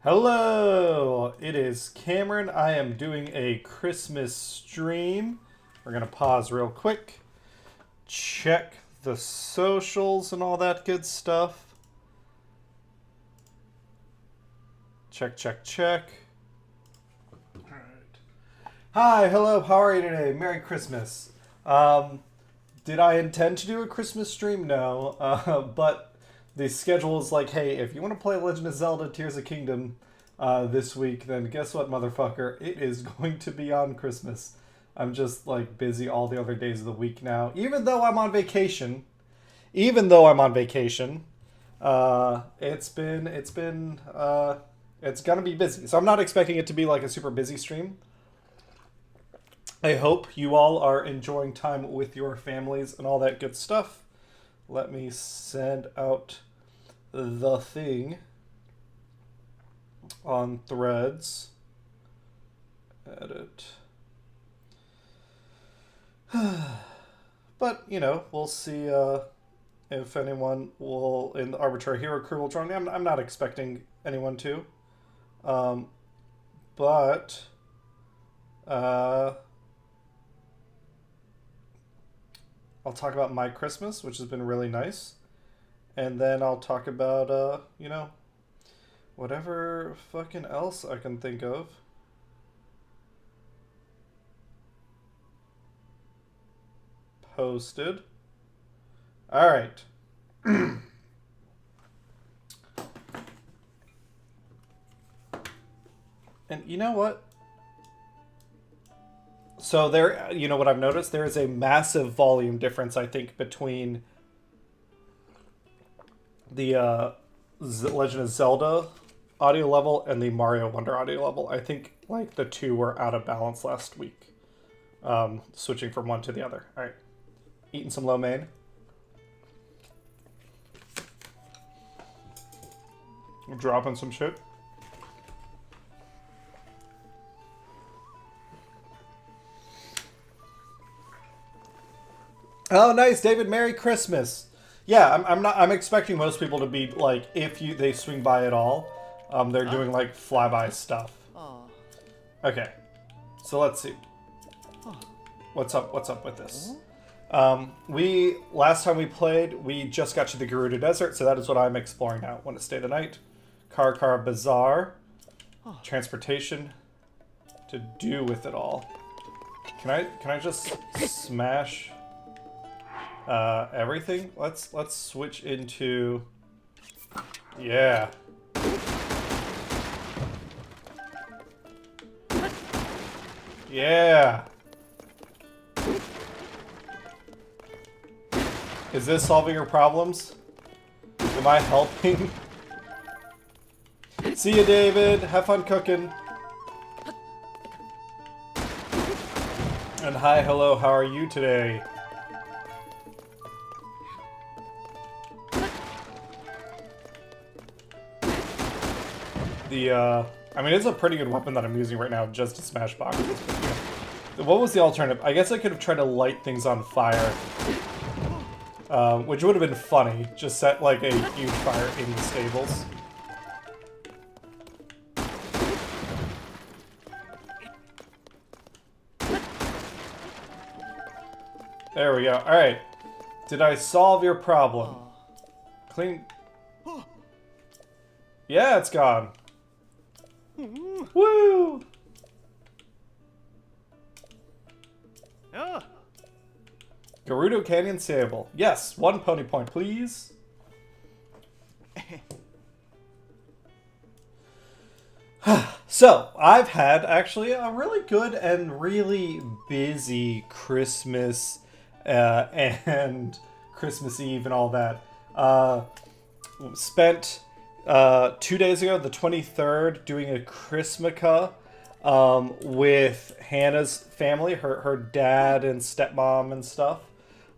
Hello, it is Cameron. I am doing a Christmas stream. We're going to pause real quick, check the socials and all that good stuff. Check, check, check. All right. Hi, hello, how are you today? Merry Christmas. Did I intend to do a Christmas stream? No, but the schedule is like, hey, if you want to play Legend of Zelda Tears of Kingdom this week, then guess what, motherfucker? It is going to be on Christmas. I'm just like busy all the other days of the week now, even though I'm on vacation. It's gonna be busy. So I'm not expecting it to be like a super busy stream. I hope you all are enjoying time with your families and all that good stuff. Let me send out the thing on Threads. Edit. But, you know, we'll see if anyone will, in the Arbitrary Hero crew will join me. I'm not expecting anyone to. But I'll talk about my Christmas, which has been really nice. And then I'll talk about, you know, whatever fucking else I can think of. Posted. All right. And you know what? So there, you know what I've noticed? There is a massive volume difference, I think, between the Legend of Zelda audio level and the Mario Wonder audio level. I think like the two were out of balance last week. Switching from one to the other. All right. Eating some lo mein. Dropping some shit. Oh, nice, David. Merry Christmas. Yeah, I'm expecting most people to be like, if they swing by at all, they're doing like flyby stuff. Okay, so let's see. What's up with this? Last time we played, we just got to the Gerudo Desert, so that is what I'm exploring now. Want to stay the night? Car Bazaar. Transportation. To do with it all. Can I just smash everything? Let's switch into, yeah. Yeah. Is this solving your problems? Am I helping? See you, David. Have fun cooking. And hi, hello, how are you today? I mean, it's a pretty good weapon that I'm using right now just to smash boxes. What was the alternative? I guess I could have tried to light things on fire. Which would have been funny. Just set, like, a huge fire in the stables. There we go. Alright. Did I solve your problem? Clean... Yeah, it's gone. Woo! Gerudo Canyon Sable. Yes, 1 pony point, please. So, I've had actually a really good and really busy Christmas and Christmas Eve and all that. Spent 2 days ago, the 23rd, doing a Christmaka with Hannah's family, her dad and stepmom and stuff.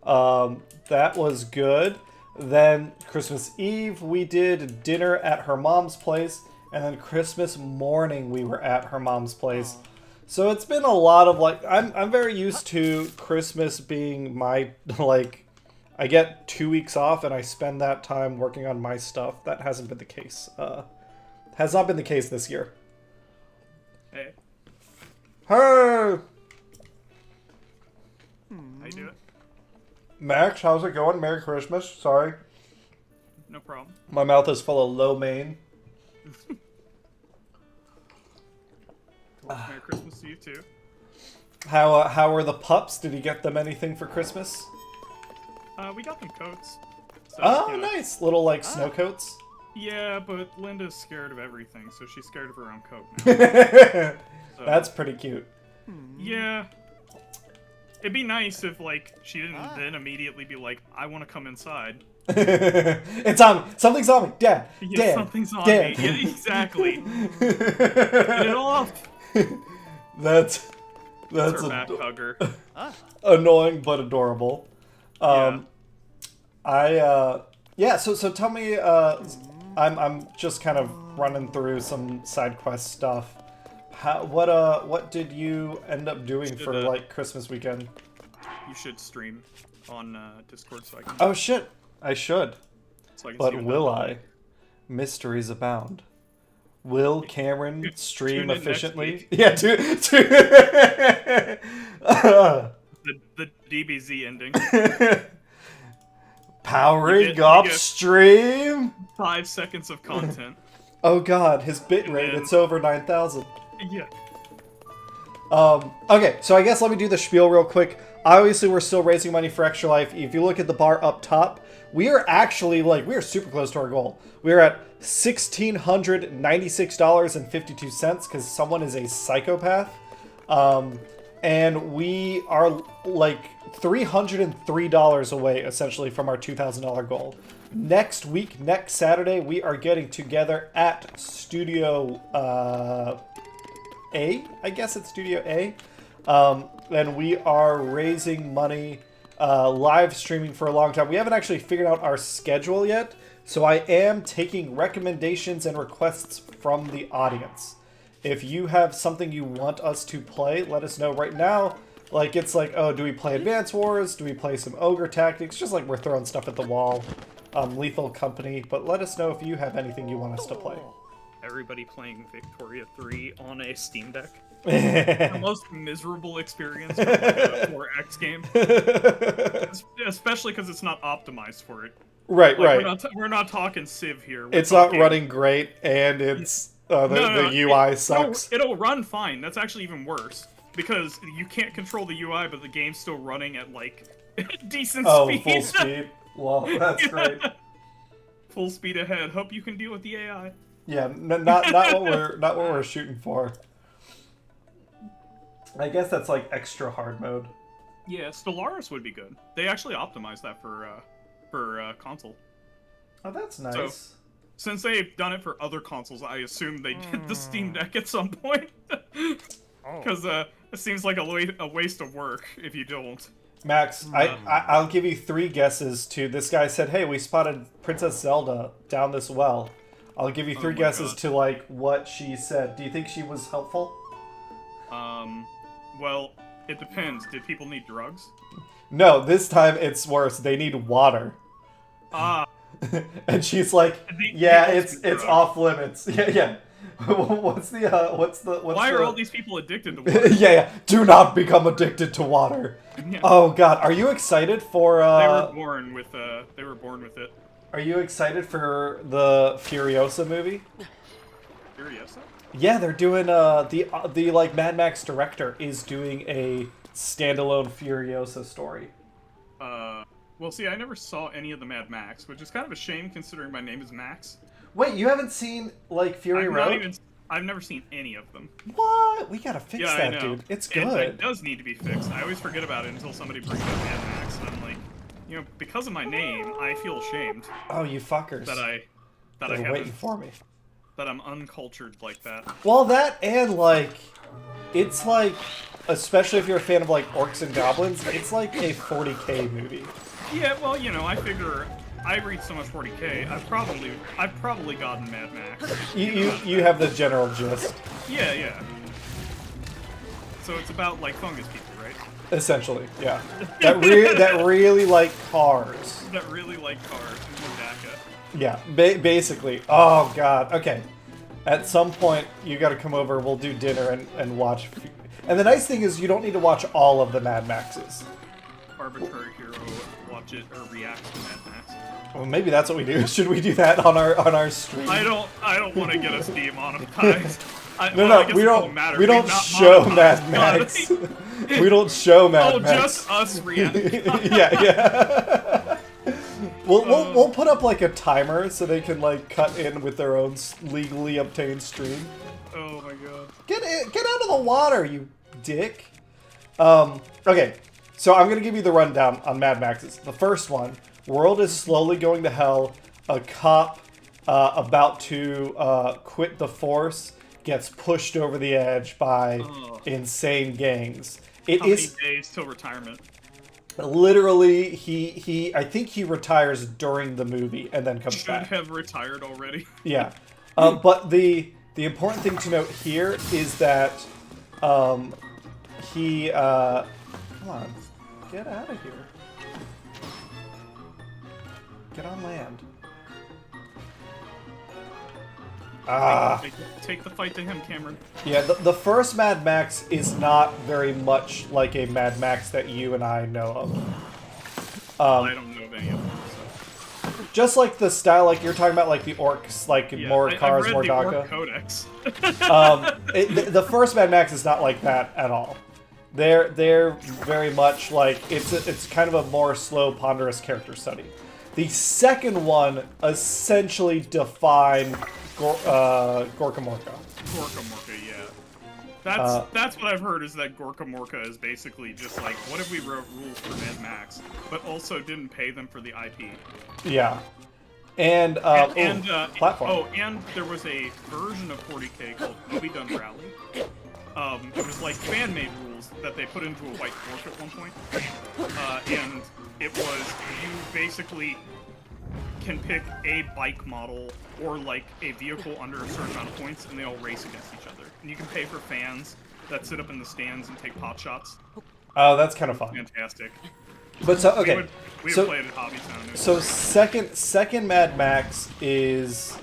That was good. Then Christmas Eve, we did dinner at her mom's place, and then Christmas morning we were at her mom's place. So it's been a lot of like, I'm very used to Christmas being my, like, I get 2 weeks off and I spend that time working on my stuff. That hasn't been the case Has not been the case this year. Hey. Hey! How you doing? Max, how's it going? Merry Christmas. Sorry. No problem. My mouth is full of lo mein. Merry Christmas to you too. How are the pups? Did you get them anything for Christmas? We got them coats. So, Oh, you know. nice. Little, like, snow coats. Yeah, but Linda's scared of everything, so she's scared of her own coat now. So, That's pretty cute. yeah. It'd be nice if, like, she didn't then immediately be like, I want to come inside. It's on me. Something's on me. Dad. Yeah, Dad. something's on Dad. me. Yeah, exactly. Get it off. That's That's our back hugger. annoying but adorable. Yeah. Yeah, so tell me, I'm just kind of running through some side quest stuff. What did you end up doing for like Christmas weekend? You should stream on Discord so I can. Oh shit, I should. So I can But see what will that's I? like. Mysteries abound. Will Cameron stream Tune in next efficiently? week. Yeah, The DBZ ending. Powering You up get stream. 5 seconds of content. Oh god, his bitrate, then- it's over 9,000. Yeah. Okay, so I guess let me do the spiel real quick. Obviously, we're still raising money for Extra Life. If you look at the bar up top, we are actually, like, we are super close to our goal. We're at $1,696.52 because someone is a psychopath. And we are, like, $303 away, essentially, from our $2,000 goal. Next week, next Saturday, we are getting together at Studio A. I guess it's Studio A. And we are raising money, live streaming for a long time. We haven't actually figured out our schedule yet, so I am taking recommendations and requests from the audience. If you have something you want us to play, let us know right now. Like, it's like, oh, do we play Advance Wars? Do we play some Ogre Tactics? Just like we're throwing stuff at the wall. Lethal Company. But let us know if you have anything you want us to play. Everybody playing Victoria 3 on a Steam Deck. The most miserable experience for like a 4X game. Especially because it's not optimized for it. Right, Like, right. We're not talking Civ here. We're It's not talking- running great, and it's the No, UI sucks. It'll run fine. That's actually even worse. Because you can't control the UI, but the game's still running at, like, decent speed. Full speed. Well, that's great. Full speed ahead. Hope you can deal with the AI. Yeah, not what we're shooting for. I guess that's like extra hard mode. Yeah, Stellaris would be good. They actually optimized that for console. Oh, that's nice. So, since they've done it for other consoles, I assume they did the Steam Deck at some point. Because it seems like a waste of work if you don't. Max, I'll give you 3 guesses to this guy said, hey, we spotted Princess Zelda down this well. I'll give you 3 my guesses God. to like what she said. Do you think she was helpful? Well, it depends. Did people need drugs? No, this time it's worse. They need water. Ah, And she's like, yeah, it's off limits. Yeah, yeah. What's the why are all these people addicted to water? yeah. Do not become addicted to water. Yeah. Oh god, are you excited for They were born with it. Are you excited for the Furiosa movie? Furiosa? Yeah, they're doing the like Mad Max director is doing a standalone Furiosa story. Well, see, I never saw any of the Mad Max, which is kind of a shame considering my name is Max. Wait, you haven't seen like Fury Road? I've never seen any of them. What? We gotta fix Yeah, I that, know. dude. It's It good. does need to be fixed. I always forget about it until somebody brings up Mad Max, and I'm like, you know, because of my name, I feel ashamed Oh, you fuckers. that I They're waiting haven't, for me. that I'm uncultured like that. Well, that and like, it's like, especially if you're a fan of like orcs and goblins, it's like a 40K movie. Yeah, well, you know, I figure I read so much 40K. I've probably gotten Mad Max. You have the general gist. Yeah. So it's about like fungus people, right? Essentially, yeah. That really like cars. That really like cars in Mudaka. Yeah, basically. Oh god. Okay. At some point, you got to come over. We'll do dinner and watch. And the nice thing is, you don't need to watch all of the Mad Maxes. Arbitrary hero, watch it or react to Mad Max. Well, maybe that's what we do. Should we do that on our stream? I don't want to get us demonetized. No, we don't show Mad Max. We don't show Mad Max. Oh, just us reacting. Yeah. We'll put up like a timer so they can like cut in with their own legally obtained stream. Oh my god. Get out of the water, you dick. Okay, so I'm gonna give you the rundown on Mad Max's. The first one, world is slowly going to hell. A cop about to quit the force gets pushed over the edge by insane gangs. How many days till retirement? Literally, I think he retires during the movie and then comes back. Should have retired already. Yeah, but the important thing to note here is that he come on, get out of here, get on land. Take the fight to him, Cameron. Yeah, the first Mad Max is not very much like a Mad Max that you and I know of. I don't know of any of them. So. Just like the style, like you're talking about, like the orcs, like more cars, more DACA. Orc Codex. The first Mad Max is not like that at all. They're very much like it's kind of a more slow, ponderous character study. The second one essentially defined Gorka Morka. Gorka Morka, yeah. That's what I've heard, is that Gorka Morka is basically just like, what if we wrote rules for Mad Max, but also didn't pay them for the IP? Yeah. And platform. Oh, and there was a version of 40K called Movie Done Rally. It was like fan-made rules that they put into a white dwarf at one point. And it was, you basically can pick a bike model or like a vehicle under a certain amount of points, and they all race against each other. And you can pay for fans that sit up in the stands and take pot shots. Oh, that's kind of fun. Fantastic. But so okay, we would play it at Hobby Town. So second Mad Max is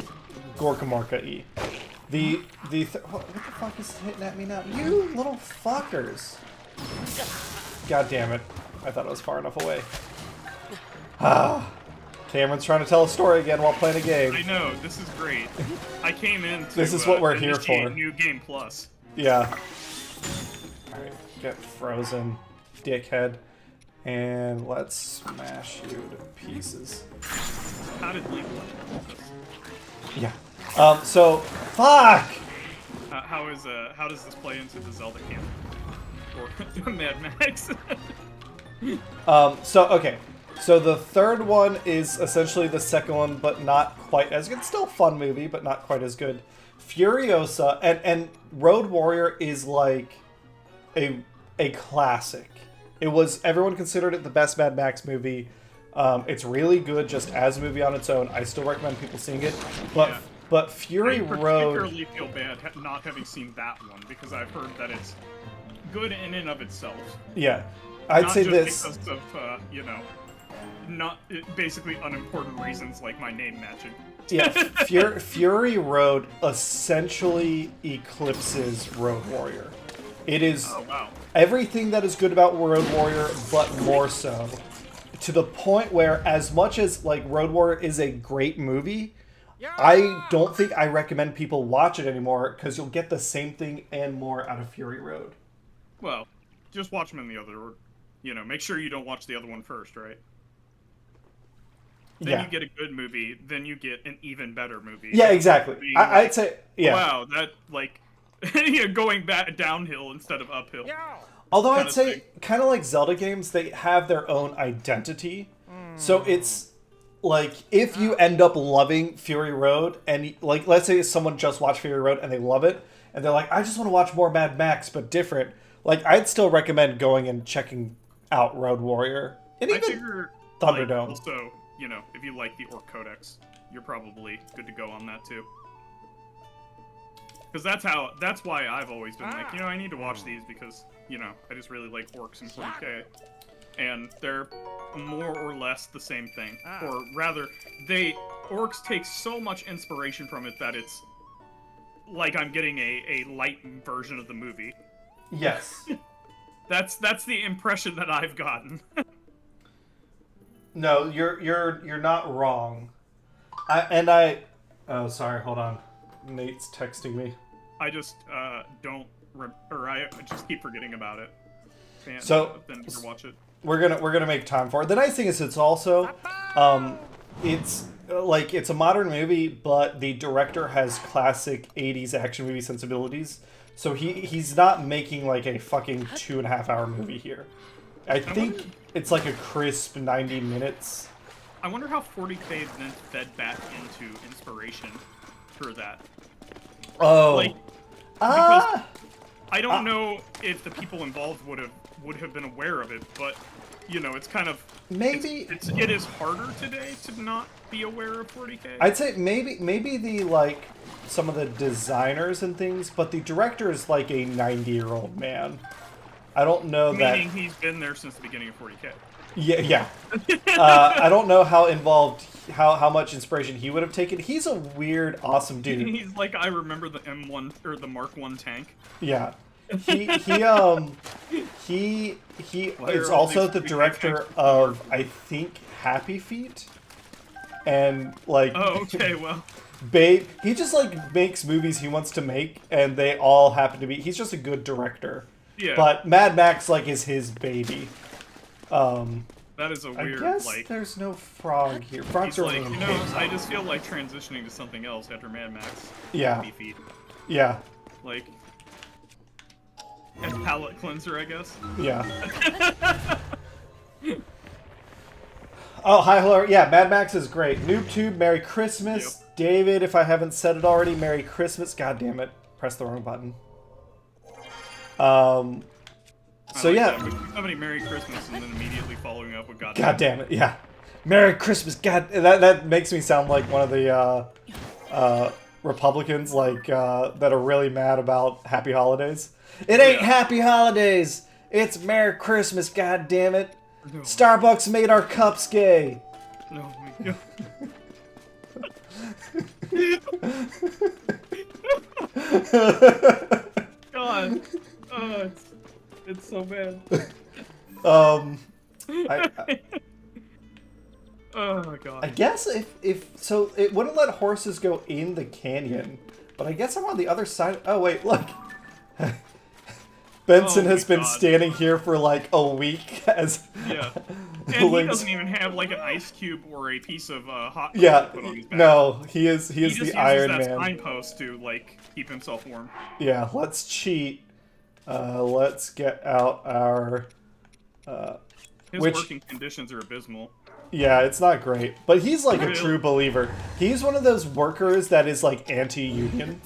Gorka Morka E. What the fuck is hitting at me now? You little fuckers! God damn it! I thought it was far enough away. Cameron's trying to tell a story again while playing a game. I know, this is great. I came in to this is what we're here for. New Game Plus. Yeah. Alright, get frozen, dickhead. And let's smash you to pieces. How did Legend of Zelda? Yeah. So, fuck! How does this play into the Zelda canon? Or Mad Max? Okay. So the third one is essentially the second one, but not quite as good. It's still a fun movie, but not quite as good. Furiosa and Road Warrior is like a classic. Everyone considered it the best Mad Max movie. It's really good just as a movie on its own. I still recommend people seeing it. But Fury Road... I particularly feel bad not having seen that one, because I've heard that it's good in and of itself. Yeah. I'd say this... Not just because of, not basically unimportant reasons like my name matching. Yeah, Fury Road essentially eclipses Road Warrior. It is everything that is good about Road Warrior, but more so. To the point where, as much as like Road Warrior is a great movie, I don't think I recommend people watch it anymore, because you'll get the same thing and more out of Fury Road. Well, just watch them in the other order. Make sure you don't watch the other one first, right? Then you get a good movie, then you get an even better movie. Yeah, exactly. I'd say, yeah. Wow, that, like, going back downhill instead of uphill. Although I'd say, kind of like Zelda games, they have their own identity. So it's, like, if you end up loving Fury Road, and, like, let's say someone just watched Fury Road and they love it, and they're like, I just want to watch more Mad Max, but different. Like, I'd still recommend going and checking out Road Warrior. And even Thunderdome. Also, if you like the Orc Codex, you're probably good to go on that too. Because that's why I've always been like, I need to watch these because, I just really like orcs in 40K. And they're more or less the same thing. Or rather, orcs take so much inspiration from it that it's like I'm getting a light version of the movie. Yes. That's the impression that I've gotten. No, you're not wrong. Oh, sorry, hold on. Nate's texting me. I just I just keep forgetting about it. And then never watch it. We're gonna make time for it. The nice thing is it's also, it's it's a modern movie, but the director has classic '80s action movie sensibilities. So he's not making like a fucking 2.5-hour movie here. I think it's like a crisp 90 minutes. I wonder how 40K then fed back into inspiration for that. Oh. Because I don't know if the people involved would have been aware of it, but it's kind of maybe it is harder today to not be aware of 40K. I'd say maybe the some of the designers and things, but the director is like a 90-year-old man. I don't know Meaning he's been there since the beginning of 40K. Yeah. I don't know how involved, how much inspiration he would have taken. He's a weird, awesome dude. He's like, I remember the M1 or the Mark 1 tank. Yeah. He is also the director of, I think, Happy Feet. And oh, okay, well. Babe, he just makes movies he wants to make, and they all happen to be. He's just a good director. Yeah. But Mad Max is his baby. That is a weird. I guess there's no frog here. Frogs are in I just feel like transitioning to something else after Mad Max. Yeah. Feet. Yeah. A palate cleanser, I guess. Yeah. Oh, hi, hello. Yeah, Mad Max is great. NoobTube, Merry Christmas. Yep. David, if I haven't said it already, Merry Christmas. God damn it. Pressed the wrong button. So yeah. Somebody Merry Christmas and then immediately following up with God damn it. Yeah. Merry Christmas. God, that makes me sound like one of the Republicans that are really mad about Happy Holidays. It ain't Happy Holidays. It's Merry Christmas. God damn it. No. Starbucks made our cups gay. No, my God. God. Oh, it's so bad. Oh my God. I guess if so, it wouldn't let horses go in the canyon, but I guess I'm on the other side. Oh wait, look. Benson has been standing here for a week as and he doesn't even have an ice cube or a piece of hot to put on his back. No, he is the Iron Man. He just uses that signpost to keep himself warm. Yeah, let's cheat. Let's get out our his working conditions are abysmal. Yeah, it's not great, but he's a true believer. He's one of those workers that is anti-union.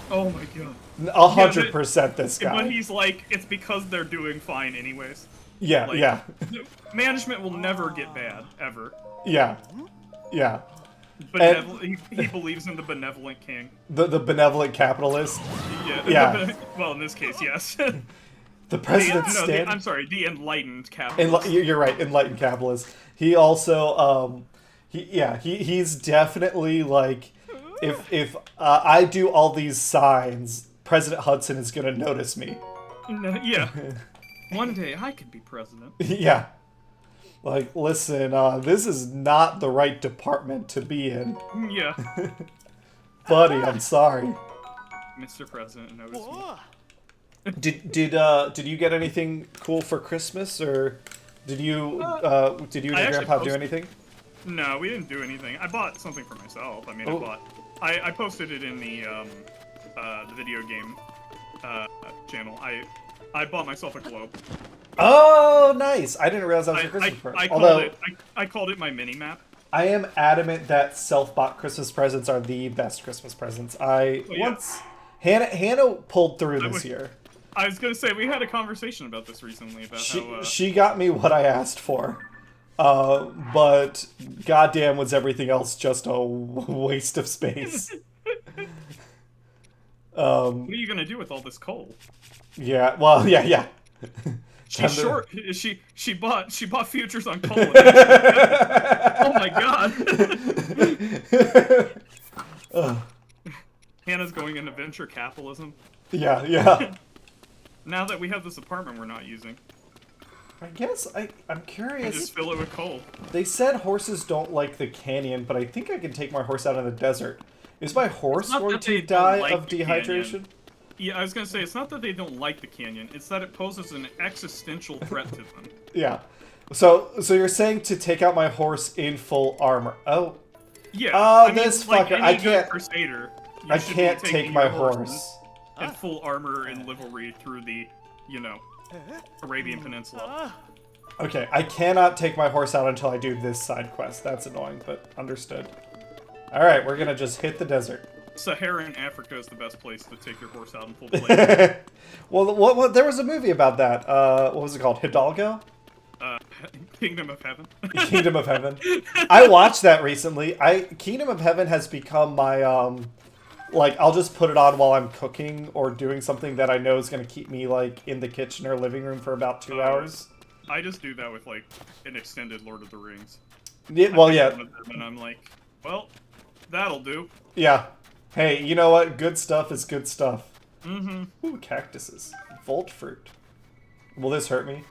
Oh my God. 100% this guy. But he's it's because they're doing fine anyways. Yeah, yeah. Management will never get bad, ever. Yeah. Yeah. He believes in the benevolent king. The benevolent capitalist? Yeah. Well, in this case, yes. The president's I'm sorry, the enlightened capitalist. You're right, enlightened capitalist. He also, he's definitely if I do all these signs, President Hudson is gonna notice me. Yeah. One day I could be president. Yeah. Listen, this is not the right department to be in. Yeah. Buddy, I'm sorry. Mr. President, notice me. Did you get anything cool for Christmas, or did you and your grandpa do anything? No, we didn't do anything. I bought something for myself. I mean, I posted it in the video game channel. I bought myself a globe. Oh, nice! I didn't realize that was a Christmas present. I called it my mini map. I am adamant that self-bought Christmas presents are the best Christmas presents. Hannah pulled through this year. I was gonna say, we had a conversation about this recently about how she got me what I asked for, but goddamn was everything else just a waste of space. What are you gonna do with all this coal? Yeah, well, yeah. She's short. She bought futures on coal. Oh my God. Hannah's going into venture capitalism. Yeah, yeah. Now that we have this apartment we're not using, I guess I'm and curious. just fill it with coal. They said horses don't like the canyon, but I think I can take my horse out in the desert. Is my horse not going that to they don't die like of the dehydration? canyon. Yeah, I was gonna say, it's not that they don't like the canyon, it's that it poses an existential threat to them. Yeah. So you're saying to take out my horse in full armor? Oh, Yeah, Oh, I mean, this like fucker, any I good can't- Crusader, you I should can't be taking take my your horse. in full armor and livery through the, you know, Arabian Peninsula. Okay, I cannot take my horse out until I do this side quest. That's annoying, but understood. All right, we're gonna just hit the desert. Saharan Africa is the best place to take your horse out in full play. Well, what? There was a movie about that. What was it called? Hidalgo? Kingdom of Heaven. Kingdom of Heaven. I watched that recently. Kingdom of Heaven has become my like I'll just put it on while I'm cooking or doing something that I know is gonna keep me like in the kitchen or living room for about 2 hours. I just do that with like an extended Lord of the Rings. Yeah, well, I pick yeah, one of them and I'm like, well, that'll do. yeah. Hey, you know what? Good stuff is good stuff. Mm-hmm. Ooh, cactuses. Volt fruit. Will this hurt me?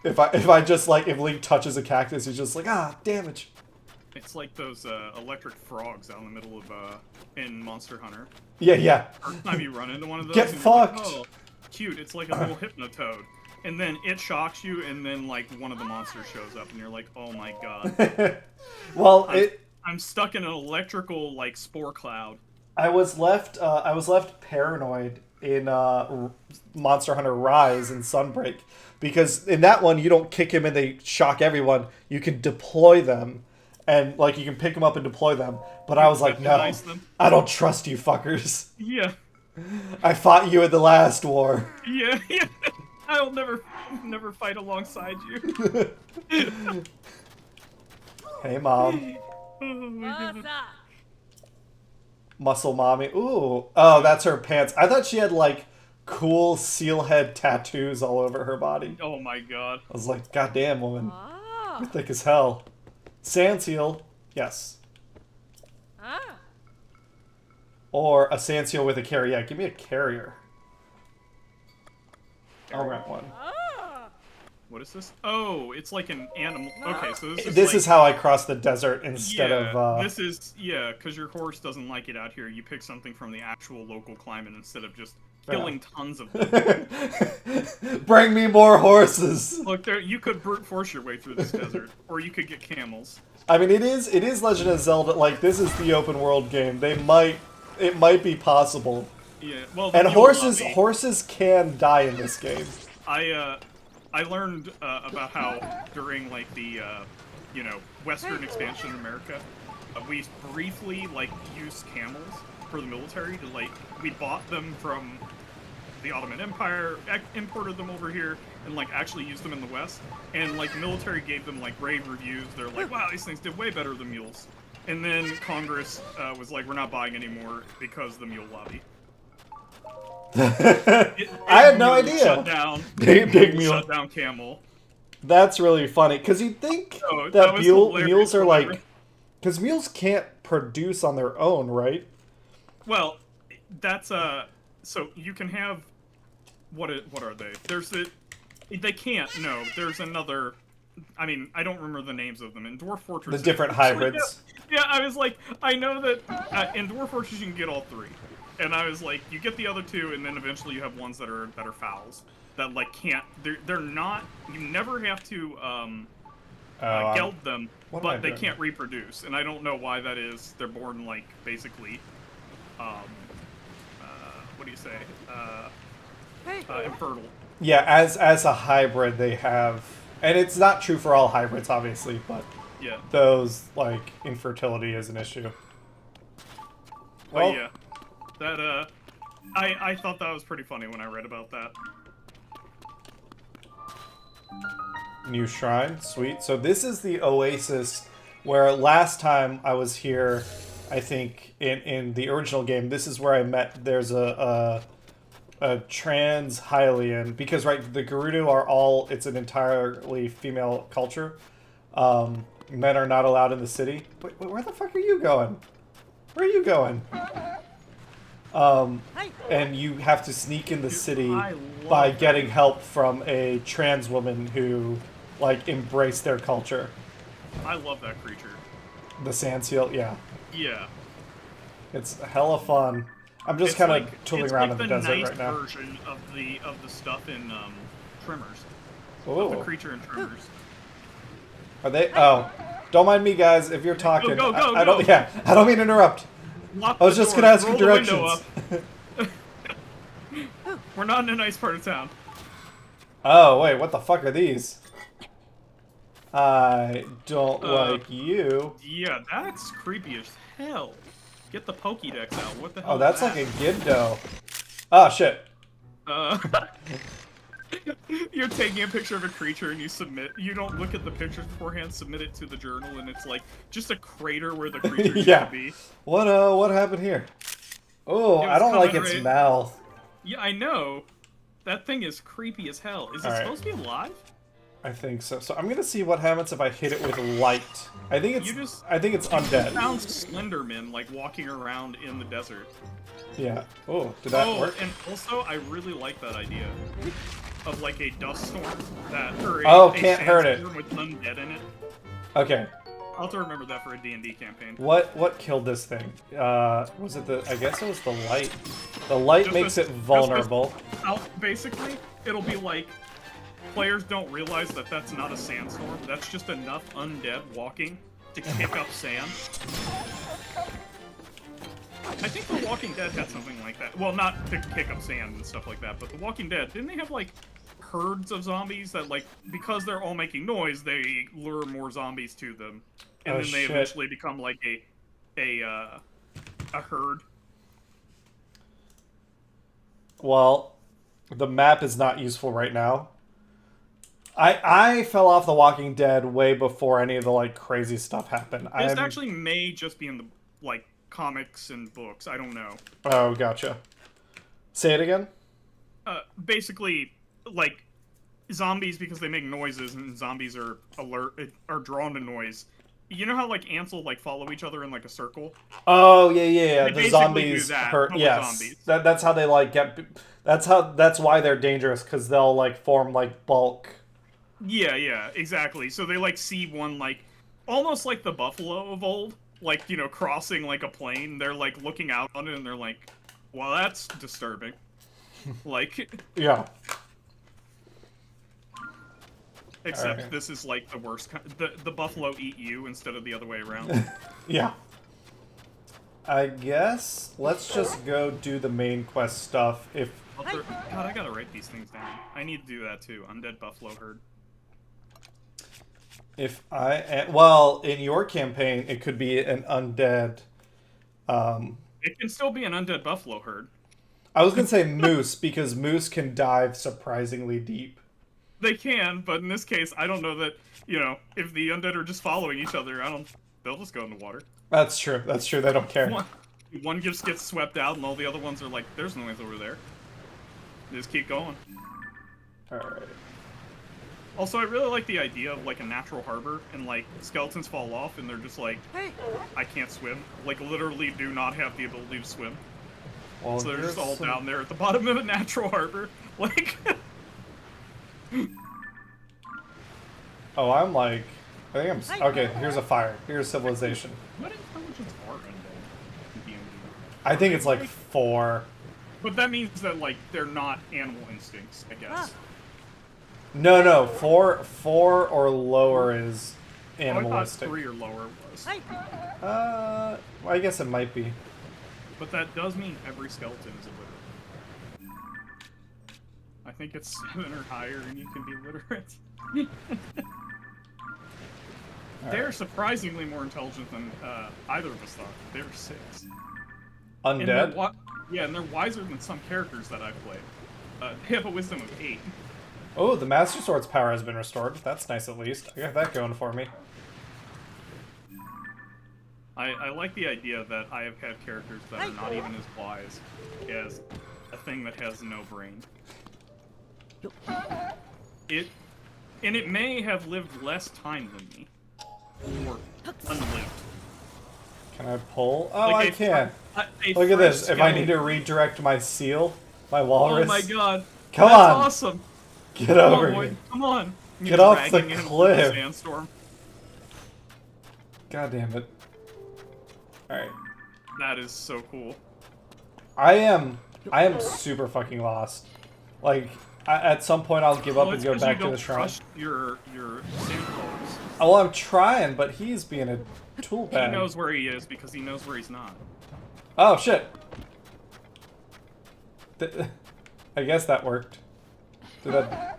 If I just like if Link touches a cactus, he's just like damage. It's like those electric frogs out in the middle of in Monster Hunter. Yeah, yeah. First time you run into one of those, Get and you're like, fucked. oh, cute! It's like a little hypnotoad, and then it shocks you, and then like one of the monsters shows up, and you're like, oh my god! Well, I'm stuck in an electrical like spore cloud. I was left paranoid in Monster Hunter Rise and Sunbreak because in that one you don't kick him and they shock everyone. You can deploy them and like you can pick them up and deploy them. But I was like, no, Weaponize them. I don't trust you fuckers. Yeah, I fought you in the last war. yeah, yeah. I'll never fight alongside you. Hey, mom. Oh my god. Muscle mommy. Ooh. Oh, that's her pants. I thought she had like cool seal head tattoos all over her body. Oh my god. I was like, goddamn, woman. You're thick as hell. Sand seal. Yes. Or a sand seal with a carrier. Yeah, give me a carrier. I'll rent one. What is this? Oh, it's like an animal. Okay, so this is This like, is how I cross the desert instead of... This is, yeah, because your horse doesn't like it out here. You pick something from the actual local climate instead of just killing tons of them. Bring me more horses! Look, there, you could brute force your way through this desert, or you could get camels. I mean, it is Legend of Zelda. Like, this is the open world game. It might be possible. Yeah, well, And mule lobby, horses can die in this game. I learned about how during like the you know, Western expansion in America, we briefly like used camels for the military to like we bought them from the Ottoman Empire, imported them over here, and like actually used them in the West. And like the military gave them like rave reviews. They're like, wow, these things did way better than mules. And then Congress was like, we're not buying anymore because of the mule lobby. I had no idea. Shut down. Big mule. Shut down camel. That's really funny because you'd think Oh, that was mules hilarious, are remember? like, because mules can't produce on their own, right? Well, that's so you can have what are they? There's the they can't. No, there's another. I mean, I don't remember the names of them. In Dwarf Fortress, The different hybrids. Yeah, I was like, I know that in Dwarf Fortress you can get all three, and I was like, you get the other two, and then eventually you have ones that are fowls that like can't. They're not. You never have to geld them, what am I but they doing? can't reproduce, and I don't know why that is. They're born like basically, what do you say? Infertile. Yeah, as a hybrid, they have, and it's not true for all hybrids, obviously, but Yeah. those like infertility is an issue. But yeah, that I thought that was pretty funny when I read about that. New shrine, sweet. So this is the oasis where last time I was here, I think in the original game, this is where I met. There's a trans Hylian because right, the Gerudo are all. It's an entirely female culture. Men are not allowed in the city. Wait, where the fuck are you going? Where are you going? and you have to sneak in the city I by love getting help from a trans woman who, like, embraced their culture. I love that creature. The sand seal, yeah. Yeah. It's hella fun. I'm just It's kind like of tooling around in the desert nice right now. version of the stuff in Tremors. Ooh. Of the creature in Tremors. Are they? Oh, don't mind me, guys. If you're talking, Go, go, I don't. go. Yeah, I don't mean to interrupt. Lock I was the just door, gonna ask roll you the window directions. up. We're not in a nice part of town. Oh wait, what the fuck are these? I don't like you. Yeah, that's creepy as hell. Get the Pokédex out. What the hell? Oh, that's is that? like a Giddo. Oh shit. You're taking a picture of a creature and you submit. You don't look at the pictures beforehand. Submit it to the journal, and it's like just a crater where the creature used Yeah. to be. What happened here? Oh, It I was don't like coming its right- mouth. Yeah, I know. That thing is creepy as hell. Is it Alright. supposed to be alive? I think so. So I'm gonna see what happens if I hit it with light. I think You just- it's undead. Found Slenderman like walking around in the desert. Yeah. Oh, did that work? And also I really like that idea of like a dust storm that or Oh, a can't hurt it. sandstorm with undead in it. Okay. I'll have to remember that for a D&D campaign. What killed this thing? Was it the? I guess it was the light. The light Just makes this- it vulnerable. Basically, it'll be like players don't realize that that's not a sandstorm. That's just enough undead walking to kick up sand. I think The Walking Dead had something like that. Well, not to kick up sand and stuff like that, but The Walking Dead, didn't they have like herds of zombies that like because they're all making noise, they lure more zombies to them, and Oh, then they shit. eventually become like a herd. Well, the map is not useful right now. I fell off The Walking Dead way before any of the like crazy stuff happened. This actually may just be in the like comics and books. I don't know. Oh, gotcha. Say it again. Basically, like zombies because they make noises and zombies are are drawn to noise. You know how like ants will like follow each other in like a circle? Oh yeah. They The basically zombies do that, hurt. but with Yes, zombies. that's how they like get. That's why they're dangerous because they'll like form like bulk. Yeah, exactly. So they like see one like almost like the buffalo of old, like you know crossing like a plain. They're like looking out on it and they're like, "Well, that's disturbing." Like, Yeah. except Alright. this is like the worst. The buffalo eat you instead of the other way around. Yeah. I guess let's just go do the main quest stuff. If God, I gotta write these things down. I need to do that too. Undead buffalo herd. well, in your campaign, it could be an undead. It can still be an undead buffalo herd. I was gonna say moose because moose can dive surprisingly deep. They can, but in this case, I don't know that. You know, if the undead are just following each other, they'll just go in the water. That's true. They don't care. One just gets swept out, and all the other ones are like, "There's noise over there." They just keep going. All right. Also, I really like the idea of like a natural harbor, and like skeletons fall off, and they're just like, "I can't swim." Like literally, do not have the ability to swim. Well, So they're here's just all some- down there at the bottom of a natural harbor. Like, Oh, I'm like, I think I'm. Okay, here's a fire. Here's civilization. what intelligence are undead in D&D? I think it's like 4. But that means that like they're not animal instincts, I guess. No. 4 or lower is Oh, I thought animalistic. 3 or lower was. Well, I guess it might be. But that does mean every skeleton is illiterate. I think it's 7 or higher and you can be literate. They're surprisingly more intelligent than either of us thought. They're 6. And they're Undead. and they're wiser than some characters that I've played. They have a wisdom of 8. Oh, the Master Sword's power has been restored. That's nice at least. I got that going for me. I like the idea that I have had characters that are not even as wise as a thing that has no brain. It may have lived less time than me. Or unlived. Can I pull? Oh, Like I can. a Look at fresh this. If I need to skeleton. redirect my seal, my Oh walrus. my god. Come That's on. awesome. Get Come over on, boy. here. Come on. You're Get off the dragging him through cliff. sandstorm. God damn it. Alright. That is so cool. I am super fucking lost. Like, at some point I'll give up and go back to the shrine. Trust your sandcrawlers. Oh, well, I'm trying, but he's being a tool bag. He knows where he is because he knows where he's not. Oh, shit. I guess that worked. Did that...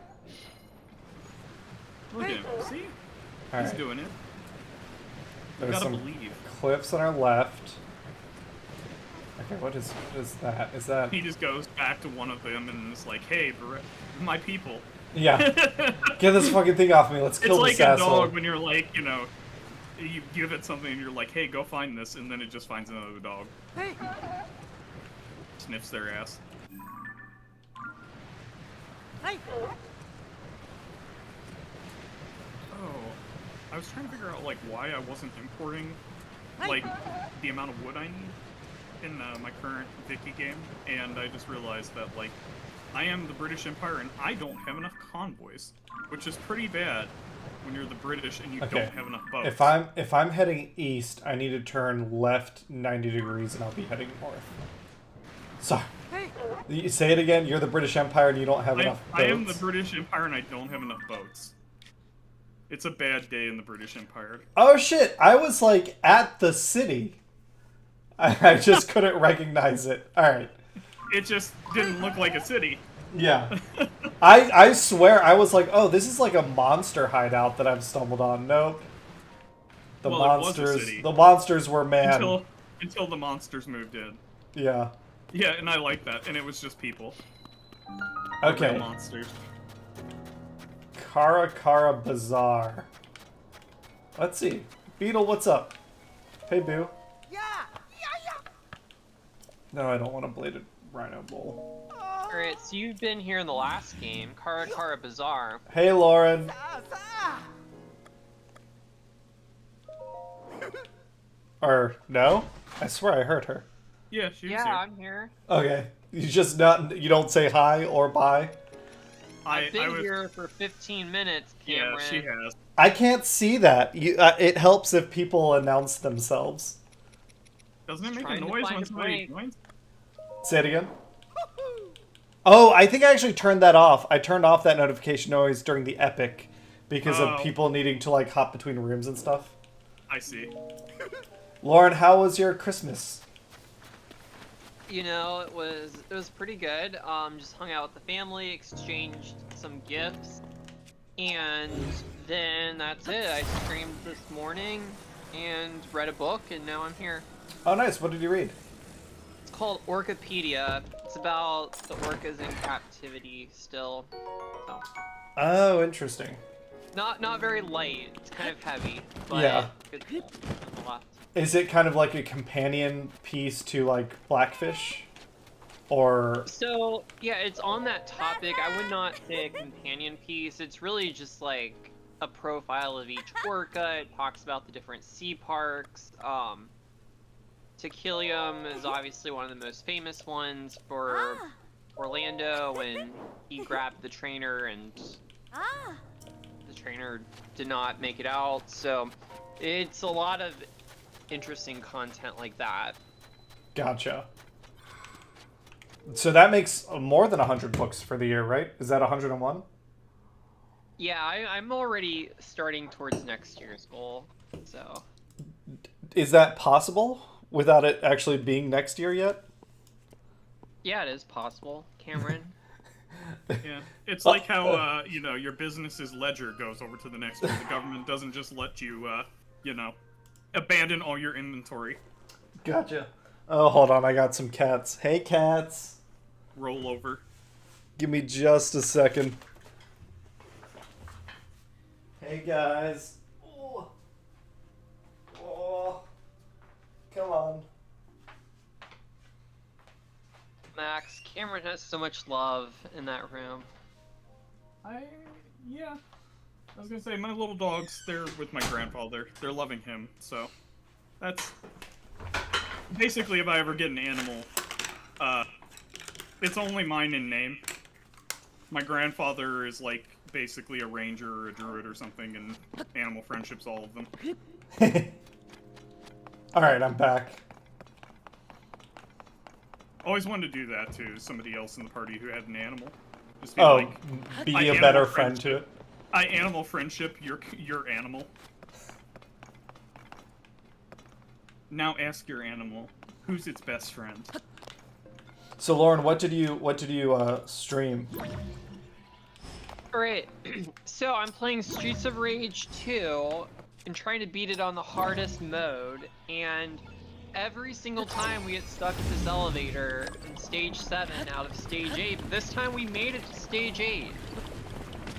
Look at him. See? All He's right. doing it. You There's gotta some believe. cliffs on our left. Okay, what is that? Is that... He just goes back to one of them and is like, hey, my people. Yeah. Get this fucking thing off me. Let's kill It's this like a asshole. dog when you're like, you know, you give it something and you're like, hey, go find this, and then it just finds another dog. Hey. Sniffs their ass. Hey. Oh, I was trying to figure out, like, why I wasn't importing, like, the amount of wood I need in my current Vicky game, and I just realized that, like, I am the British Empire and I don't have enough convoys, which is pretty bad when you're the British and you Okay. don't have enough boats. If I'm heading east, I need to turn left 90 degrees and I'll be heading north. Sorry. Hey. You say it again. You're the British Empire and you don't have enough boats. I am the British Empire and I don't have enough boats. It's a bad day in the British Empire. Oh shit! I was like at the city. I just couldn't recognize it. All right. It just didn't look like a city. Yeah. I swear I was like, oh, this is like a monster hideout that I've stumbled on. Nope. The Well, it was a monsters. city. The monsters were man. Until the monsters moved in. Yeah. Yeah, and I like that, and it was just people. Okay. Real monsters. Kara Bazaar. Let's see. Beetle, what's up? Hey, Boo. Yeah. No, I don't want a bladed rhino bowl. Alright, so you've been here in the last game, Kara Bazaar. Hey, Lauren. Or, no? I swear I heard her. Yeah, she was Yeah, here. I'm here. Okay. You don't say hi or bye? I've been here for 15 minutes, Cameron. Yeah, she has. I can't see that. It helps if people announce themselves. Doesn't it make a Trying to noise find when a somebody break. joins? Say it again. Oh, I think I actually turned that off. I turned off that notification noise during the epic because of people needing to like hop between rooms and stuff. I see. Lauren, how was your Christmas? You know, it was pretty good. Just hung out with the family, exchanged some gifts, and then that's it. I streamed this morning and read a book, and now I'm here. Oh, nice. What did you read? It's called Orcapedia. It's about the orcas in captivity still. So, Oh, interesting. not very light. It's kind of heavy, but Yeah. good nonetheless. Is it kind of like a companion piece to like Blackfish? Or So, yeah, it's on that topic. I would not say a companion piece. It's really just like a profile of each orca. It talks about the different sea parks. Tequilium is obviously one of the most famous ones for Orlando when he grabbed the trainer and the trainer did not make it out. So it's a lot of interesting content like that. Gotcha. So that makes more than 100 books for the year, right? Is that 101? Yeah, I'm already starting towards next year's goal, so... Is that possible without it actually being next year yet? Yeah, it is possible, Cameron. Yeah, it's like how you know, your business's ledger goes over to the next year. The government doesn't just let you you know, abandon all your inventory. Gotcha. Oh, hold on, I got some cats. Hey, cats. Roll over. Give me just a second. Hey, guys. Oh. Oh. Come on. Max, Cameron has so much love in that room. Yeah. I was gonna say, my little dogs, they're with my grandfather. They're loving him, so that's basically, if I ever get an animal, it's only mine in name. My grandfather is like basically a ranger or a druid or something, and animal friendships all of them. Alright, I'm back. Always wanted to do that to somebody else in the party who had an animal. Just be Oh, like, be I a animal better friend to friendship. it. I animal friendship your animal. Now ask your animal, who's its best friend? So Lauren, what did you stream? Alright, so I'm playing Streets of Rage 2 and trying to beat it on the hardest mode, and every single time we get stuck at this elevator in stage 7 out of stage 8, but this time we made it to stage 8.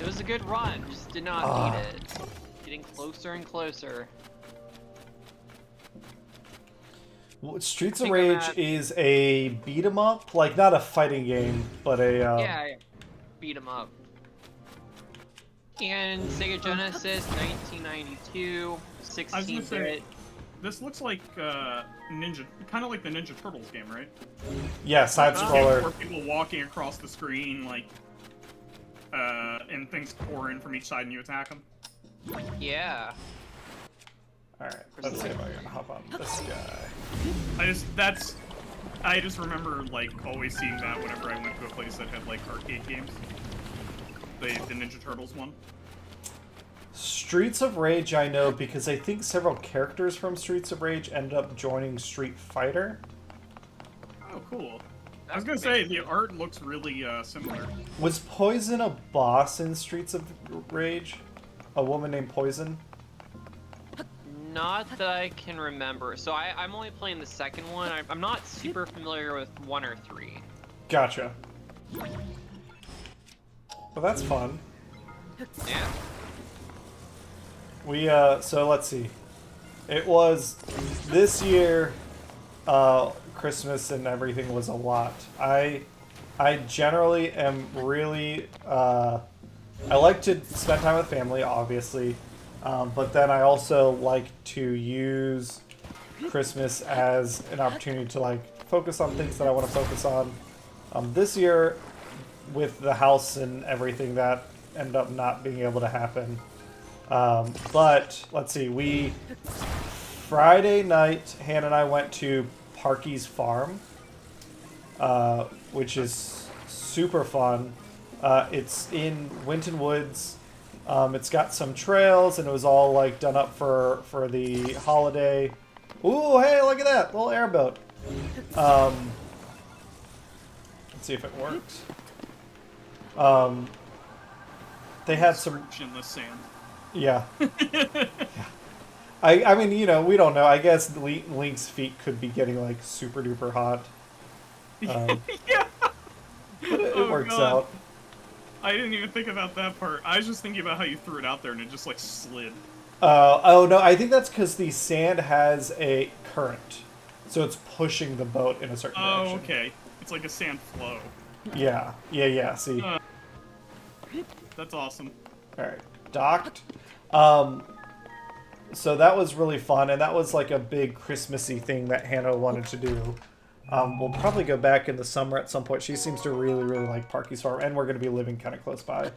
It was a good run, just did not beat it. Getting closer and closer. Well, Streets of Rage is a beat 'em up, like not a fighting game, but a yeah, beat 'em up. And Sega Genesis, 1992, 16-bit. This looks like Ninja, kind of like the Ninja Turtles game, right? yeah, side scroller. Where people walking across the screen, like, and things pour in from each side and you attack them. Yeah. Alright, let's see if I can hop on this guy. I just remember, like, always seeing that whenever I went to a place that had, like, arcade games. The Ninja Turtles one. Streets of Rage I know because I think several characters from Streets of Rage ended up joining Street Fighter. Oh, cool. I was gonna say, the art looks really similar. Was Poison a boss in Streets of Rage? A woman named Poison? Not that I can remember. So I'm only playing the second one. I'm not super familiar with 1 or 3. Gotcha. Well, that's fun. Yeah. We, so let's see. It was, this year, Christmas and everything was a lot. I generally am really, I like to spend time with family, obviously, but then I also like to use Christmas as an opportunity to, like, focus on things that I want to focus on. This year, with the house and everything, that ended up not being able to happen. But let's see, Friday night, Hannah and I went to Parky's Farm, which is super fun. It's in Winton Woods. It's got some trails, and it was all like done up for the holiday. Ooh, hey, look at that little airboat. Let's see if it works. They had some in the sand. Yeah. Yeah. I mean, you know, we don't know. I guess Link's feet could be getting, like, super duper hot. Yeah. But it works out. I didn't even think about that part. I was just thinking about how you threw it out there and it just, like, slid. Oh, no, I think that's because the sand has a current. So it's pushing the boat in a certain direction. Oh, okay. It's like a sand flow. Yeah. Yeah, see. That's awesome. Alright. Docked. So that was really fun, and that was like a big Christmassy thing that Hannah wanted to do. We'll probably go back in the summer at some point. She seems to really, really like Parky's Farm, and we're going to be living kind of close by.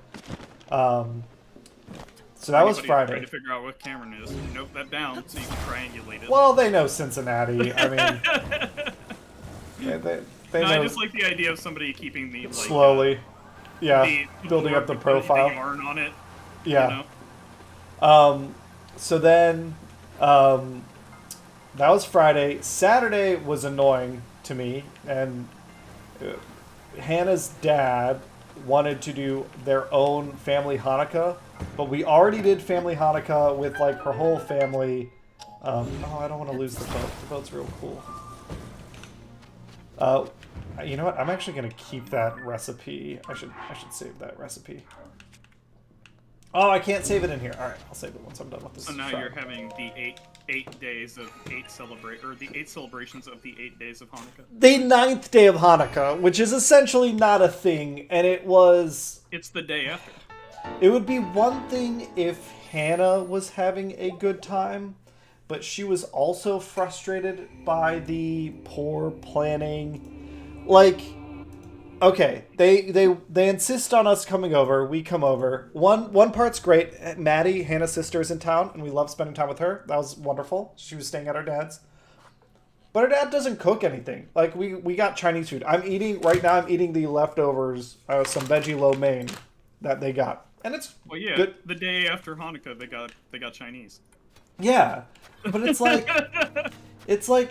So that was Friday. Trying to figure out what Cameron is. Note that down so you can triangulate it. Well, they know Cincinnati. I mean, yeah, they know. I just like the idea of somebody keeping the like, slowly, building up the profile. The yarn on it. Yeah. You know? So then, that was Friday. Saturday was annoying to me, and Hannah's dad wanted to do their own family Hanukkah, but we already did family Hanukkah with, like, her whole family. Oh, I don't want to lose the boat. The boat's real cool. You know what? I'm actually going to keep that recipe. I should save that recipe. Oh, I can't save it in here. All right, I'll save it once I'm done with this. So now you're having the eight days of the 8 celebrations of the 8 days of Hanukkah. The 9th day of Hanukkah, which is essentially not a thing, and it was... It's the day after. It would be one thing if Hannah was having a good time, but she was also frustrated by the poor planning. Like, okay, they insist on us coming over. We come over. One part's great. Maddie, Hannah's sister, is in town, and we love spending time with her. That was wonderful. She was staying at her dad's. But her dad doesn't cook anything. Like, we got Chinese food. I'm eating the leftovers, some veggie lo mein that they got. And it's good. The day after Hanukkah, they got Chinese. Yeah. But it's like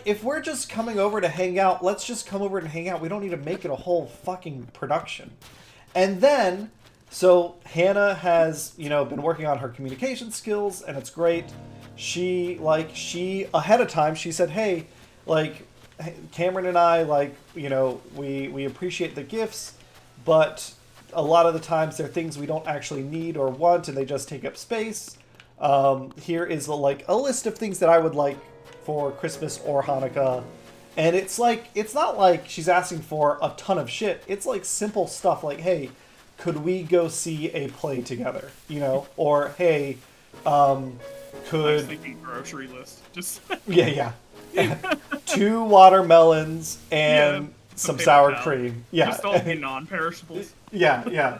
if we're just coming over to hang out, let's just come over and hang out. We don't need to make it a whole fucking production. And then so Hannah has, been working on her communication skills, and it's great. She ahead of time, she said, "Hey, like, Cameron and I, like, we appreciate the gifts, but a lot of the times they're things we don't actually need or want, and they just take up space. Here is a list of things that I would like for Christmas or Hanukkah." And it's not like she's asking for a ton of shit. It's like simple stuff like, "Hey, could we go see a play together?" Or, "Hey, I'm thinking grocery list. Just yeah. 2 watermelons and some sour cream." Yeah. Just all the non-perishables. Yeah.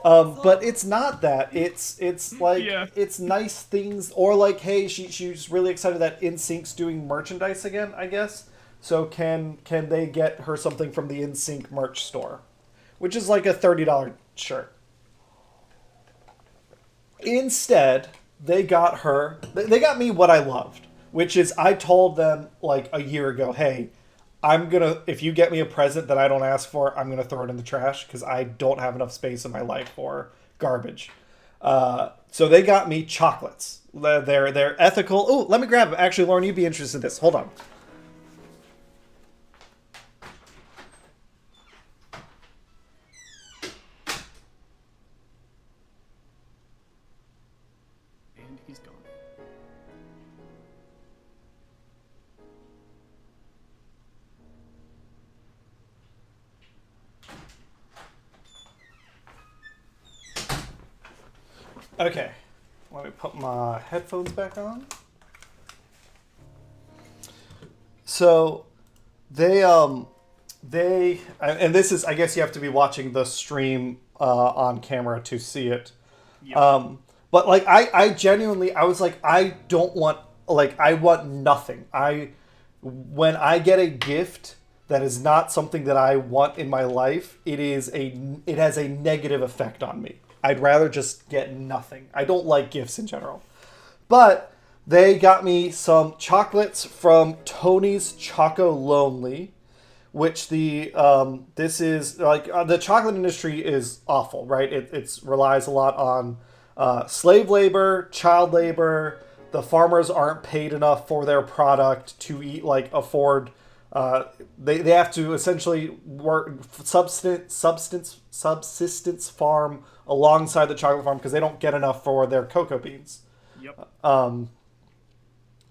But it's not that. It's like, it's nice things. Or like, hey, she's really excited that InSync's doing merchandise again, I guess. So can they get her something from the InSync merch store? Which is like a $30 shirt. Instead, they got me what I loved. Which is, I told them like a year ago, "Hey, if you get me a present that I don't ask for, I'm going to throw it in the trash because I don't have enough space in my life for garbage." So they got me chocolates. They're ethical. Oh, let me grab them. Actually, Lauren, you'd be interested in this. Hold on. And he's gone. Okay, let me put my headphones back on. So, and this is, I guess you have to be watching the stream on camera to see it. Yep. But like, I genuinely, I was like, I want nothing. When I get a gift that is not something that I want in my life, it has a negative effect on me. I'd rather just get nothing. I don't like gifts in general. But they got me some chocolates from Tony's Choco Lonely, which this is like, the chocolate industry is awful, right? It relies a lot on slave labor, child labor. The farmers aren't paid enough for their product to afford. They have to essentially work subsistence farm alongside the chocolate farm because they don't get enough for their cocoa beans. Yep.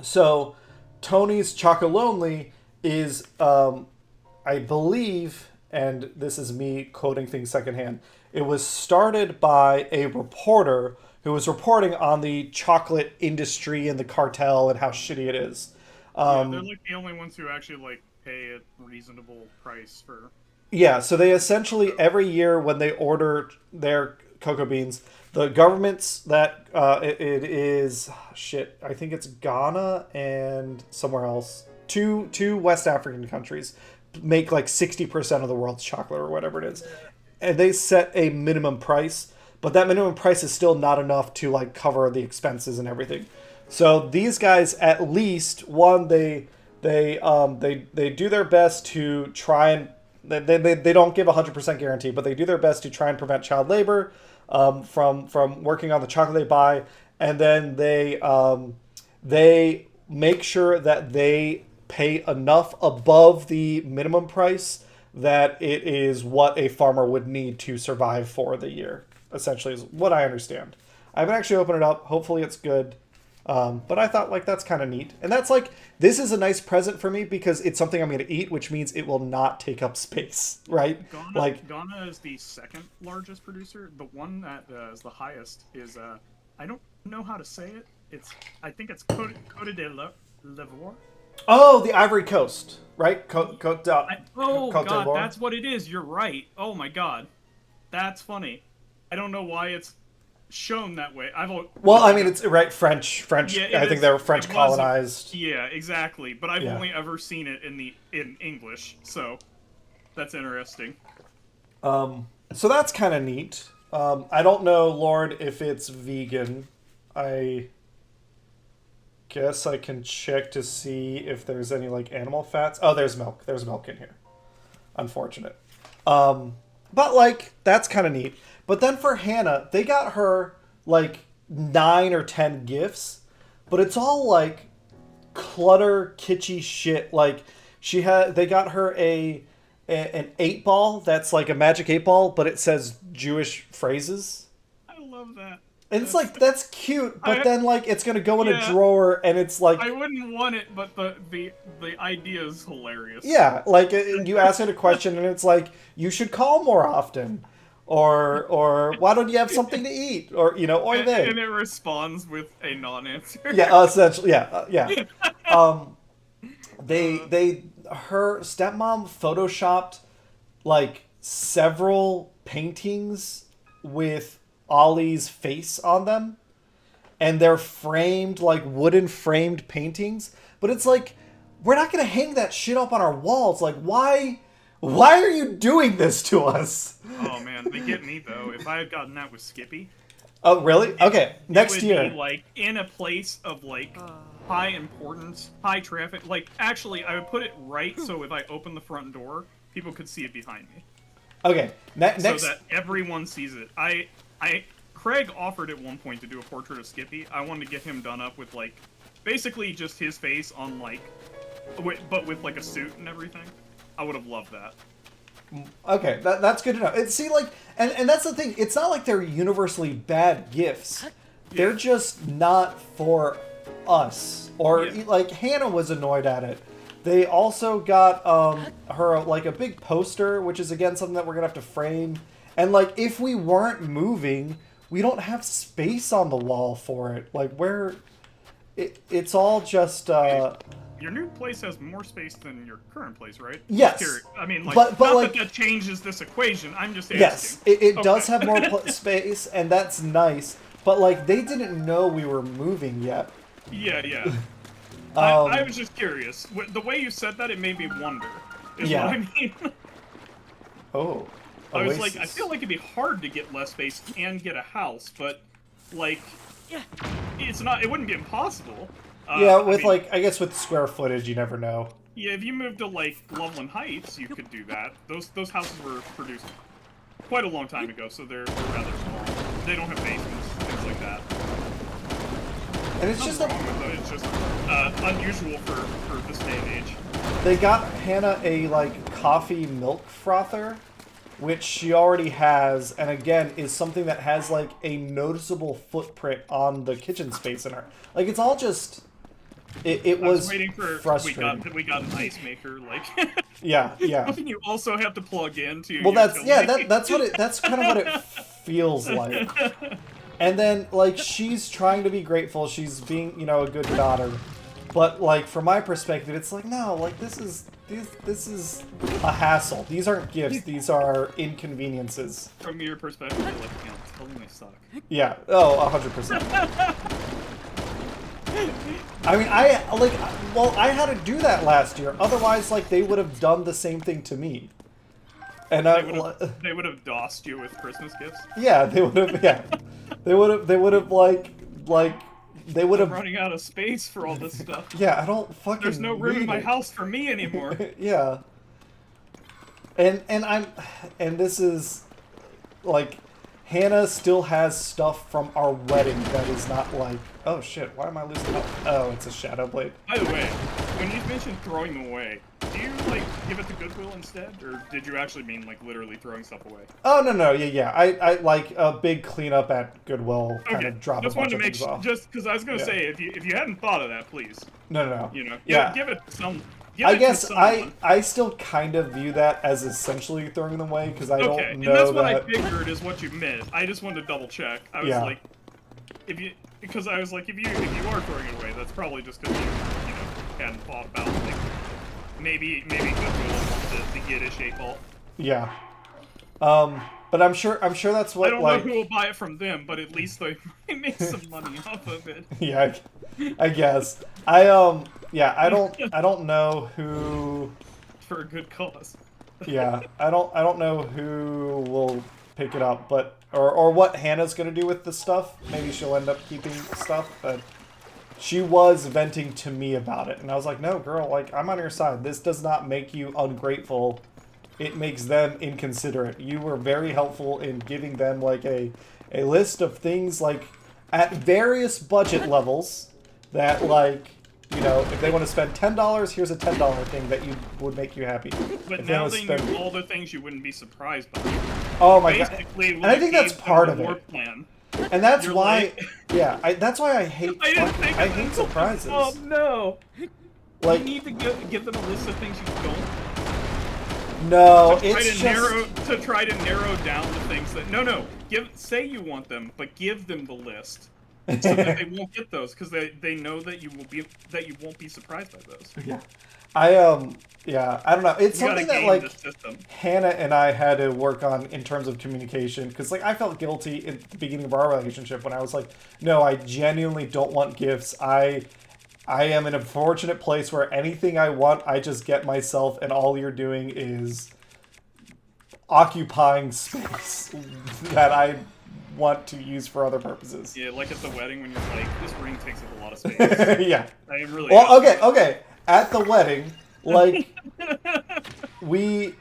So Tony's Choco Lonely is, I believe, and this is me quoting things secondhand, it was started by a reporter who was reporting on the chocolate industry and the cartel and how shitty it is. They're like the only ones who actually pay a reasonable price for. Yeah, so they essentially every year when they order their cocoa beans, the governments that it is shit. I think it's Ghana and somewhere else. Two West African countries make like 60% of the world's chocolate or whatever it is, and they set a minimum price. But that minimum price is still not enough to cover the expenses and everything. So these guys, at least they do their best to try and they don't give 100% guarantee, but they do their best to try and prevent child labor from working on the chocolate they buy, and then they make sure that they pay enough above the minimum price that it is what a farmer would need to survive for the year. Essentially, is what I understand. I haven't actually opened it up. Hopefully, it's good. But I thought that's kind of neat, and that's this is a nice present for me because it's something I'm going to eat, which means it will not take up space, right? Ghana is the second largest producer. The one that is the highest is I don't know how to say it. I think it's Côte d'Ivoire. Oh, the Ivory Coast, right? Oh Côte God, d'Ivoire. that's what it is. You're right. Oh my God, that's funny. I don't know why it's shown that way. Well, I mean, it's right French. Yeah, I think they were French colonized. Yeah, exactly. But I've Yeah. only ever seen it in English, so that's interesting. So that's kind of neat. I don't know, Lord, if it's vegan. I guess I can check to see if there's any like animal fats. Oh, there's milk. There's milk in here. Unfortunate. But like that's kind of neat. But then for Hannah, they got her like 9 or 10 gifts, but it's all like clutter, kitschy shit. Like they got her an 8-ball that's like a magic 8-ball, but it says Jewish phrases. I love that. And it's like that's cute, but then like it's gonna go in a drawer, and it's like I wouldn't want it, but the idea is hilarious. yeah, like you ask it a question, and it's like you should call more often, or why don't you have something to eat, or oy vey. And it responds with a non-answer. Yeah, essentially, yeah. Her stepmom photoshopped like several paintings with Ollie's face on them, and they're framed like wooden framed paintings. But it's like we're not gonna hang that shit up on our walls. Like why are you doing this to us? Oh man, they get me though. If I had gotten that with Skippy. Oh really? Okay, next year. It would be like in a place of like high importance, high traffic. Like actually, I would put it right so if I open the front door, people could see it behind me. Okay, next. So that everyone sees it. Craig offered at one point to do a portrait of Skippy. I wanted to get him done up with like, basically just his face on like, but with like a suit and everything. I would have loved that. Okay, that's good to know. See, like, and that's the thing. It's not like they're universally bad gifts. Yeah. They're just not for us. Or like Hannah was annoyed at it. They also got her like a big poster, which is again something that we're gonna have to frame. And like, if we weren't moving, we don't have space on the wall for it. Like, it's all just. Your new place has more space than your current place, right? Yes. I mean, like, but not like, that changes this equation. I'm just asking. Yes, it does have more space, and that's nice. But like, they didn't know we were moving yet. Yeah. I was just curious. The way you said that, it made me wonder. Is what I mean. Oh. I was like, I feel like it'd be hard to get less space and get a house, but like, it's not. It wouldn't be impossible. Yeah, I guess with square footage, you never know. Yeah, if you moved to like Loveland Heights, you could do that. Those houses were produced quite a long time ago, so they're rather small. They don't have basements, things like that. And it's just it's just unusual for this day and age. They got Hannah a like coffee milk frother, which she already has, and again is something that has like a noticeable footprint on the kitchen space in her. Like it's all just. It was waiting for frustrating. we got an ice maker, like yeah. Something you also have to plug into. Well, that's that's kind of what it feels like. And then like she's trying to be grateful, she's being a good daughter, but like from my perspective, it's like no, like this is a hassle. These aren't gifts; these are inconveniences. From your perspective, you're like, tell me I suck. Yeah. Oh, 100%. I mean, I had to do that last year. Otherwise, like, they would have done the same thing to me. And they would have dossed you with Christmas gifts. Yeah, they would have. Yeah, they would have running out of space for all this stuff. Yeah, I don't fucking. There's no room in my house for me anymore. Yeah. And this is like. Hannah still has stuff from our wedding that is not like, oh shit, why am I losing health? Oh, it's a shadow blade. By the way, when you mentioned throwing them away, do you like give it to Goodwill instead, or did you actually mean like literally throwing stuff away? Oh no, yeah. I like a big cleanup at Goodwill, kind of drop a bunch of things off. Just because I was gonna say, if you hadn't thought of that, please. No. Give it some. I guess I still kind of view that as essentially throwing them away because I don't know that. And that's what I figured is what you meant. I just wanted to double check. I was like, because I was like, if you are throwing it away, that's probably just because you hadn't thought about like maybe Goodwill wants to get a shape ball. Yeah. But I'm sure that's what, I don't like... know who will buy it from them, but at least they make some money off of it. Yeah, I guess. Yeah, I don't know who... For a good cause. Yeah, I don't know who will pick it up, but... Or what Hannah's gonna do with the stuff. Maybe she'll end up keeping stuff, but... She was venting to me about it, and I was like, no, girl, like, I'm on your side. This does not make you ungrateful. It makes them inconsiderate. You were very helpful in giving them, like, a list of things, like, at various budget levels that, like, you know, if they want to spend $10, here's a $10 thing that would make you happy. But if now they knew all the things you wouldn't be surprised by. Oh my god. Basically, and I think that's part of it. Plan. And that's You're why, like, yeah, that's why I hate I hate surprises. Oh no! Like, you need to give them a list of things you don't. No, to try to narrow down the things that say you want them, but give them the list so that they won't get those because they know that you won't be surprised by those. Yeah. I don't know. It's something that, like, Hannah and I had to work on in terms of communication, because, like, I felt guilty at the beginning of our relationship when I was like, no, I genuinely don't want gifts. I am in a fortunate place where anything I want, I just get myself, and all you're doing is occupying space that I want to use for other purposes. Yeah, like at the wedding when you're like, this ring takes up a lot of space. Yeah. I am really... Well, okay. At the wedding, like, we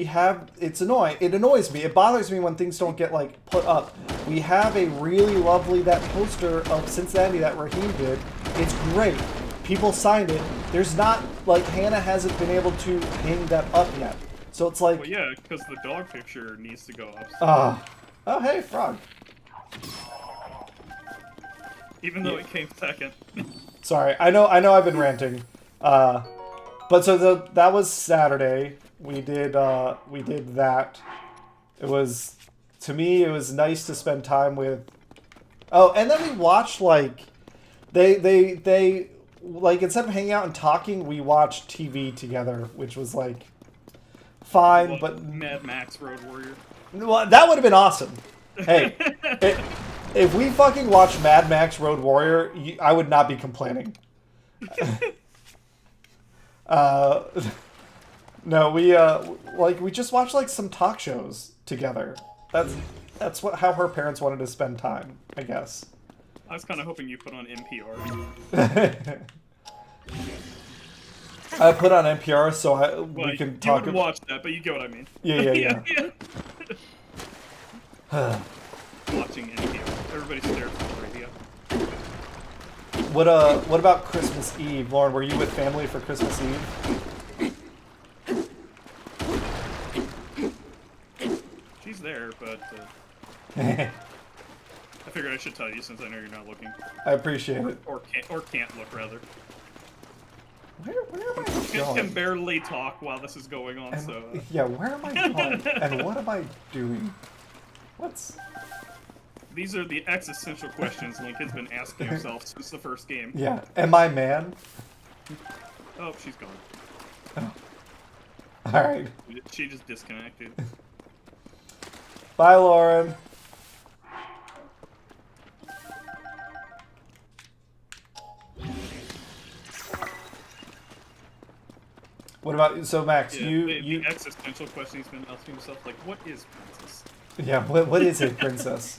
have, it's annoying. It annoys me. It bothers me when things don't get, like, put up. We have a really lovely, that poster of Cincinnati that Raheem did. It's great. People signed it. There's not, like, Hannah hasn't been able to hang that up yet. So it's like... Well, yeah, because the dog picture needs to go up. So. Oh, hey, frog. Even though it came second. Sorry, I know I've been ranting. But so that was Saturday. We did that. It was, to me, it was nice to spend time with... Oh, and then we watched, like, they like, instead of hanging out and talking, we watched TV together, which was, like, fine, but... Mad Max Road Warrior. Well, that would have been awesome. Hey, if we fucking watched Mad Max Road Warrior, I would not be complaining. No, we just watched, like, some talk shows together. That's how her parents wanted to spend time, I guess. I was kind of hoping you put on NPR. I put on NPR so we can talk. You would watch that, but you get what I mean. Yeah. Watching NPR. Everybody's there for the radio. What about Christmas Eve, Lauren? Were you with family for Christmas Eve? She's there, but I figured I should tell you since I know you're not looking. I appreciate it. Or can't look, rather. Where am I going? Can barely talk while this is going on, and, so... Yeah, where am I going? And what am I doing? These are the existential questions Link has been asking himself since the first game. Yeah. Am I man? Oh, she's gone. Oh. Alright. She just disconnected. Bye, Lauren. What about, so Max, yeah, you... The existential question he's been asking himself, like, what is princess? Yeah, what is it, princess?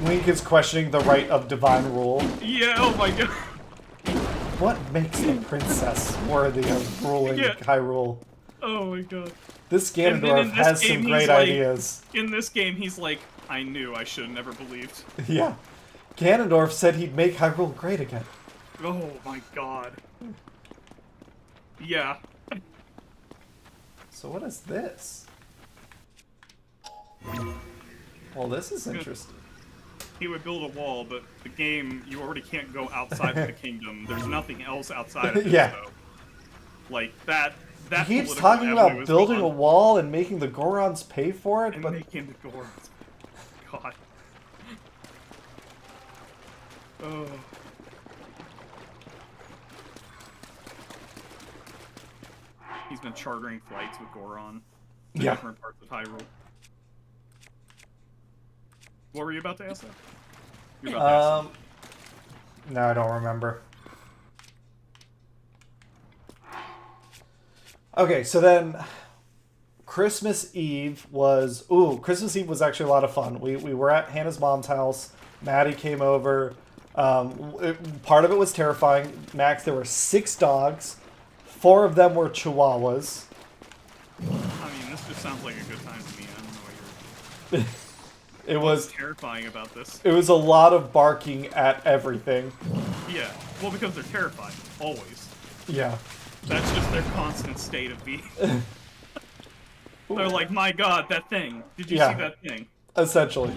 Link is questioning the right of divine rule. Yeah, oh my god. What makes a princess worthy of ruling Hyrule? Oh my god. This Ganondorf has some great ideas. In this game, he's like, I knew I should have never believed. Yeah. Ganondorf said he'd make Hyrule great again. Oh my god. Yeah. So what is this? Well, this is interesting. He would build a wall, but the game, you already can't go outside of the kingdom. There's nothing else outside of it, yeah. so. Like, that that He keeps political talking avenue about is building a gone. wall and making the Gorons pay for it, And but making the Gorons. God. Oh. He's been chartering flights with Goron to Yeah. different parts of Hyrule. What were you about to ask, though? You were about to ask no, I don't remember. Okay, so then Christmas Eve was actually a lot of fun. We were at Hannah's mom's house. Maddie came over. Part of it was terrifying. Max, there were 6 dogs. 4 of them were Chihuahuas. I mean, this just sounds like a good time to me. I don't know what you're... It What's was terrifying about this? It was a lot of barking at everything. Yeah. Well, because they're terrified. Always. Yeah. That's just their constant state of being. They're like, my god, that thing. Did you see that thing? Essentially.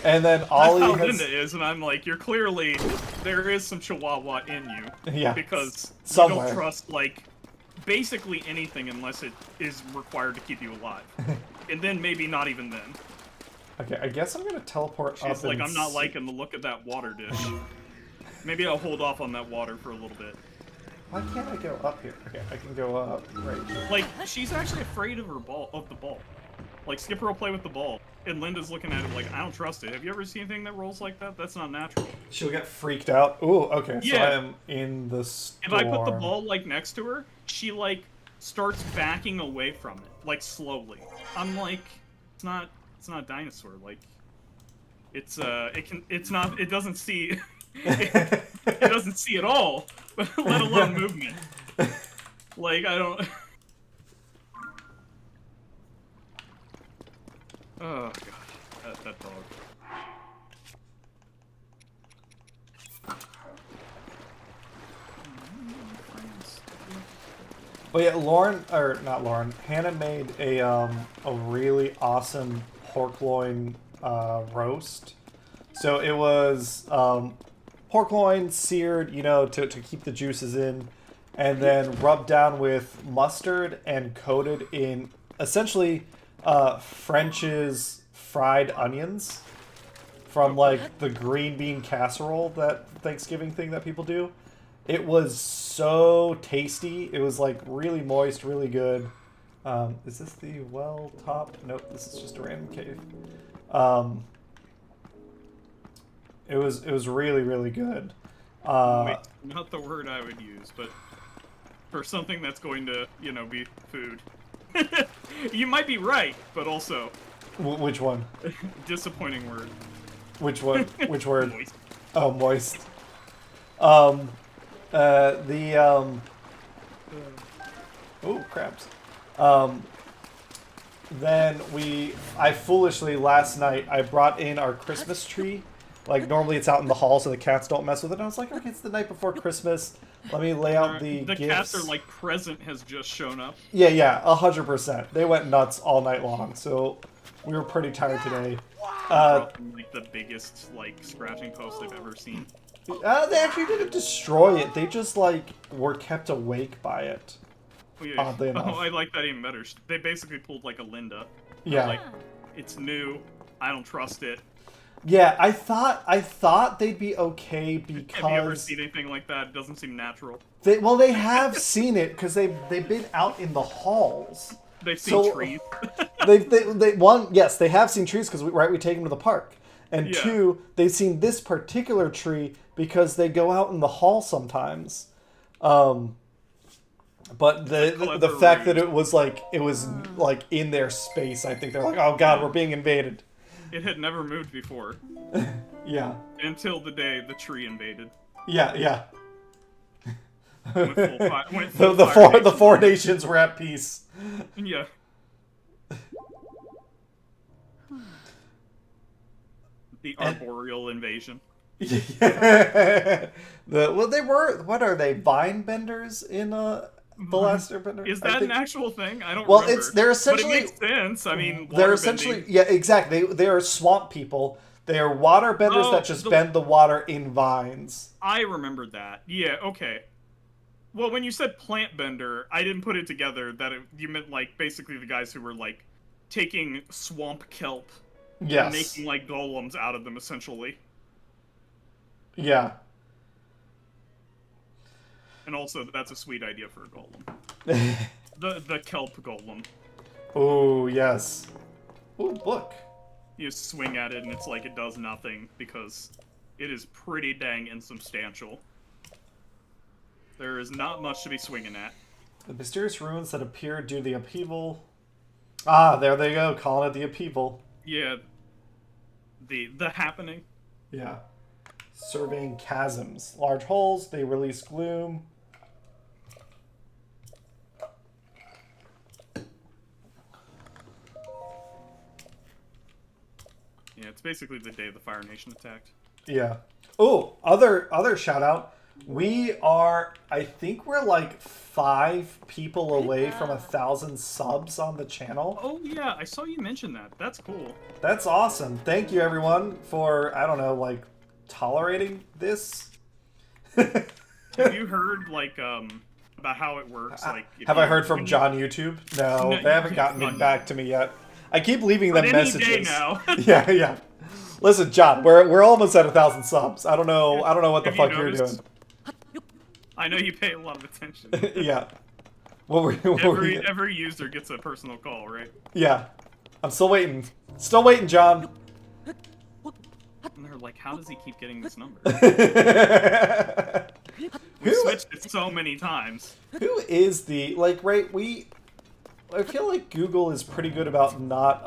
And then Ollie That's how has... Linda is, and I'm like, there is some Chihuahua in you. Yeah. Because Somewhere. you don't trust, like, basically anything unless it is required to keep you alive. And then maybe not even then. Okay, I guess I'm gonna teleport up. She's like, I'm not liking the look of that water dish. Maybe I'll hold off on that water for a little bit. Why can't I go up here? Okay, I can go up right here. Like, she's actually afraid of the ball. Like, Skipper will play with the ball, and Linda's looking at it like, I don't trust it. Have you ever seen anything that rolls like that? That's not natural. She'll get freaked out. Ooh, okay, so Yeah. I am in the storm. If I put the ball, like, next to her, she, like, starts backing away from it, like, slowly. I'm like, it's not a dinosaur, like, it doesn't see, it doesn't see at all, let alone movement. Like, I don't... Oh, God. That dog. But yeah, Hannah made a really awesome pork loin roast. So it was pork loin seared, to keep the juices in, and then rubbed down with mustard and coated in essentially French's fried onions from like the green bean casserole, that Thanksgiving thing that people do. It was so tasty. It was like really moist, really good. Is this the well top? Nope, this is just a random cave. It was really, really good. Wait, not the word I would use, but for something that's going to, be food. You might be right, but also... Which one? Disappointing word. Which one? Which word? Moist. Oh, moist. Ooh, crabs. Then I foolishly, last night, I brought in our Christmas tree. Like, normally it's out in the hall so the cats don't mess with it. And I was like, okay, it's the night before Christmas. Let me lay out the gifts. The cats are like, present has just shown up. Yeah, 100%. They went nuts all night long, so we were pretty tired today. Like the biggest, like, scratching post I've ever seen. They actually didn't destroy it. They just, like, were kept awake by it. Oddly enough. Oh, I like that even better. They basically pulled like a Linda. Yeah. Like, it's new. I don't trust it. Yeah, I thought they'd be okay because... Have you ever seen anything like that? It doesn't seem natural. They have seen it because they've been out in the halls. They've seen trees. Yes, they have seen trees because we take them to the park. And Yeah. 2, they've seen this particular tree because they go out in the hall sometimes. But the fact that it was like in their space, I think they're like, oh god, we're being invaded. It had never moved before. Yeah. Until the day the tree invaded. Yeah. Went full The four nations were at peace. Yeah. The arboreal invasion. They were, what are they, vine benders in the last Airbender? Is that an actual thing? I don't well, remember. they're essentially... But it makes sense. I mean, they're essentially... Yeah, exactly. They are swamp people. They are water benders that just bend the water in vines. I remembered that. Yeah, okay. Well, when you said plant bender, I didn't put it together that you meant, like, basically the guys who were, like, taking swamp kelp and Yes. making, like, golems out of them, essentially. Yeah. And also, that's a sweet idea for a golem. The kelp golem. Oh, yes. Ooh, book. You just swing at it and it's like it does nothing because it is pretty dang insubstantial. There is not much to be swinging at. The mysterious ruins that appeared due to the upheaval. Ah, there they go, calling it the upheaval. Yeah. The happening. Yeah. Surveying chasms. Large holes, they release gloom. Yeah, it's basically the day the Fire Nation attacked. Yeah. Oh, other shout out. We are, I think we're like 5 people away from 1,000 subs on the channel. Oh yeah, I saw you mention that. That's cool. That's awesome. Thank you everyone for, I don't know, like, tolerating this. Have you heard, like, about how it works? Like, Have I heard from John YouTube? No, No, they haven't gotten me back to me yet. I keep leaving them any messages. day now. Yeah. Listen, John, we're almost at 1,000 subs. I don't know what the Have you fuck you're doing. noticed? I know you pay a lot of attention. Yeah. Every user gets a personal call, right? Yeah. I'm still waiting. Still waiting, John. And they're like, how does he keep getting this number? Who We switched it so many times. Who is the, like, right, I feel like Google is pretty good about not,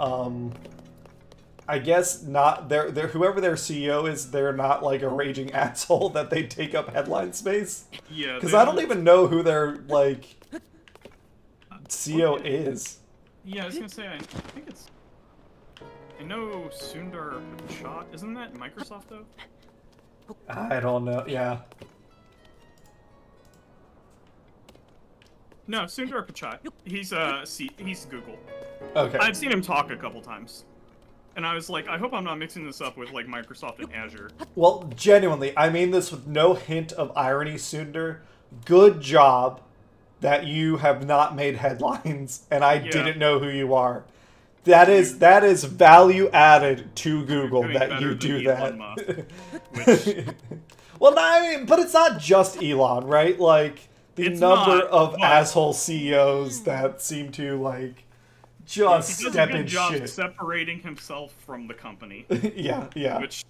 I guess not, whoever their CEO is, they're not like a raging asshole that they take up headline space. Yeah. Because I don't even know who their, like, CEO is. Yeah, I was gonna say, I think it's... I know Sundar Pichai, isn't that Microsoft, though? I don't know, yeah. No, Sundar Pichai. He's Google. Okay. I've seen him talk a couple times. And I was like, I hope I'm not mixing this up with, like, Microsoft and Azure. Well, genuinely, I mean this with no hint of irony, Sundar. Good job that you have not made headlines, and I didn't know who you are. That is value added to Google that you do that. Musk, which... Well, no, I mean, but it's not just Elon, right? Like, the number of asshole CEOs that seem to, like, just he does step a good in job shit. separating himself from the company. Yeah. Which,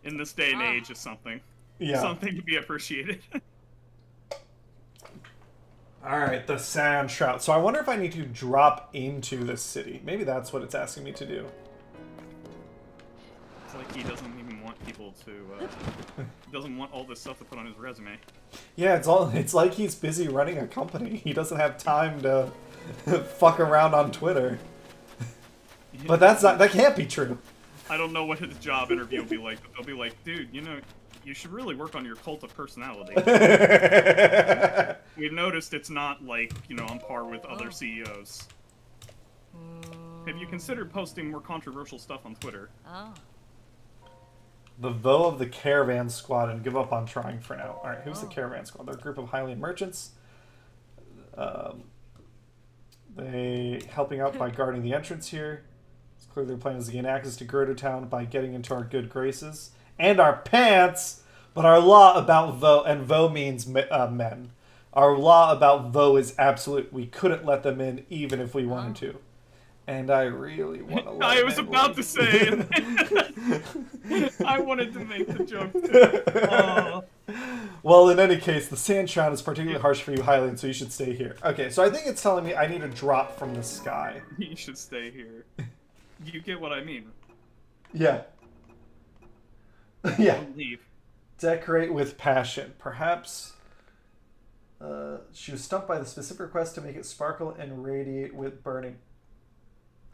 in this day and age, is something. Yeah. Something to be appreciated. Alright, the Sand Shroud. So I wonder if I need to drop into this city. Maybe that's what it's asking me to do. It's like he doesn't even want people to, doesn't want all this stuff to put on his resume. Yeah, it's like he's busy running a company. He doesn't have time to fuck around on Twitter. But that can't be true. I don't know what his job interview will be like, but they'll be like, dude, you know, you should really work on your cult of personality. We've noticed it's not, like, you know, on par with other CEOs. Have you considered posting more controversial stuff on Twitter? The Voe of the Caravan Squad and give up on trying for now. Alright, who's the Caravan Squad? They're a group of Hylian merchants. They helping out by guarding the entrance here. It's clear their plan is to gain access to Gerudo Town by getting into our good graces. And our pants! But our law about Voe, and Voe means men. Our law about Voe is absolute. We couldn't let them in even if we wanted to. And I really want to let I was men about in. to say I wanted to make the joke too. Well, in any case, the Sand Shroud is particularly harsh for you, Hylian, so you should stay here. Okay, so I think it's telling me I need to drop from the sky. You should stay here. You get what I mean. Yeah. Yeah. Don't leave. Decorate with passion. Perhaps she was stumped by the specific request to make it sparkle and radiate with burning.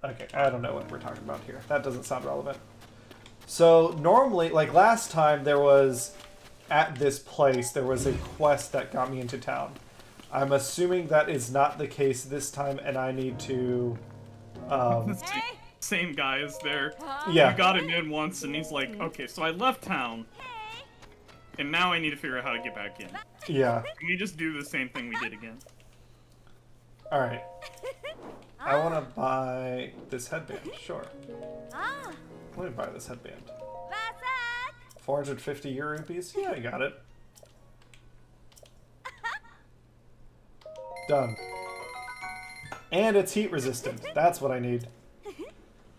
Okay, I don't know what we're talking about here. That doesn't sound relevant. So normally, like last time, there was, at this place, there was a quest that got me into town. I'm assuming that is not the case this time, and I need to... Same guy is there. Yeah. You got him in once, and he's like, okay, so I left town, And now I need to figure out how to get back in. Yeah. Can we just do the same thing we did again? Alright. I want to buy this headband. Sure. Let me buy this headband. 450 euro rupees? Yeah, I got it. Done. And it's heat resistant. That's what I need.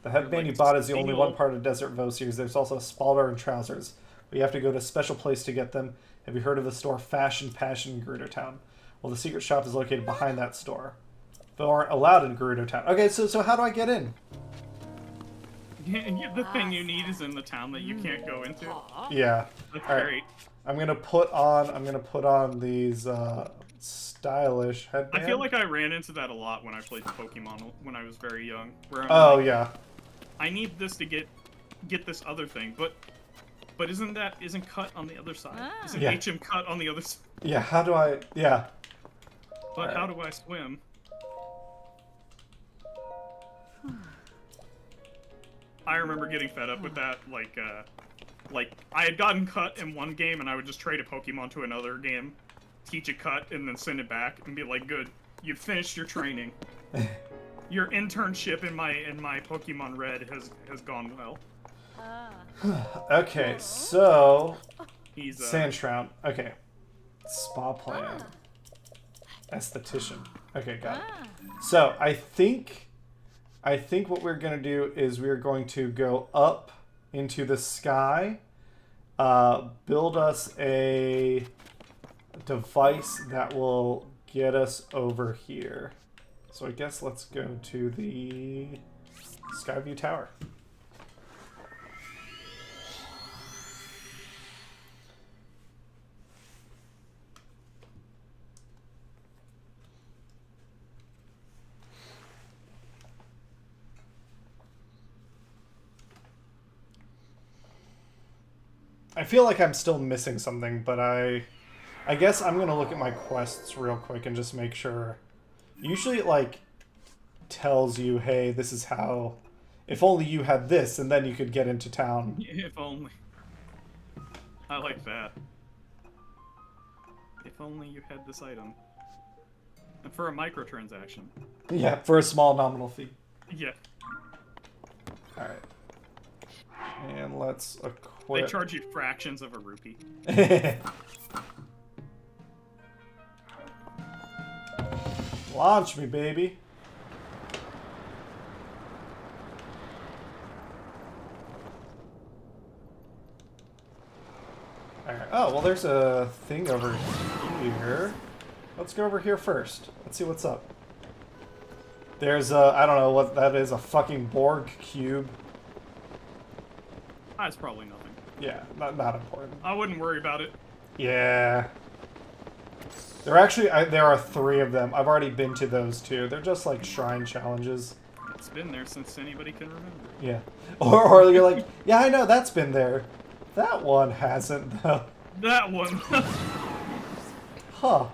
The headband you bought is the only one part of Desert Vo series. There's also a spalder and trousers. But you have to go to a special place to get them. Have you heard of the store Fashion Passion in Gerudo Town? Well, the secret shop is located behind that store. They aren't allowed in Gerudo Town. Okay, so how do I get in? The thing you need is in the town that you can't go into. Yeah. That's All right. great. I'm gonna put on these stylish headbands. I feel like I ran into that a lot when I played Pokemon when I was very young. Where I'm like, yeah. I need this to get this other thing, but isn't cut on the other side? Isn't Yeah. HM cut on the other side? Yeah. How do I? Yeah. But Alright. how do I swim? I remember getting fed up with that, like I had gotten cut in one game, and I would just trade a Pokemon to another game, teach a cut, and then send it back, and be like, "Good, you've finished your training. Your internship in my Pokemon Red has gone well." Okay, so He's Sandshroud. Okay, spa plan. Esthetician. Okay, got it. So I think what we're gonna do is we're going to go up into the sky, build us a device that will get us over here. So I guess let's go to the Skyview Tower. I feel like I'm still missing something, but I guess I'm gonna look at my quests real quick and just make sure. Usually it like tells you, hey, this is how, if only you had this, and then you could get into town. If only. I like that. If only you had this item. And for a microtransaction. Yeah, for a small nominal fee. Yeah. Alright. And let's They equip. charge you fractions of a rupee. Launch me, baby. Alright. Oh, well, there's a thing over here. Let's go over here first. Let's see what's up. There's a, I don't know what that is, a fucking Borg cube. That's probably nothing. Yeah, not important. I wouldn't worry about it. Yeah. There actually, there are 3 of them. I've already been to those 2. They're just like shrine challenges. It's been there since anybody can remember. Yeah. Or you're like, yeah, I know, that's been there. That one hasn't, though. That one. Huh.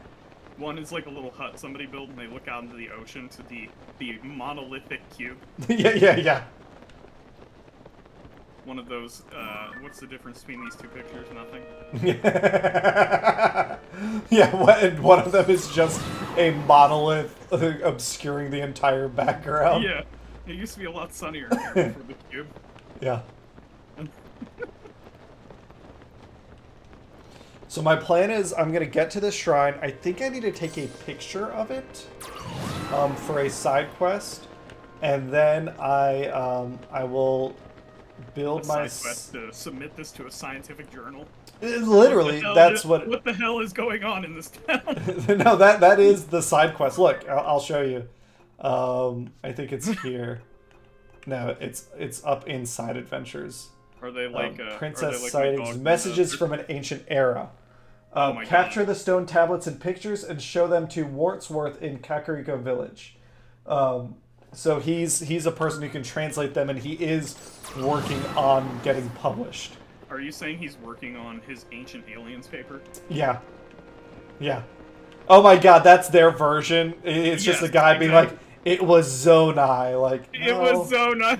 One is like a little hut somebody built, and they look out into the ocean to the monolithic cube. yeah. One of those, what's the difference between these 2 pictures? Nothing. Yeah, one of them is just a monolith obscuring the entire background. Yeah. It used to be a lot sunnier here for the cube. Yeah. So my plan is I'm going to get to this shrine. I think I need to take a picture of it for a side quest. And then I will build my... Side quest to submit this to a scientific journal. Literally, that's what... What the hell is going on in this town? No, that is the side quest. Look, I'll show you. I think it's here. No, it's up in Side Adventures. Are they like Princess like sightings, messages from an ancient era. Capture the stone tablets and pictures and show them to Wartsworth in Kakariko Village. So he's a person who can translate them, and he is working on getting published. Are you saying he's working on his Ancient Aliens paper? Yeah. Oh my god, that's their version. It's just Yes, a guy being exactly. like, it was Zonai. Like, It no. was so not.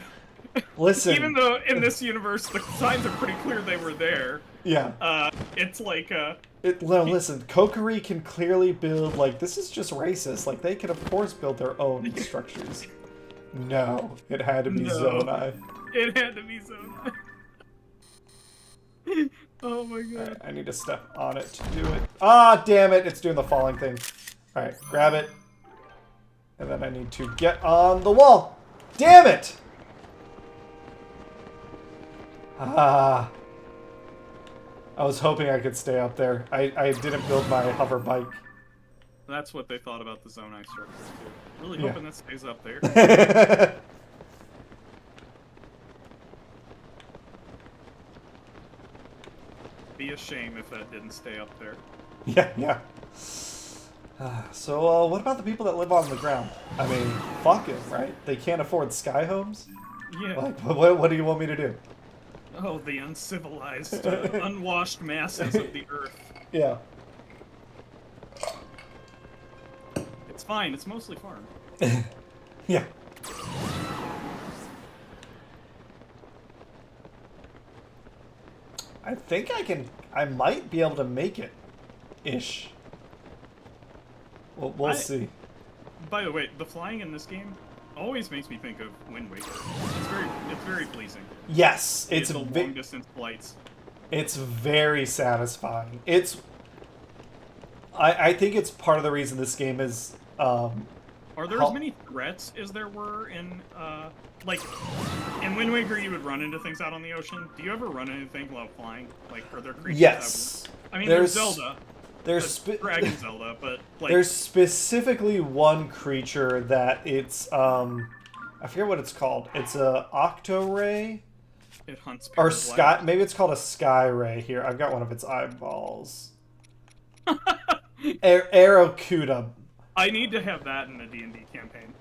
Listen. Even though in this universe the signs are pretty clear they were there, Yeah. It's like No, listen, Kokiri can clearly build, like, this is just racist. Like, they can, of course, build their own structures. No, it had to be Zonai. It had to be Zonai. Oh my god. Alright, I need to step on it to do it. Ah, damn it, it's doing the falling thing. Alright, grab it. And then I need to get on the wall. Damn it! Ah. I was hoping I could stay up there. I didn't build my hover bike. That's what they thought about the Zonai structure too. Really hoping that stays up there. Be a shame if that didn't stay up there. Yeah. So, what about the people that live on the ground? I mean, fuck it, right? They can't afford sky homes? Yeah. Like, what do you want me to do? Oh, the uncivilized, unwashed masses of the earth. Yeah. It's fine, it's mostly farm. Yeah. I think I might be able to make it. Ish. We'll see. By the way, the flying in this game always makes me think of Wind Waker. It's very pleasing. Yes, it's the long distance flights. It's very satisfying. I think it's part of the reason this game is. Are there as many threats as there were in like in Wind Waker? You would run into things out on the ocean. Do you ever run into things while flying? Like, are there creatures? Yes. I mean, there's Zelda. There's Dragon Zelda, but like there's specifically one creature that it's I forget what it's called. It's a Octoray. It hunts or sky. Maybe it's called a Sky Ray. Here, I've got one of its eyeballs. Aerocuda. I need to have that in a D&D campaign.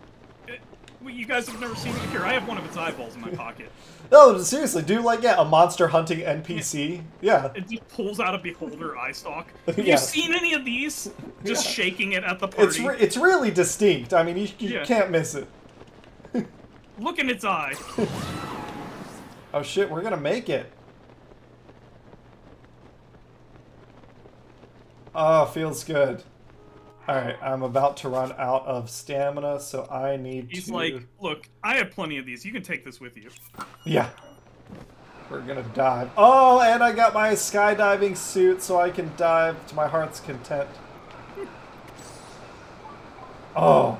You guys have never seen it here. I have one of its eyeballs in my pocket. No, seriously, do like a monster hunting NPC. Yeah. It just pulls out a beholder eye stalk. Have you seen any of these? Just shaking it at the party. It's really distinct. I mean, you can't miss it. Look in its eye. Oh shit, we're gonna make it. Oh, feels good. Alright, I'm about to run out of stamina, so I need He's to... like, look, I have plenty of these. You can take this with you. Yeah. We're gonna dive. Oh, and I got my skydiving suit, so I can dive to my heart's content. Oh.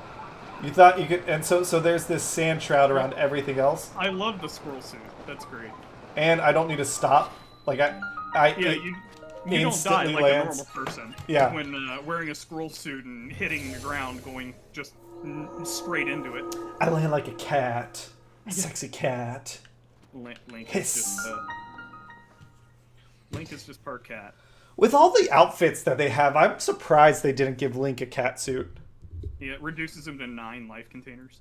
You thought you could... And so there's this sand shroud around everything else. I love the squirrel suit. That's great. And I don't need to stop. Like, you don't die like a normal person. Yeah. When wearing a scroll suit and hitting the ground, going just straight into it. I land like a cat. A sexy cat. Link Hiss. is just part cat. With all the outfits that they have, I'm surprised they didn't give Link a cat suit. Yeah, it reduces him to 9 life containers.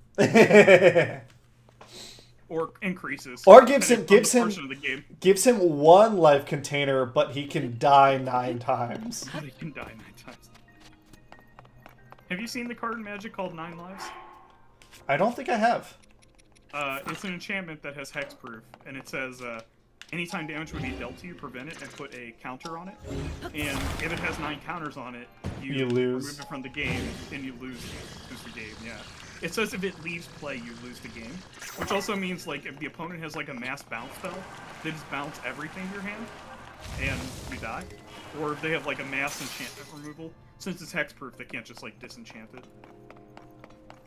Or increases. Or gives him 1 life container, but he can die 9 times. But he can die 9 times. Have you seen the card in Magic called 9 Lives? I don't think I have. It's an enchantment that has hexproof, and it says, anytime damage would be dealt to you, prevent it and put a counter on it. And if it has 9 counters on it, you lose. Remove it from the game, and you lose the game, yeah. It says if it leaves play, you lose the game. Which also means, like, if the opponent has, like, a mass bounce spell, they just bounce everything in your hand, and you die. Or if they have, like, a mass enchantment removal, since it's hexproof, they can't just, like, disenchant it.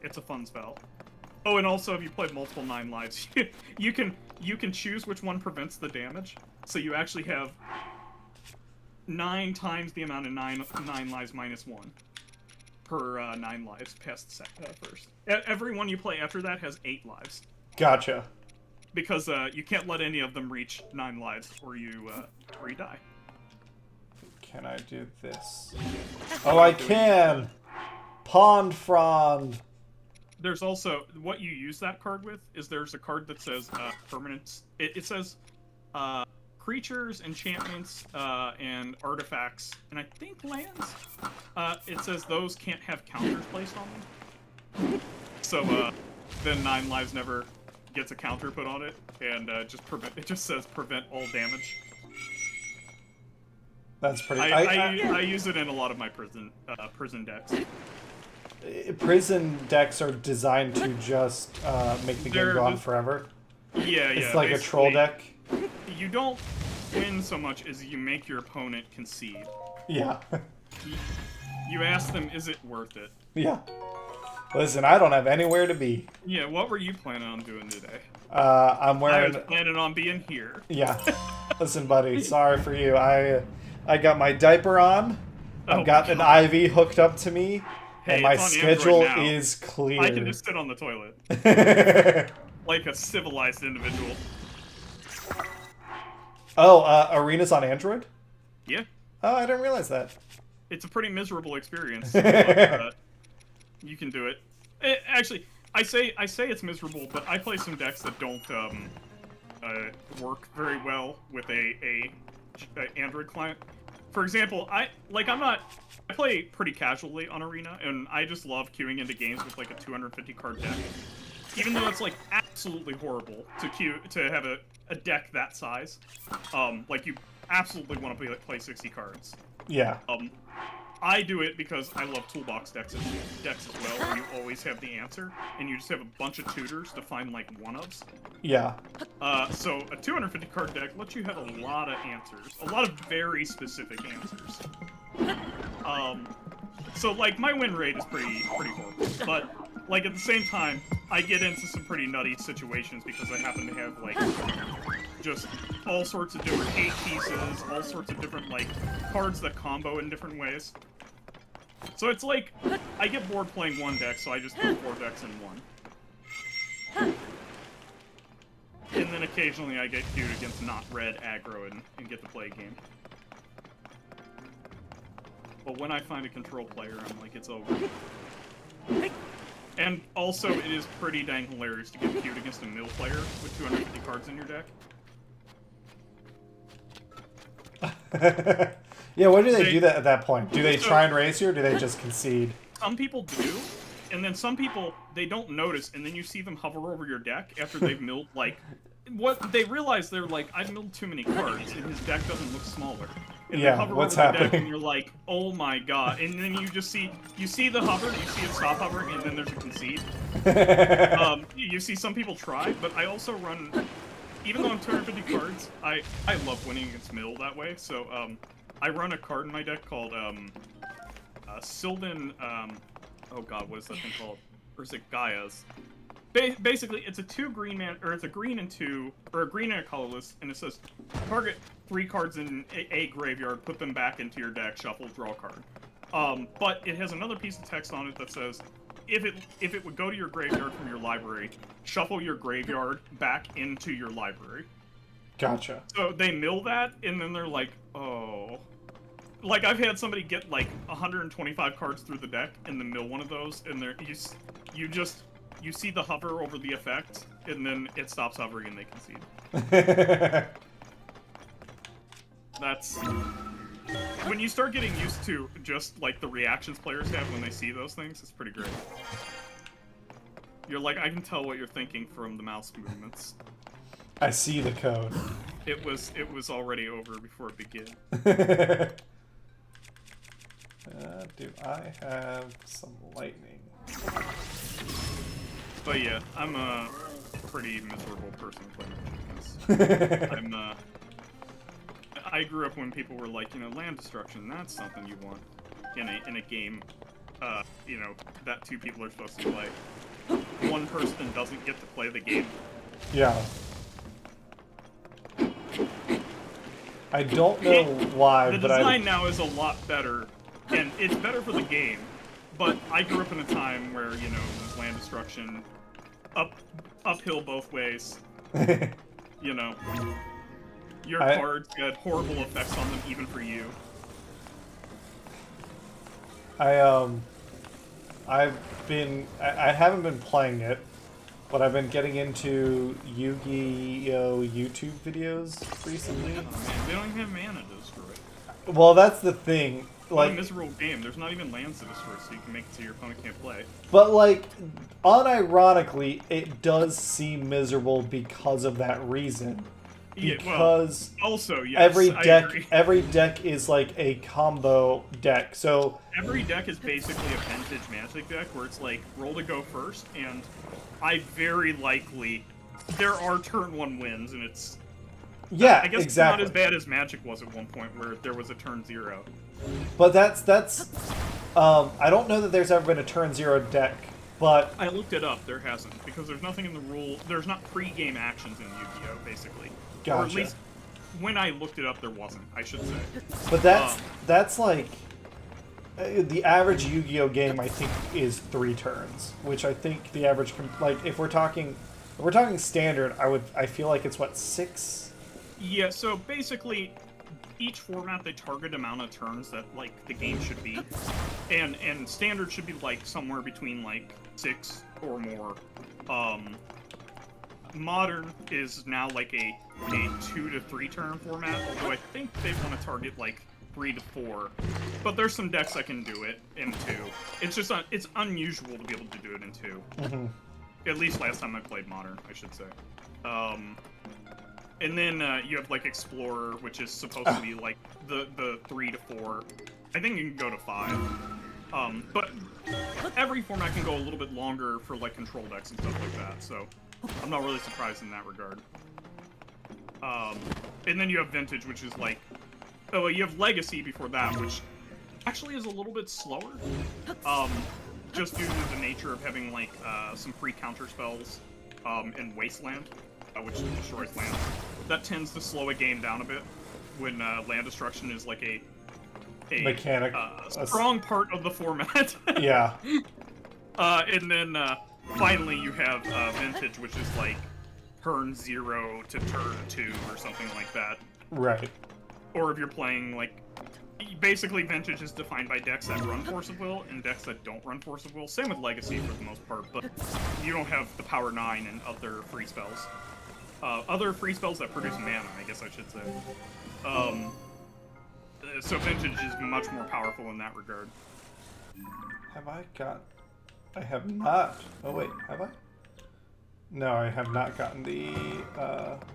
It's a fun spell. Oh, and also, if you play multiple 9 lives, you can choose which one prevents the damage. So you actually have 9 times the amount of 9 lives minus 1. Per 9 lives past the first. Every one you play after that has 8 lives. Gotcha. Because you can't let any of them reach 9 lives, or you die. Can I do this? Oh, I can! Pond Frond! There's also, what you use that card with, is there's a card that says permanents. It says creatures, enchantments, and artifacts, and I think lands. It says those can't have counters placed on them. So then 9 lives never gets a counter put on it, and it just says prevent all damage. That's pretty. I use it in a lot of my prison decks. Prison decks are designed to just make the game go on forever. Yeah, It's like a troll deck. You don't win so much as you make your opponent concede. Yeah. You ask them, is it worth it? Yeah. Listen, I don't have anywhere to be. Yeah, what were you planning on doing today? I'm wearing... I was planning on being here. Yeah. Listen, buddy, sorry for you. I got my diaper on. I've got an IV hooked up to me. Hey, and my it's on schedule Android now. is clear. I can just sit on the toilet. Like a civilized individual. Oh, Arena's on Android? Yeah. Oh, I didn't realize that. It's a pretty miserable experience. You can do it. Actually, I say it's miserable, but I play some decks that don't work very well with a Android client. For example, I play pretty casually on Arena, and I just love queuing into games with like a 250 card deck. Even though it's like absolutely horrible to have a deck that size. Like you absolutely want to play 60 cards. Yeah. I do it because I love toolbox decks as well, where you always have the answer, and you just have a bunch of tutors to find like one-ofs. Yeah. So a 250 card deck lets you have a lot of answers, a lot of very specific answers. So like my win rate is pretty horrible, but like at the same time, I get into some pretty nutty situations because I happen to have like just all sorts of different 8 pieces, all sorts of different like cards that combo in different ways. So it's like I get bored playing one deck, so I just do 4 decks in one. And then occasionally I get queued against not red aggro and get to play a game. But when I find a control player, I'm like, it's over. And also, it is pretty dang hilarious to get queued against a mill player with 250 cards in your deck. Yeah, what do they do that at that point? Do they try and raise you, or do they just concede? Some people do, and then some people, they don't notice, and then you see them hover over your deck after they've milled, like... What they realize, they're like, I've milled too many cards, and his deck doesn't look smaller. And yeah, they hover what's over the happening? deck, and you're like, oh my god. And then you just see, you see the hover, you see it stop hovering, and then there's a concede. You see some people try, but I also run, even though I'm 250 cards, I love winning against mill that way, so I run a card in my deck called Sylvan, oh god, what is that thing called? Or is it Gaia's? Basically, it's a 2 green man, or it's a green and 2, or a green and a colorless, and it says target 3 cards in a graveyard, put them back into your deck, shuffle, draw a card. But it has another piece of text on it that says, if it would go to your graveyard from your library, shuffle your graveyard back into your library. Gotcha. So they mill that, and then they're like, oh. Like, I've had somebody get, like, 125 cards through the deck, and then mill one of those, and you see the hover over the effect, and then it stops hovering and they concede. That's... When you start getting used to just, like, the reactions players have when they see those things, it's pretty great. You're like, I can tell what you're thinking from the mouse movements. I see the code. It was already over before it began. Do I have some lightning? But yeah, I'm a pretty miserable person playing because I grew up when people were like, you know, land destruction, that's something you want in a game, you know, that 2 people are supposed to play. One person doesn't get to play the game. Yeah. I don't know why, but the design now is a lot better, and it's better for the game. But I grew up in a time where, you know, land destruction, uphill both ways. You know, your cards had horrible effects on them, even for you. I haven't been playing it, but I've been getting into Yu-Gi-Oh! YouTube videos recently. Oh, man, they don't even have mana to destroy it. Well, that's the thing. Like, Like, a miserable game. There's not even lands to destroy, so you can make it so your opponent can't play. but like, unironically, it does seem miserable because of that reason. because also yes, every deck is like a combo deck. So every deck is basically a vintage Magic deck where it's like roll to go first, and I very likely there are turn 1 wins, and it's I guess it's not as bad as Magic was at one point where there was a turn 0. But that's I don't know that there's ever been a turn 0 deck, but I looked it up. There hasn't, because there's nothing in the rule. There's not pre-game actions in Yu-Gi-Oh, basically. Gotcha. Or at least when I looked it up, there wasn't. I should say. But that's like the average Yu-Gi-Oh game. I think is 3 turns, which I think the average like if we're talking standard, I feel like it's what 6. Yeah. So basically, each format they target amount of turns that like the game should be, and standard should be like somewhere between like 6 or more. Modern is now like a 2 to 3 turn format, although I think they want to target like 3 to 4. But there's some decks that can do it in 2. It's just it's unusual to be able to do it in 2. Mm-hmm. At least last time I played Modern, I should say. And then you have like Explorer, which is supposed to be like the 3 to 4. I think you can go to 5. But every format can go a little bit longer for like control decks and stuff like that. So I'm not really surprised in that regard. And then you have Vintage, which is like, oh, you have Legacy before that, which actually is a little bit slower. Just due to the nature of having like some free counter spells in Wasteland, which destroys lands. That tends to slow a game down a bit when land destruction is like a mechanic, strong part of the format. Yeah. And then finally you have Vintage, which is like turn 0 to turn 2 or something like that. Right. Or if you're playing like, basically Vintage is defined by decks that run Force of Will and decks that don't run Force of Will. Same with Legacy for the most part, but you don't have the Power 9 and other free spells. Other free spells that produce mana, I guess I should say. So Vintage is much more powerful in that regard. Have I got... I have not... Oh wait, have I? No, I have not gotten the...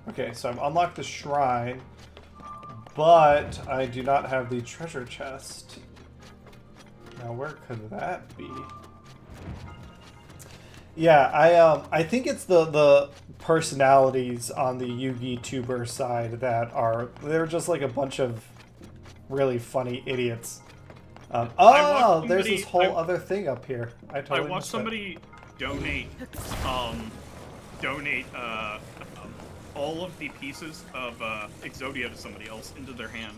Okay, so I've unlocked the shrine, but I do not have the treasure chest. Now where could that be? Yeah, I think it's the personalities on the Yugi tuber side that they're just like a bunch of really funny idiots. There's this whole other thing up here. I watched somebody donate all of the pieces of Exodia to somebody else into their hand.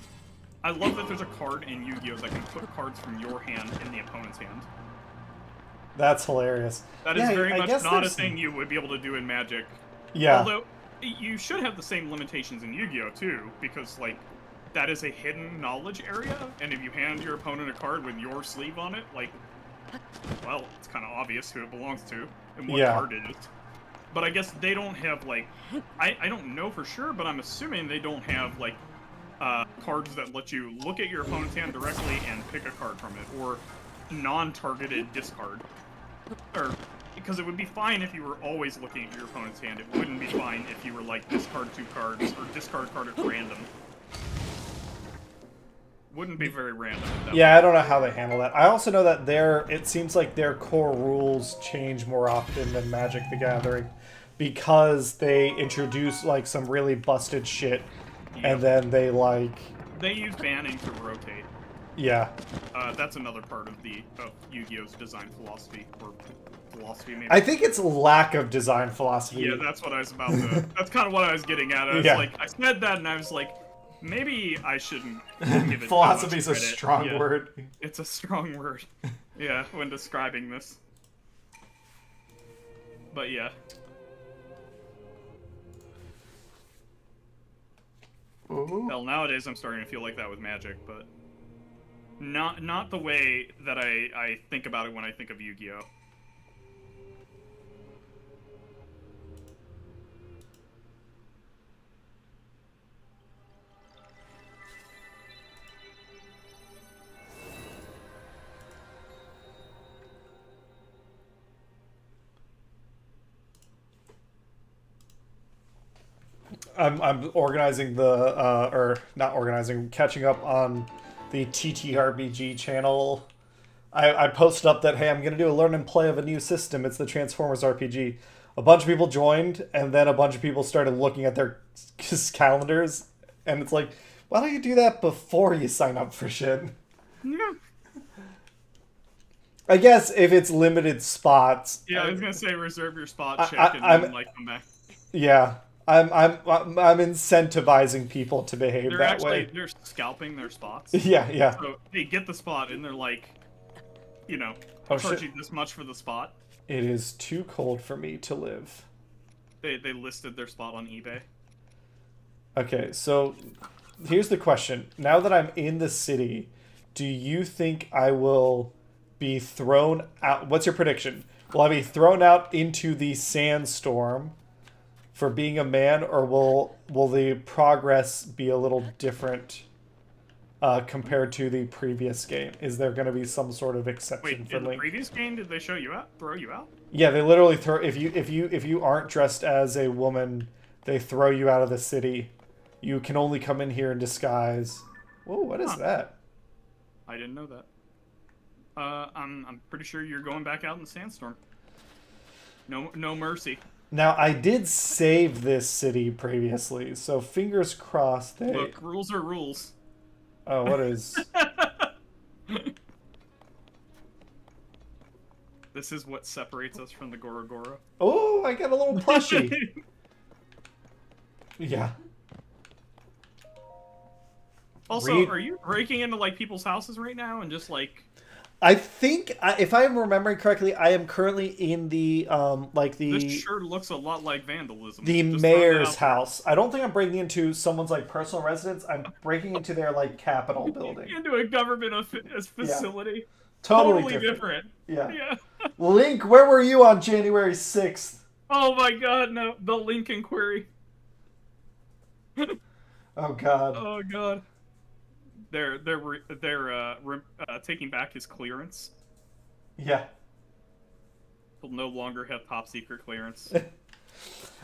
I love that there's a card in Yu-Gi-Oh! That can put cards from your hand in the opponent's hand. That's hilarious. That is very much not a thing you would be able to do in Magic. Yeah. Although, you should have the same limitations in Yu-Gi-Oh! Too, because, like, that is a hidden knowledge area, and if you hand your opponent a card with your sleeve on it, like, well, it's kind of obvious who it belongs to and what card it is. But I guess they don't have, like, I don't know for sure, but I'm assuming they don't have, like, cards that let you look at your opponent's hand directly and pick a card from it, or non-targeted discard. Or, because it would be fine if you were always looking at your opponent's hand. It wouldn't be fine if you were like, discard 2 cards, or discard card at random. Wouldn't be very random. Yeah, I don't know how they handle that. I also know that it seems like their core rules change more often than Magic the Gathering, because they introduce like some really busted shit, and then they use banning to rotate. Yeah. That's another part of Yu-Gi-Oh's design philosophy, or philosophy maybe. I think it's lack of design philosophy. Yeah, that's what I was about to... That's kind of what I was getting at. I was like, I said that and I was like, maybe I shouldn't give it Philosophy's a strong word. It's a strong word. Yeah, when describing this. But yeah. Ooh. Hell, nowadays I'm starting to feel like that with Magic, but not the way that I think about it when I think of Yu-Gi-Oh! I'm organizing the or not organizing, catching up on the TTRPG channel. I posted up that, hey, I'm gonna do a learn and play of a new system. It's the Transformers RPG. A bunch of people joined, and then a bunch of people started looking at their calendars, and it's like, why don't you do that before you sign up for shit? Yeah. I guess if it's limited spots. Yeah, I was gonna say reserve your spot, check, and then like come back. Yeah, I'm incentivizing people to behave that way. They're scalping their spots. Yeah. So hey, get the spot, and they're like, you know, Oh, charge shit. you this much for the spot. It is too cold for me to live. They listed their spot on eBay. Okay, so here's the question. Now that I'm in the city, do you think I will be thrown out? What's your prediction? Will I be thrown out into the sandstorm for being a man, or will the progress be a little different compared to the previous game? Is there going to be some sort of exception Wait, for in the Link? previous game, did they show you out? Throw you out? Yeah, they literally throw if you aren't dressed as a woman, they throw you out of the city. You can only come in here in disguise. Whoa, what is that? I didn't know that. I'm pretty sure you're going back out in the sandstorm. No mercy. Now, I did save this city previously, so fingers crossed they... Look, rules are rules. Oh, what is... This is what separates us from the Gorogoro. Oh, I got a little plushie. Yeah. Also, are you breaking into like people's houses right now and just like... I think, if I'm remembering correctly, I am currently in the, This sure looks a lot like vandalism. the Just mayor's house. I don't think I'm breaking into someone's, like, personal residence. I'm breaking into their, like, Capitol building. into a government facility. Yeah. Totally different. Yeah. Link, where were you on January 6th? Oh my god, no. The Link inquiry. Oh, God. Oh god. They're taking back his clearance. Yeah. He'll no longer have top secret clearance.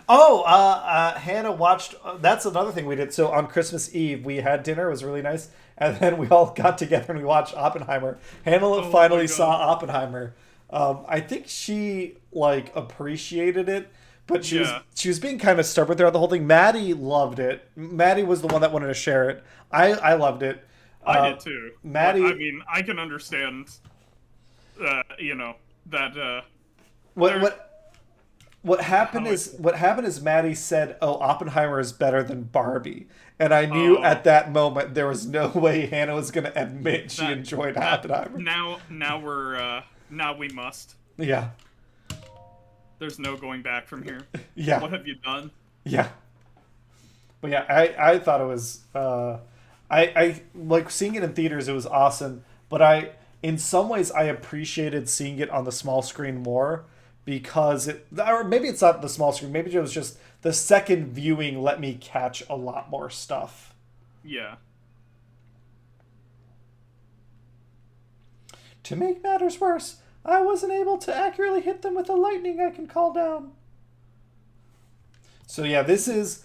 Hannah watched... that's another thing we did. So on Christmas Eve, we had dinner. It was really nice. And then we all got together and we watched Oppenheimer. Hannah finally saw Oppenheimer. I think she, like, appreciated it. But she was being kind of stubborn throughout the whole thing. Maddie loved it. Maddie was the one that wanted to share it. I loved it. I did too. Maddie... But, I mean, I can understand, that... What happened is Maddie said, "Oh, Oppenheimer is better than Barbie," and I knew at that moment there was no way Hannah was going to admit she enjoyed Oppenheimer. Now we must. Yeah. There's no going back from here. Yeah. What have you done? Yeah. But yeah, I thought it was I like seeing it in theaters. It was awesome, but in some ways I appreciated seeing it on the small screen more. Because or maybe it's not the small screen, maybe it was just the second viewing let me catch a lot more stuff. Yeah. To make matters worse, I wasn't able to accurately hit them with the lightning I can call down. So yeah, this is,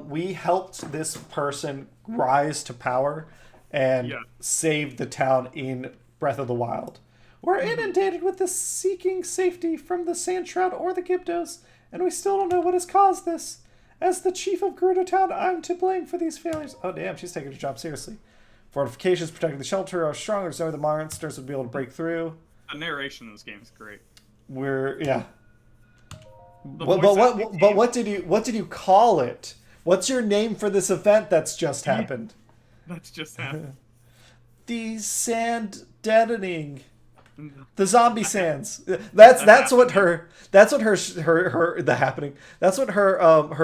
we helped this person rise to power and save the town in Breath of the Wild. We're inundated with the seeking safety from the Sand Shroud or the Gyptos, and we still don't know what has caused this. As the chief of Gerudo Town, I'm to blame for these failures. Oh, damn, she's taking her job seriously. Fortifications protecting the shelter are strong. There's no way the monsters would be able to break through. The narration in this game is great. But what did you call it? What's your name for this event that's just happened? That's just happened. The sand deadening. The zombie sands. That's what her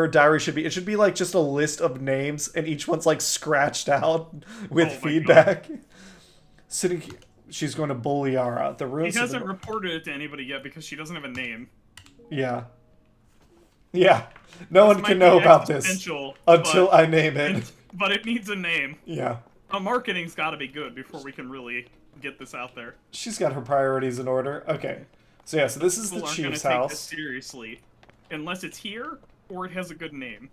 diary should be. It should be like just a list of names, and each one's like scratched out with feedback. She's going to Boliara. The ruins. He hasn't reported it to anybody yet because she doesn't have a name. Yeah. No one can know about this until I name it. But it needs a name. Yeah. Marketing's got to be good before we can really get this out there. She's got her priorities in order. Okay. So yeah, so this is the chief's house. Take this seriously, unless it's here or it has a good name.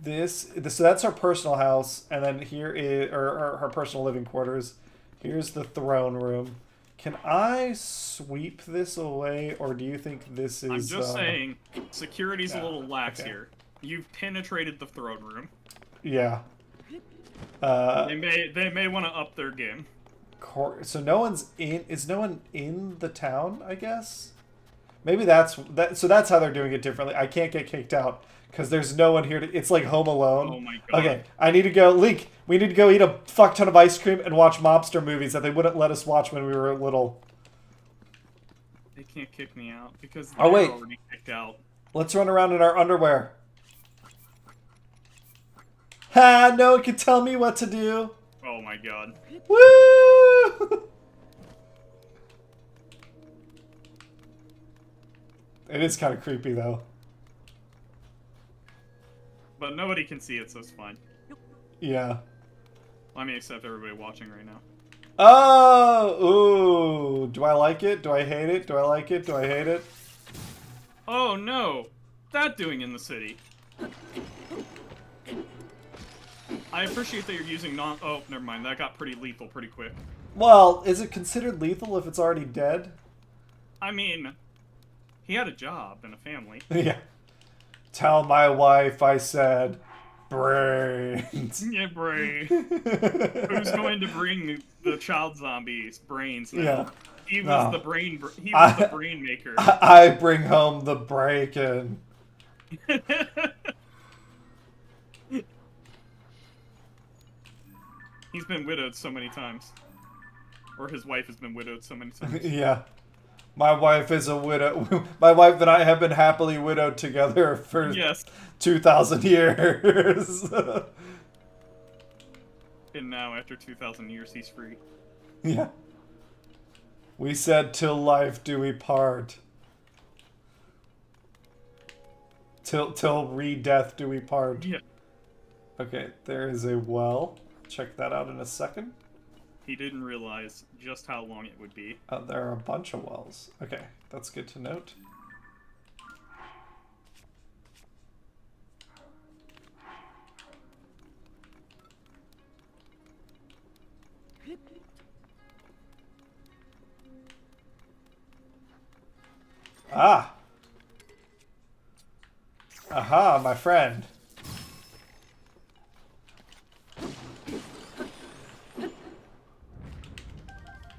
So that's our personal house, and then here is or her personal living quarters. Here's the throne room. Can I sweep this away, or do you think this is... I'm just saying, security's a yeah, little lax okay. here. You've penetrated the throne room. Yeah. They may want to up their game. So no one's in... Is no one in the town, I guess? Maybe that's... So that's how they're doing it differently. I can't get kicked out, because there's no one here to... It's like Home Alone. Oh my god. Okay, I need to go... Link, we need to go eat a fuck ton of ice cream and watch mobster movies that they wouldn't let us watch when we were little. They can't kick me out, because Oh, they're wait. already kicked out. Let's run around in our underwear. Ha! No one can tell me what to do. Oh my god. Woo! It is kind of creepy, though. But nobody can see it, so it's fine. Yeah. Let me accept everybody watching right now. Oh! Ooh! Do I like it? Do I hate it? Do I like it? Do I hate it? Oh no! That doing in the city. I appreciate that you're using non- Oh, never mind. That got pretty lethal pretty quick. Well, is it considered lethal if it's already dead? I mean, he had a job and a family. Yeah. Tell my wife I said brains. Yeah, brain. Who's going to bring the child zombies brains now? Yeah. He was No. the brain. He was the brain maker. I bring home the bacon. He's been widowed so many times, or his wife has been widowed so many times. Yeah. My wife is a widow. My wife and I have been happily widowed together for Yes. 2,000 years. And now, after 2,000 years, he's free. Yeah. We said, till life do we part. Till re-death do we part. Yeah. Okay, there is a well. Check that out in a second. He didn't realize just how long it would be. There are a bunch of wells. Okay, that's good to note. Ah! Aha, my friend.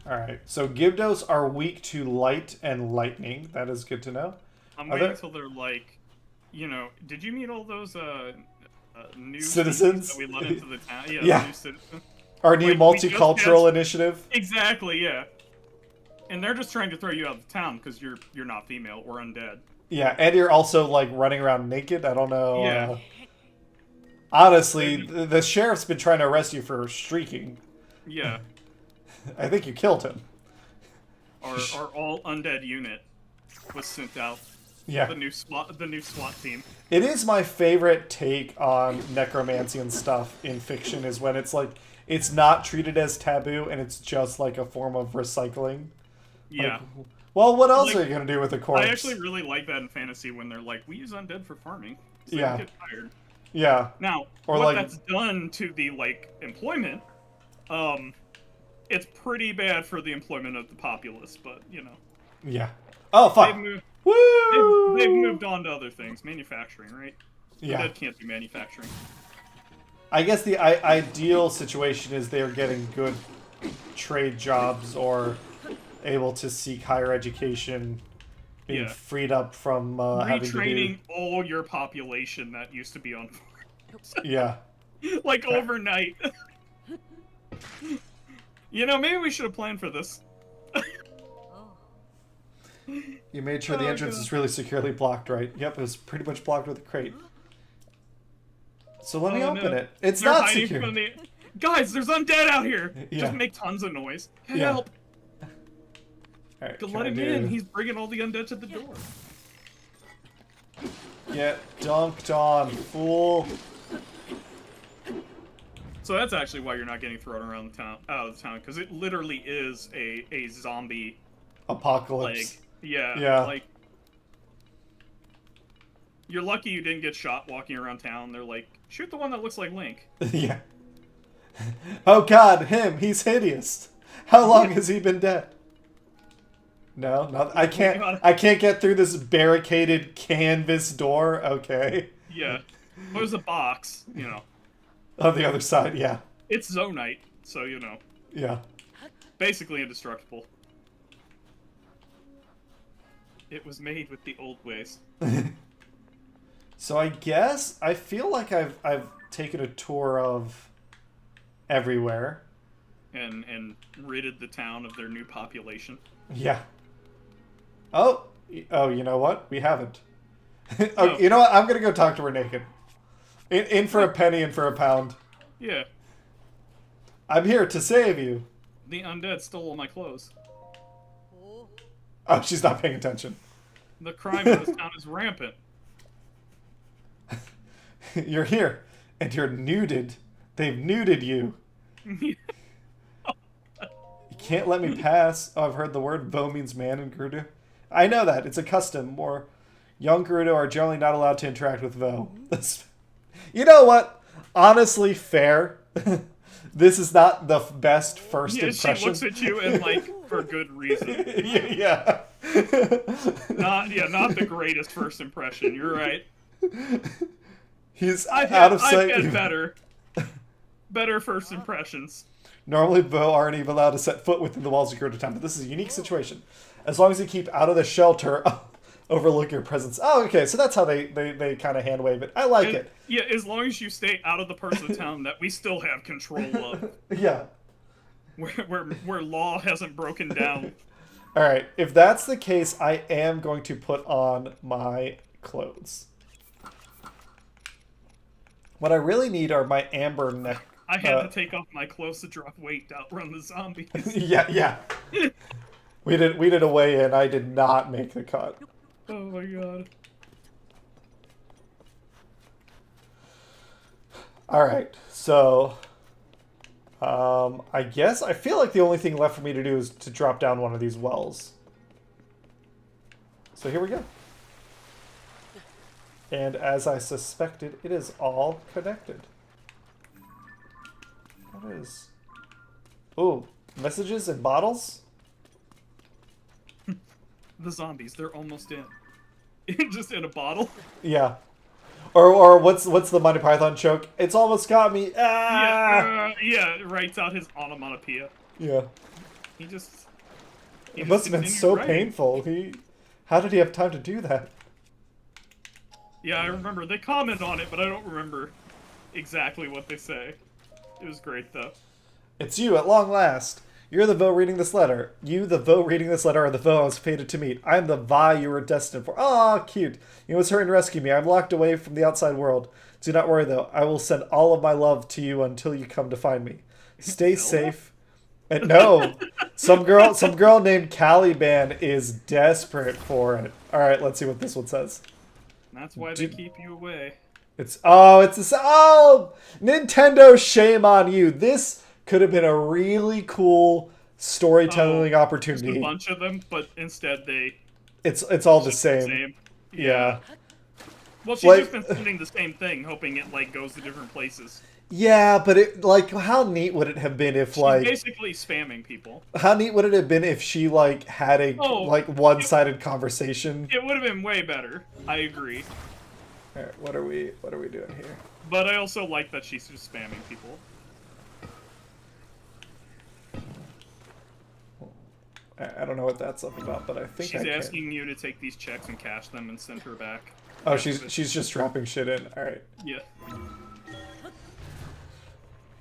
Alright, so Gyptos are weak to light and lightning. That is good to know. I'm Are waiting there- until they're like, you know, did you meet all those new Citizens? that we let into the town? Yeah, Yeah. the new citizens. Our new Like, we just multicultural passed- initiative? Exactly, yeah. And they're just trying to throw you out of town because you're not female or undead. Yeah, and you're also, like, running around naked? I don't know. Yeah. Honestly, the sheriff's been trying to arrest you for streaking. Yeah. I think you killed him. Our all undead unit was sent out. Yeah. The new SWAT team. It is my favorite take on necromancy and stuff in fiction is when it's like, it's not treated as taboo and it's just like a form of recycling. Yeah. Like, well, what else Like, are you going to do with a corpse? I actually really like that in fantasy when they're like, we use undead for farming. So Yeah. they get tired. Yeah. Now, Or what like- that's done to the, like, employment, it's pretty bad for the employment of the populace, but, you know. Yeah. Oh, fuck. They've moved, Woo! they've moved on to other things. Manufacturing, right? Yeah. Undead can't do manufacturing. I guess the ideal situation is they're getting good trade jobs or able to seek higher education, being Yeah. freed up from having to Retraining all your population that used to be on farms. do... Yeah. Like, overnight. You know, maybe we should have planned for this. You made sure the Oh, entrance God. is really securely blocked, right? Yep, it was pretty much blocked with a crate. So let me Oh, open no. it. It's They're not hiding secure. from the... Guys, there's undead out here! Yeah. Just make tons of noise. Yeah. Help! Alright, Let can I him do... in. He's bringing all the undead to the door. Get dunked on, fool. So that's actually why you're not getting thrown around the town, out of the town, because it literally is a zombie Apocalypse. plague. Yeah. Yeah. Like, You're lucky you didn't get shot walking around town. They're like, shoot the one that looks like Link. Yeah. Oh God, him. He's hideous. How long has he been dead? No, no, I can't. I can't get through this barricaded canvas door. Okay. Yeah. There's a box, you know. On the other side, yeah. It's Zonite, so you know. Yeah. Basically indestructible. It was made with the old ways. So I guess I feel like I've taken a tour of everywhere. And ridded the town of their new population. Yeah. Oh, you know what? We haven't. Oh, No. you know what? I'm gonna go talk to her naked. In for a penny and for a pound. Yeah. I'm here to save you. The undead stole all my clothes. Oh, she's not paying attention. The crime in this town is rampant. You're here, and you're nuded. They've nuded you. You can't let me pass. Oh, I've heard the word "vo" means man in Gerudo. I know that. It's a custom. More young Gerudo are generally not allowed to interact with vo. You know what? Honestly, fair. This is not the best first impression. She looks at you and like for good reason. Yeah. Not the greatest first impression. You're right. He's I've out of sight. had better first impressions. Normally, vo aren't even allowed to set foot within the walls of Gerudo Town, but this is a unique situation. As long as you keep out of the shelter, overlook your presence. Oh, okay, so that's how they kind of hand wave it. I like it. Yeah, as long as you stay out of the parts of the town that we still have control of. Yeah. Where law hasn't broken down. All right, if that's the case, I am going to put on my clothes. What I really need are my amber neck. I had to take off my clothes to drop weight to outrun the zombies. Yeah. We did a weigh in. I did not make the cut. Oh my god. All right, so I guess I feel like the only thing left for me to do is to drop down one of these wells. So here we go. And as I suspected, it is all connected. What is? Ooh, messages in bottles? The zombies, they're almost in. Just in a bottle. Yeah. Or what's the Monty Python joke? It's almost got me. Ah! Yeah, writes out his onomatopoeia. Yeah. He just It must have been continued so writing. painful. How did he have time to do that? Yeah, I remember. They comment on it, but I don't remember exactly what they say. It was great, though. It's you at long last. You're the Vo reading this letter. You, the Vo reading this letter, are the Vo I was fated to meet. I'm the Vi you were destined for. Ah, cute. You must hurry and rescue me. I'm locked away from the outside world. Do not worry, though. I will send all of my love to you until you come to find me. Stay safe. And no, some girl named Caliban is desperate for it. All right, let's see what this one says. That's why they keep you away. Nintendo, shame on you. This could have been a really cool storytelling opportunity. Just a bunch of them, but instead It's all the same. Yeah. Well, she's just been sending the same thing, hoping it like goes to different places. Yeah, but how neat would it have been if She's basically spamming people. How neat would it have been if she had a one-sided conversation? It would have been way better. I agree. All right, what are we doing here? But I also like that she's just spamming people. I don't know what that's up about, but I think she's asking you to take these checks and cash them and send her back. Oh, she's just dropping shit in. All right. Yeah.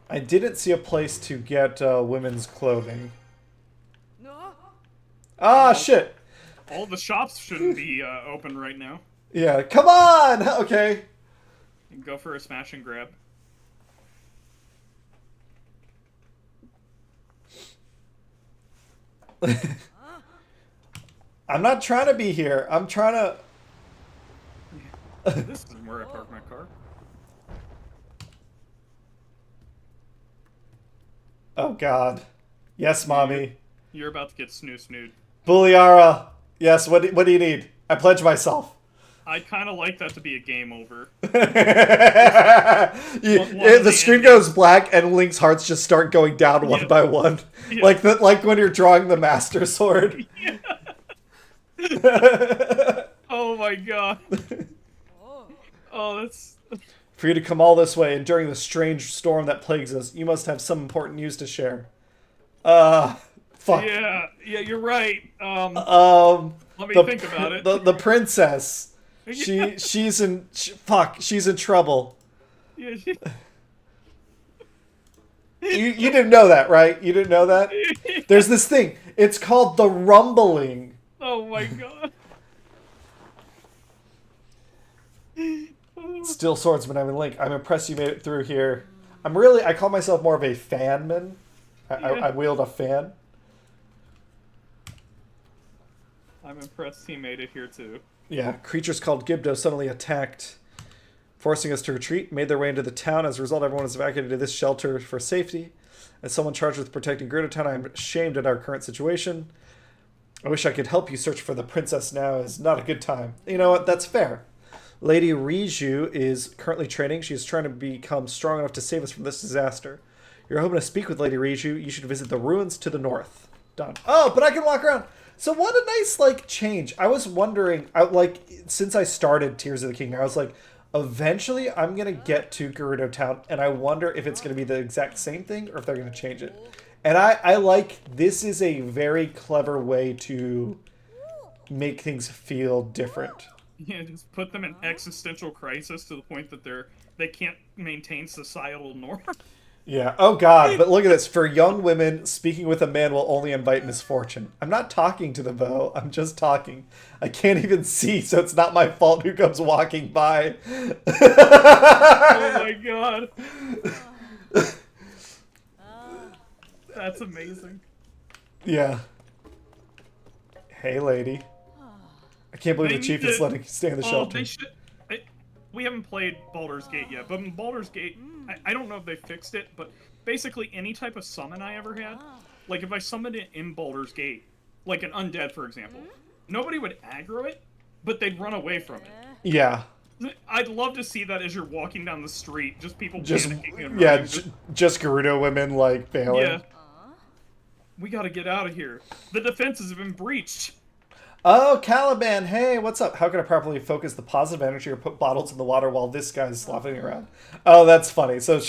I didn't see a place to get women's clothing. Ah, shit. All the shops shouldn't be open right now. Yeah, come on! Okay. You can go for a smash and grab. I'm not trying to be here. I'm trying to... This is where I park my car. Oh, God. Yes, Mommy. You're about to get snoo-snooed. Bulliara. Yes, what do you need? I pledge myself. I'd kind of like that to be a game over. The screen goes black and Link's hearts just start going down one by one, like when you're drawing the Master Sword. Yeah. Oh my god. Oh, that's... For you to come all this way, and during the strange storm that plagues us, you must have some important news to share. Fuck. Yeah, you're right. Let me think about it. The princess. She's in trouble. Yeah, You didn't know that, right? You didn't know that? There's this thing. It's called the rumbling. Oh my god. Still swordsman, I'm in Link. I'm impressed you made it through here. I call myself more of a fanman. I wield a fan. I'm impressed he made it here too. Yeah, creatures called Gibdo suddenly attacked, forcing us to retreat, made their way into the town. As a result, everyone was evacuated to this shelter for safety. As someone charged with protecting Gerudo Town, I am ashamed at our current situation. I wish I could help you search for the princess now. Is not a good time. You know what? That's fair. Lady Riju is currently training. She is trying to become strong enough to save us from this disaster. You're hoping to speak with Lady Riju. You should visit the ruins to the north. Done. Oh, but I can walk around. So what a nice, change. I was wondering, since I started Tears of the Kingdom, I was like, eventually I'm going to get to Gerudo Town, and I wonder if it's going to be the exact same thing, or if they're going to change it. And this is a very clever way to make things feel different. Yeah, just put them in existential crisis to the point that they can't maintain societal norms. Yeah. Oh, God. But look at this. For young women, speaking with a man will only invite misfortune. I'm not talking to them, though. I'm just talking. I can't even see, so it's not my fault who comes walking by. Oh, my God. That's amazing. Yeah. Hey, lady. I can't believe the chief is letting you stay in the shelter. We haven't played Baldur's Gate yet, but in Baldur's Gate, I don't know if they fixed it, but basically any type of summon I ever had, like if I summoned it in Baldur's Gate, like an undead, for example, nobody would aggro it, but they'd run away from it. Yeah. I'd love to see that as you're walking down the street, just people panicking and yeah, running. just Gerudo women, bailing. Yeah. We gotta get out of here. The defenses have been breached. Oh, Caliban, hey, what's up? How can I properly focus the positive energy or put bottles in the water while this guy's slopping around? Oh, that's funny. So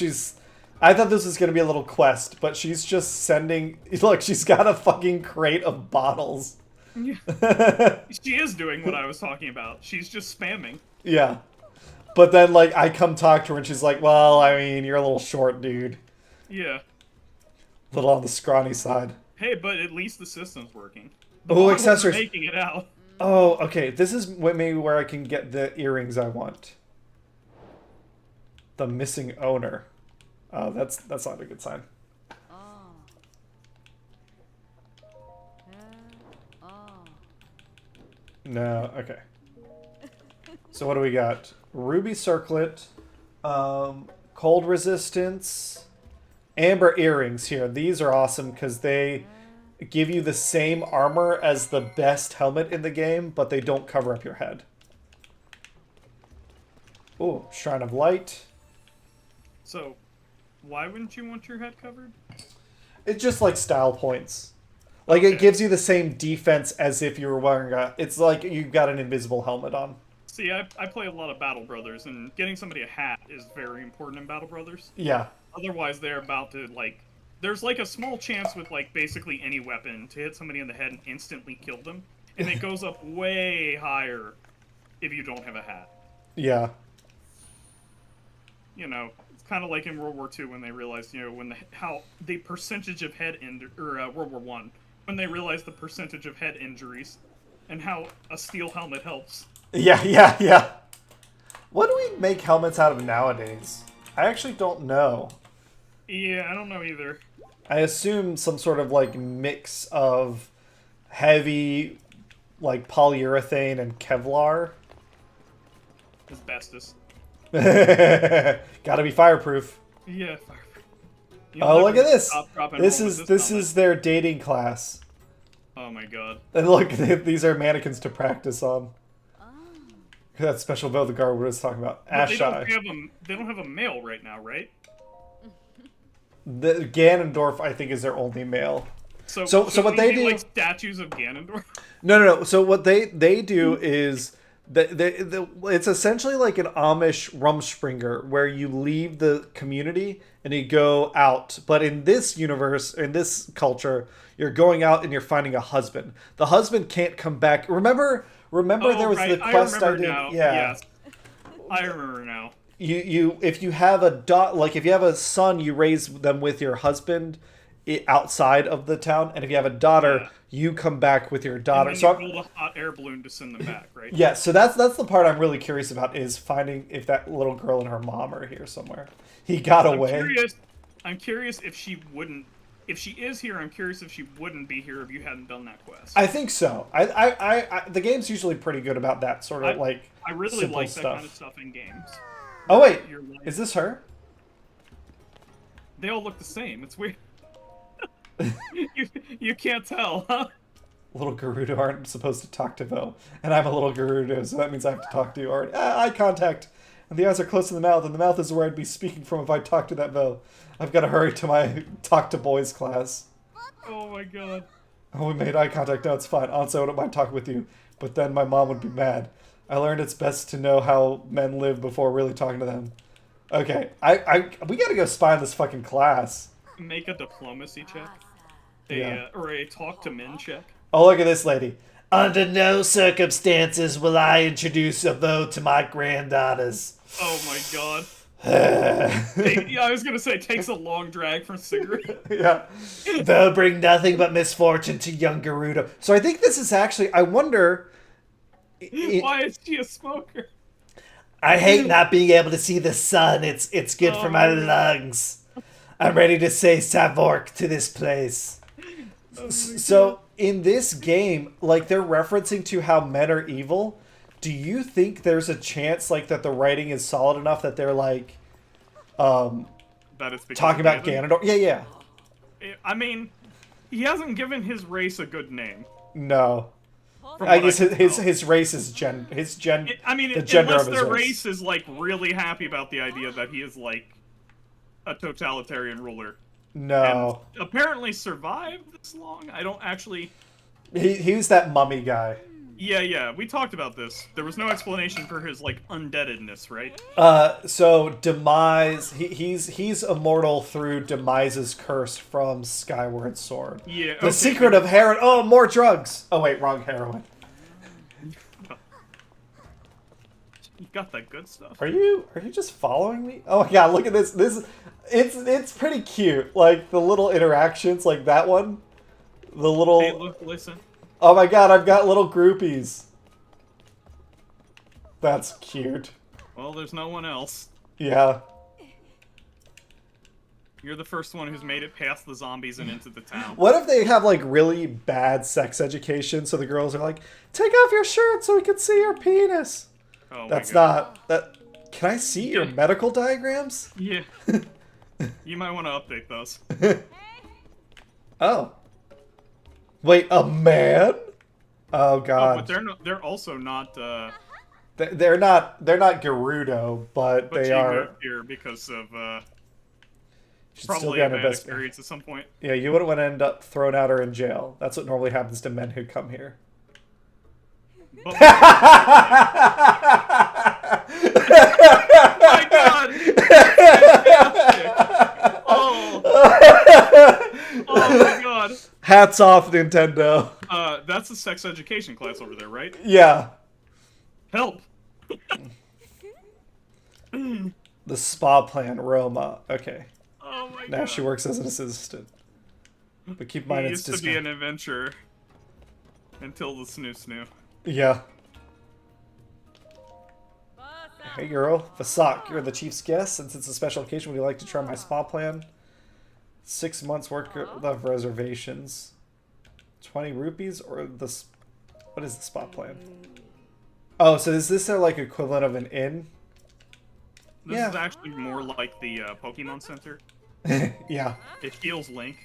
I thought this was going to be a little quest, but she's just sending... Look, she's got a fucking crate of bottles. Yeah. She is doing what I was talking about. She's just spamming. Yeah. But then, I come talk to her and she's like, well, I mean, you're a little short, dude. Yeah. A little on the scrawny side. Hey, but at least the system's working. Oh, accessories. Making it out. Oh, okay. This is maybe where I can get the earrings I want. The missing owner. Oh, that's not a good sign. No, okay. So what do we got? Ruby circlet, cold resistance, amber earrings here. These are awesome because they give you the same armor as the best helmet in the game, but they don't cover up your head. Ooh, Shrine of Light. So, why wouldn't you want your head covered? It's just style points. It gives you the same defense as if you were wearing it's like you've got an invisible helmet on. See, I play a lot of Battle Brothers, and getting somebody a hat is very important in Battle Brothers. Yeah. Otherwise, they're about to, there's a small chance with basically any weapon to hit somebody in the head and instantly kill them, and it goes up way higher if you don't have a hat. Yeah. It's kind of like in World War II when they realized, how the percentage of World War I, when they realized the percentage of head injuries, and how a steel helmet helps. Yeah. What do we make helmets out of nowadays? I actually don't know. Yeah, I don't know either. I assume some sort of mix of heavy polyurethane and Kevlar. Asbestos. Gotta be fireproof. Yeah, fireproof. Oh, look at this! This is their dating class. Oh my god. And look, these are mannequins to practice on. That special bill the guard was talking about. But they Ashai. they don't have a male right now, right? The Ganondorf, I think, is their only male. So what they do, like statues of Ganondorf. No. So what they do is it's essentially like an Amish Rumspringer, where you leave the community and you go out. But in this universe, in this culture, you're going out and you're finding a husband. The husband can't come back. Remember there was the quest I did. Now. Yeah, yes. I remember now. You if you have a if you have a son, you raise them with your husband outside of the town, and if you have a daughter, you come back with your daughter. And so you build a hot air balloon to send them back, right? Yeah, so that's the part I'm really curious about, is finding if that little girl and her mom are here somewhere. He got away. I'm curious if she wouldn't. If she is here, I'm curious if she wouldn't be here if you hadn't done that quest. I think so. I the game's usually pretty good about that sort of I really simple like stuff. that kind of stuff in games. Oh wait, Like, is this her? They all look the same. It's weird. you can't tell, huh? Little Gerudo aren't supposed to talk to Vo, and I'm a little Gerudo, so that means I have to talk to you already. Eye contact, and the eyes are close to the mouth, and the mouth is where I'd be speaking from if I talked to that Vo. I've got to hurry to my talk to boys class. Oh my god. Oh, we made eye contact. No, it's fine. Honestly, I wouldn't mind talking with you, but then my mom would be mad. I learned it's best to know how men live before really talking to them. Okay, we gotta go spy on this fucking class. Make a diplomacy check. Yeah. Or a talk to men check. Oh, look at this lady. Under no circumstances will I introduce a Vo to my granddaughters. Oh my god. Yeah, I was gonna say, takes a long drag from cigarette. Yeah. They'll bring nothing but misfortune to young Gerudo. So I think this is actually, I wonder... Why is she a smoker? I hate not being able to see the sun. It's good for my lungs. I'm ready to say Savork to this place. So in this game, like, they're referencing to how men are evil. Do you think there's a chance, like, that the writing is solid enough that they're like, that is talking about Ganondorf? Yeah. I mean, he hasn't given his race a good name. No. I guess his race is the gender unless of his their race is like really happy about the idea that he is like a totalitarian ruler. No. And apparently survived this long. I don't actually. He was that mummy guy. Yeah. We talked about this. There was no explanation for his like undeadedness, right? So Demise, he's immortal through Demise's curse from Skyward Sword. Yeah. The secret of heroin. Oh, more drugs. Oh wait, wrong heroin. You got that good stuff. Are you just following me? Oh my god, look at this. It's pretty cute. Like the little interactions, like that one. The little. Hey, look, listen. Oh my god, I've got little groupies. That's cute. Well, there's no one else. Yeah. You're the first one who's made it past the zombies and into the town. What if they have, like, really bad sex education, so the girls are like, take off your shirt so we can see your penis? Oh That's my God. not... That. Can I see your medical diagrams? Yeah. You might want to update those. Oh. Wait, a man? Oh god. Oh, but they're also not. They're not Gerudo, but they she are. moved here because of She's probably still a getting bad her best. experience at some point. Yeah, you wouldn't want to end up thrown out or in jail. That's what normally happens to men who come here. But, my God! Oh my God! Hats off, Nintendo. That's a sex education class over there, right? Yeah. Help! The spa plan, Roma. Okay. Oh my God! Now she works as an assistant. But keep in mind He it's used to be an adventurer until the snoo. Yeah. Hey girl, Vasak, you're the chief's guest. Since it's a special occasion, would you like to try my spa plan? 6 months worth of reservations. 20 rupees or the... What is the spa plan? Oh, so is this their, like, equivalent of an inn? This is actually more like the Pokemon Center. Yeah. It heals Link.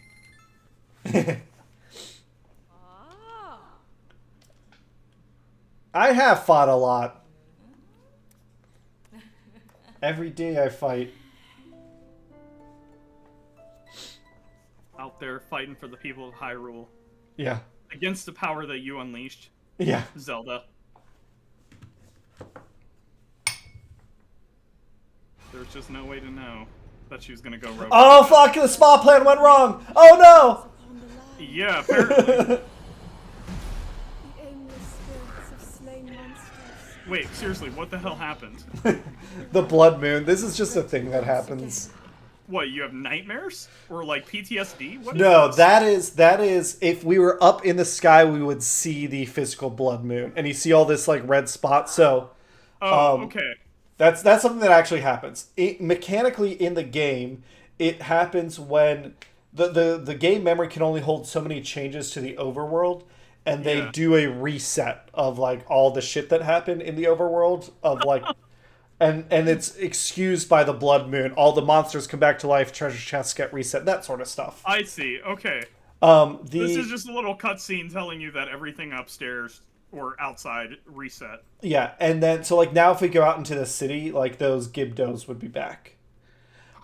I have fought a lot. Every day I fight. Out there fighting for the people of Hyrule. Yeah. Against the power that you unleashed. Yeah. Zelda. There's just no way to know that she was gonna go rogue. Oh fuck! The spa plan went wrong! Oh no! Yeah, apparently. Wait, seriously, what the hell happened? The blood moon. This is just a thing that happens. What, you have nightmares? Or like PTSD? What No, is that is if we were up in the sky, we would see the physical blood moon, and you see all this like red spot. So, okay. that's something that actually happens. Mechanically in the game, it happens when the game memory can only hold so many changes to the overworld, and they do a reset of like all the shit that happened in the overworld of like. And it's excused by the blood moon. All the monsters come back to life, treasure chests get reset, that sort of stuff. I see, okay. This is just a little cutscene telling you that everything upstairs or outside reset. Yeah, and then, so like now if we go out into the city, like those Gibdos would be back.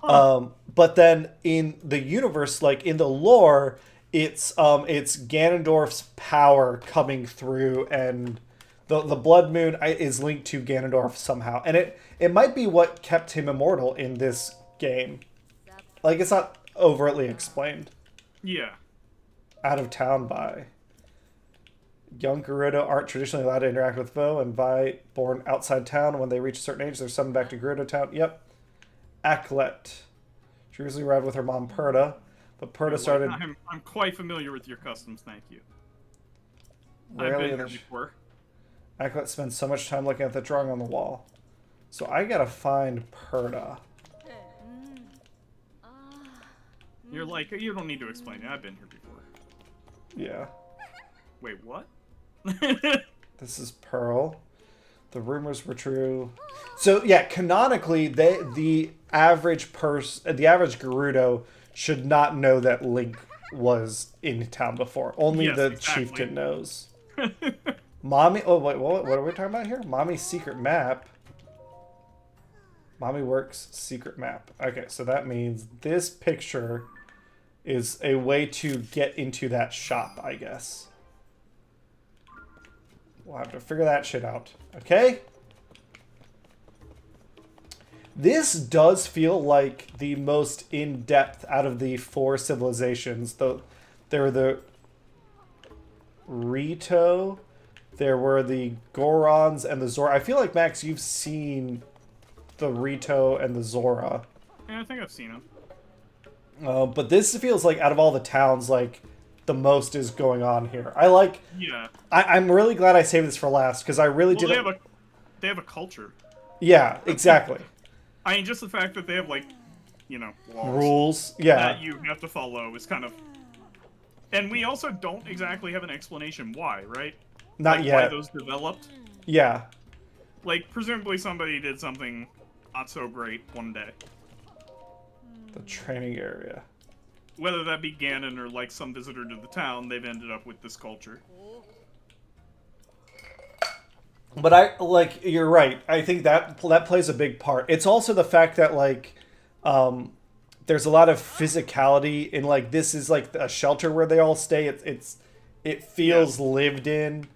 Huh. But then in the universe, like in the lore, it's Ganondorf's power coming through, and the blood moon is linked to Ganondorf somehow. And it might be what kept him immortal in this game. Like, it's not overtly explained. Yeah. Out of town by. Young Gerudo aren't traditionally allowed to interact with foe, and Vi born outside town. When they reach a certain age, they're summoned back to Gerudo town. Yep. Aklet. She usually arrived with her mom, Perda. But Perda started... I'm quite familiar with your customs, thank you. Rarely I've been here before. Aklet spends so much time looking at the drawing on the wall. So I gotta find Perda. You're like, you don't need to explain it. I've been here before. Yeah. Wait, what? This is Pearl. The rumors were true. So yeah, canonically, the average Gerudo should not know that Link was in town before. Only the chieftain knows. Mommy, oh wait, what are we talking about here? Mommy's secret map. Mommy works secret map. Okay, so that means this picture is a way to get into that shop, I guess. We'll have to figure that shit out. Okay? This does feel like the most in-depth out of the 4 civilizations. There were the Rito, there were the Gorons, and the Zora. I feel like, Max, you've seen the Rito and the Zora. Yeah, I think I've seen them. But this feels like, out of all the towns, like, the most is going on here. Yeah. I'm really glad I saved this for last, because I really didn't... They have a culture. Yeah, exactly. I mean, just the fact that they have, like, you know, laws rules, yeah, that you have to follow is kind of... And we also don't exactly have an explanation why, right? Not like, yet. Why those developed. Yeah. Like, presumably somebody did something not so great one day. The training area. Whether that be Ganon or, like, some visitor to the town, they've ended up with this culture. But you're right. I think that plays a big part. It's also the fact that, like, there's a lot of physicality in, like, this is, like, a shelter where they all stay. It feels lived in.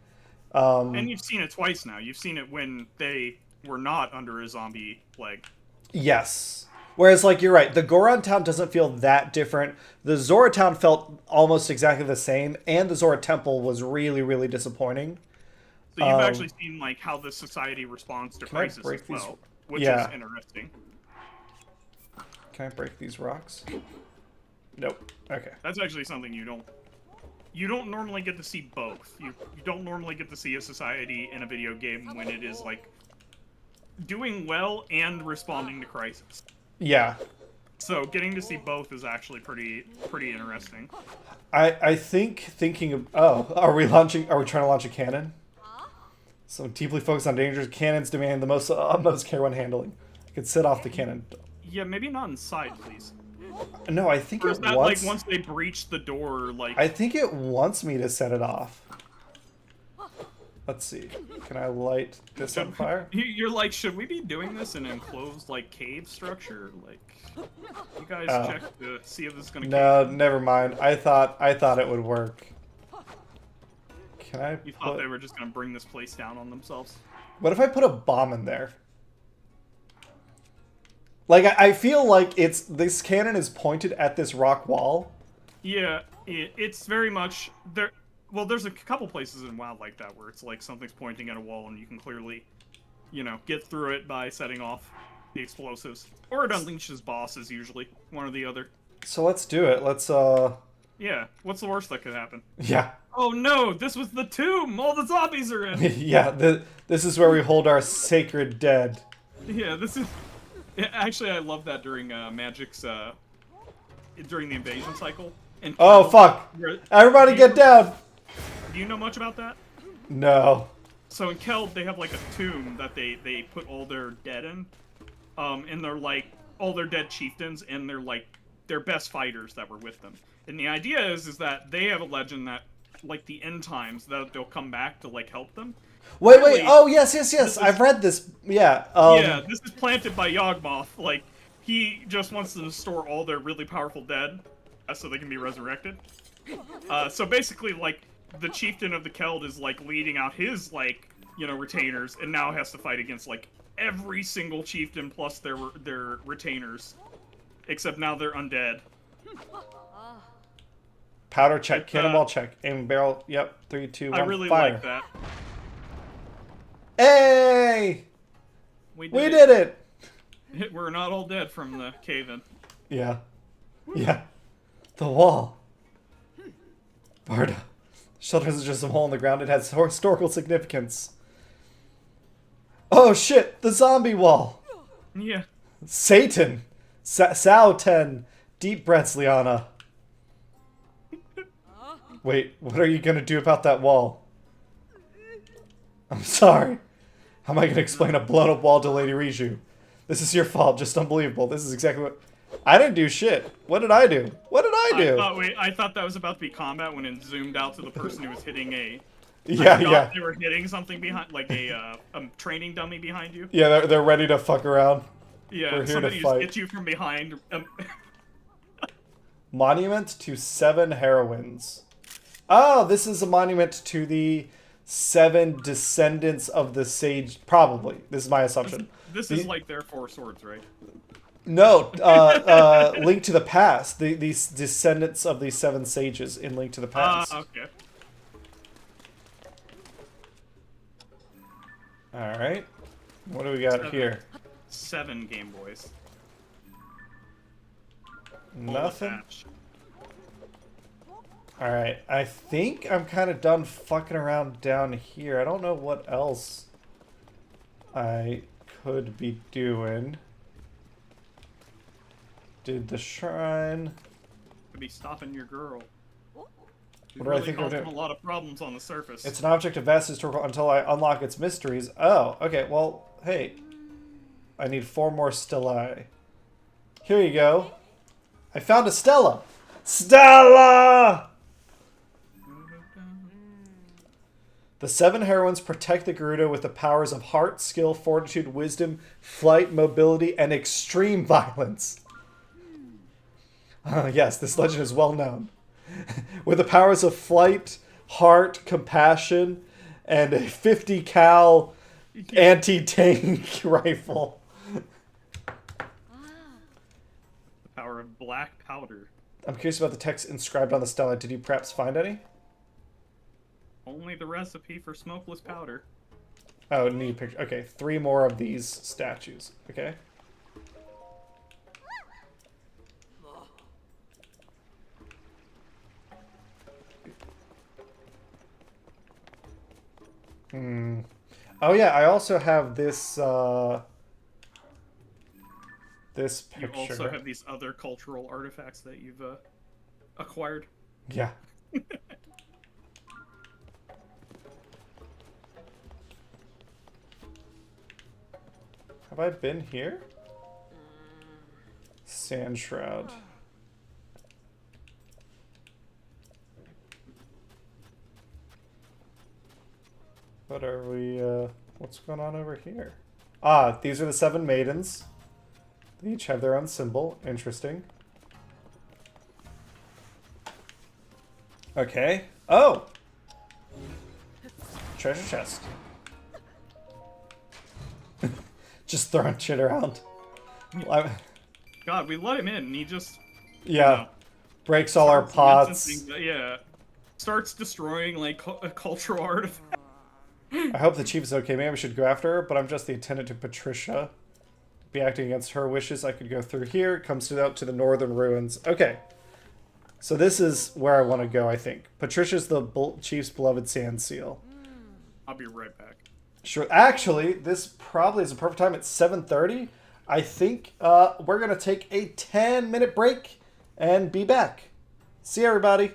And you've seen it twice now. You've seen it when they were not under a zombie plague. Yes. Whereas, like, you're right, the Goron town doesn't feel that different. The Zora town felt almost exactly the same, and the Zora temple was really, really disappointing. So you've actually seen, like, how the society responds to crisis as well, which is interesting. Can I break these rocks? Nope. Okay. That's actually something you don't normally get to see both. You don't normally get to see a society in a video game when it is, like, doing well and responding to crisis. Yeah. So getting to see both is actually pretty interesting. I think thinking of... Oh, are we trying to launch a cannon? So deeply focused on dangers, cannons demand the most care when handling. You could set off the cannon. Yeah, maybe not inside, please. No, I think or is that like once they breach the door, like... I think it wants me to set it off. Let's see. Can I light this on fire? You're like, should we be doing this in an enclosed like cave structure? Like, you guys check to see if this is gonna. No, never mind. I thought it would work. Can I? You thought they were just gonna bring this place down on themselves? What if I put a bomb in there? Like, I feel like this cannon is pointed at this rock wall. Yeah, it's very much there. Well, there's a couple places in WoW like that where it's like something's pointing at a wall and you can clearly, you know, get through it by setting off the explosives. Or it unleashes bosses, usually. One or the other. So let's do it. Let's, Yeah, what's the worst that could happen? Yeah. Oh no, this was the tomb! All the zombies are in! Yeah, this is where we hold our sacred dead. Yeah, this is... Yeah, actually, I love that during Magic's, during the invasion cycle. And Oh, fuck! Everybody get down! Do you know much about that? No. So in Keld, they have like a tomb that they put all their dead in. And they're like, all their dead chieftains, and they're like, their best fighters that were with them. And the idea is that they have a legend that, like the end times, that they'll come back to like help them. Wait, oh, yes, I've read this, yeah. Yeah, this is planted by Yawgmoth. Like, he just wants them to store all their really powerful dead, so they can be resurrected. So basically, like, the chieftain of the Keld is, like, leading out his, like, you know, retainers, and now has to fight against, like, every single chieftain plus their retainers. Except now they're undead. Powder check, cannonball check, aim barrel, yep, 3, 2, 1, I really fire. like that. Hey! We did it! We're not all dead from the cave-in. Yeah. Yeah. The wall. Barda. Shelter is just some hole in the ground. It has historical significance. Oh shit! The zombie wall! Yeah. Satan! Sauten! Deep breaths, Liana. Wait, what are you gonna do about that wall? I'm sorry. How am I gonna explain a blown up wall to Lady Riju? This is your fault, just unbelievable. This is exactly what... I didn't do shit. What did I do? What did I do? I thought that was about to be combat when it zoomed out to the person who was hitting a... Yeah. They were hitting something behind, like a training dummy behind you. Yeah, they're ready to fuck around. Yeah, We're here somebody to fight. just hit you from behind. Monument to 7 heroines. Oh, this is a monument to the 7 descendants of the sage. Probably. This is my assumption. This is like their 4 swords, right? No, Link to the Past. These descendants of the 7 sages in Link to the Past. Okay. Alright. What do we got here? 7 Game Boys. Nothing? Alright, I think I'm kind of done fucking around down here. I don't know what else I could be doing. Did the shrine. Could be stopping your girl. What do I think we're doing? A lot of problems on the surface. It's an object of vast historical until I unlock its mysteries. Oh, okay, well, hey. I need 4 more Stellae. Here you go. I found a Stella! Stella! The 7 heroines protect the Gerudo with the powers of heart, skill, fortitude, wisdom, flight, mobility, and extreme violence. Yes, this legend is well known. With the powers of flight, heart, compassion, and a 50 cal anti-tank rifle. The power of black powder. I'm curious about the text inscribed on the stela. Did you perhaps find any? Only the recipe for smokeless powder. Oh, neat picture. Okay, 3 more of these statues. Okay. Oh yeah, I also have this this picture. You also have these other cultural artifacts that you've acquired. Yeah. Have I been here? Sand Shroud. What are we, what's going on over here? Ah, these are the 7 maidens. They each have their own symbol. Interesting. Okay. Oh! Treasure chest. Just throwing shit around. God, we let him in, and he just Yeah. Breaks all our starts pots. incenting- Yeah, starts destroying like cultural artifacts. I hope the chief is okay. Maybe I should go after her, but I'm just the attendant to Patricia. Be acting against her wishes. I could go through here. It comes out to the northern ruins. Okay. So this is where I want to go, I think. Patricia's the chief's beloved sand seal. I'll be right back. Sure. Actually, this probably is a perfect time. It's 7:30. I think we're going to take a 10-minute break and be back. See you, everybody.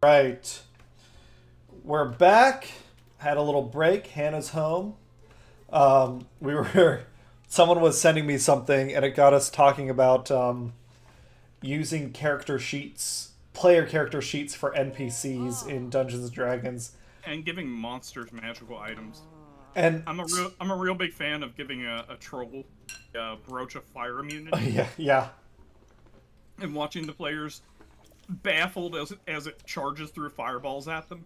Right. We're back. Had a little break. Hannah's home. We were... Someone was sending me something, and it got us talking about using character sheets, player character sheets for NPCs in Dungeons and Dragons. And giving monsters magical items. And I'm a real big fan of giving a troll a brooch of fire immunity. yeah. And watching the players baffled as it charges through fireballs at them,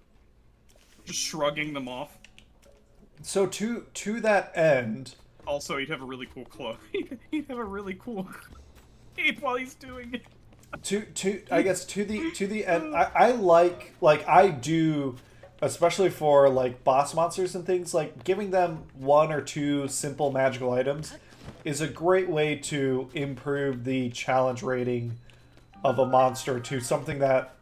just shrugging them off. So to that end, also he'd have a really cool cloak. He'd have a really cool cape while he's doing it. I guess to the end, I like I do, especially for like boss monsters and things, like giving them 1 or 2 simple magical items is a great way to improve the challenge rating of a monster to something that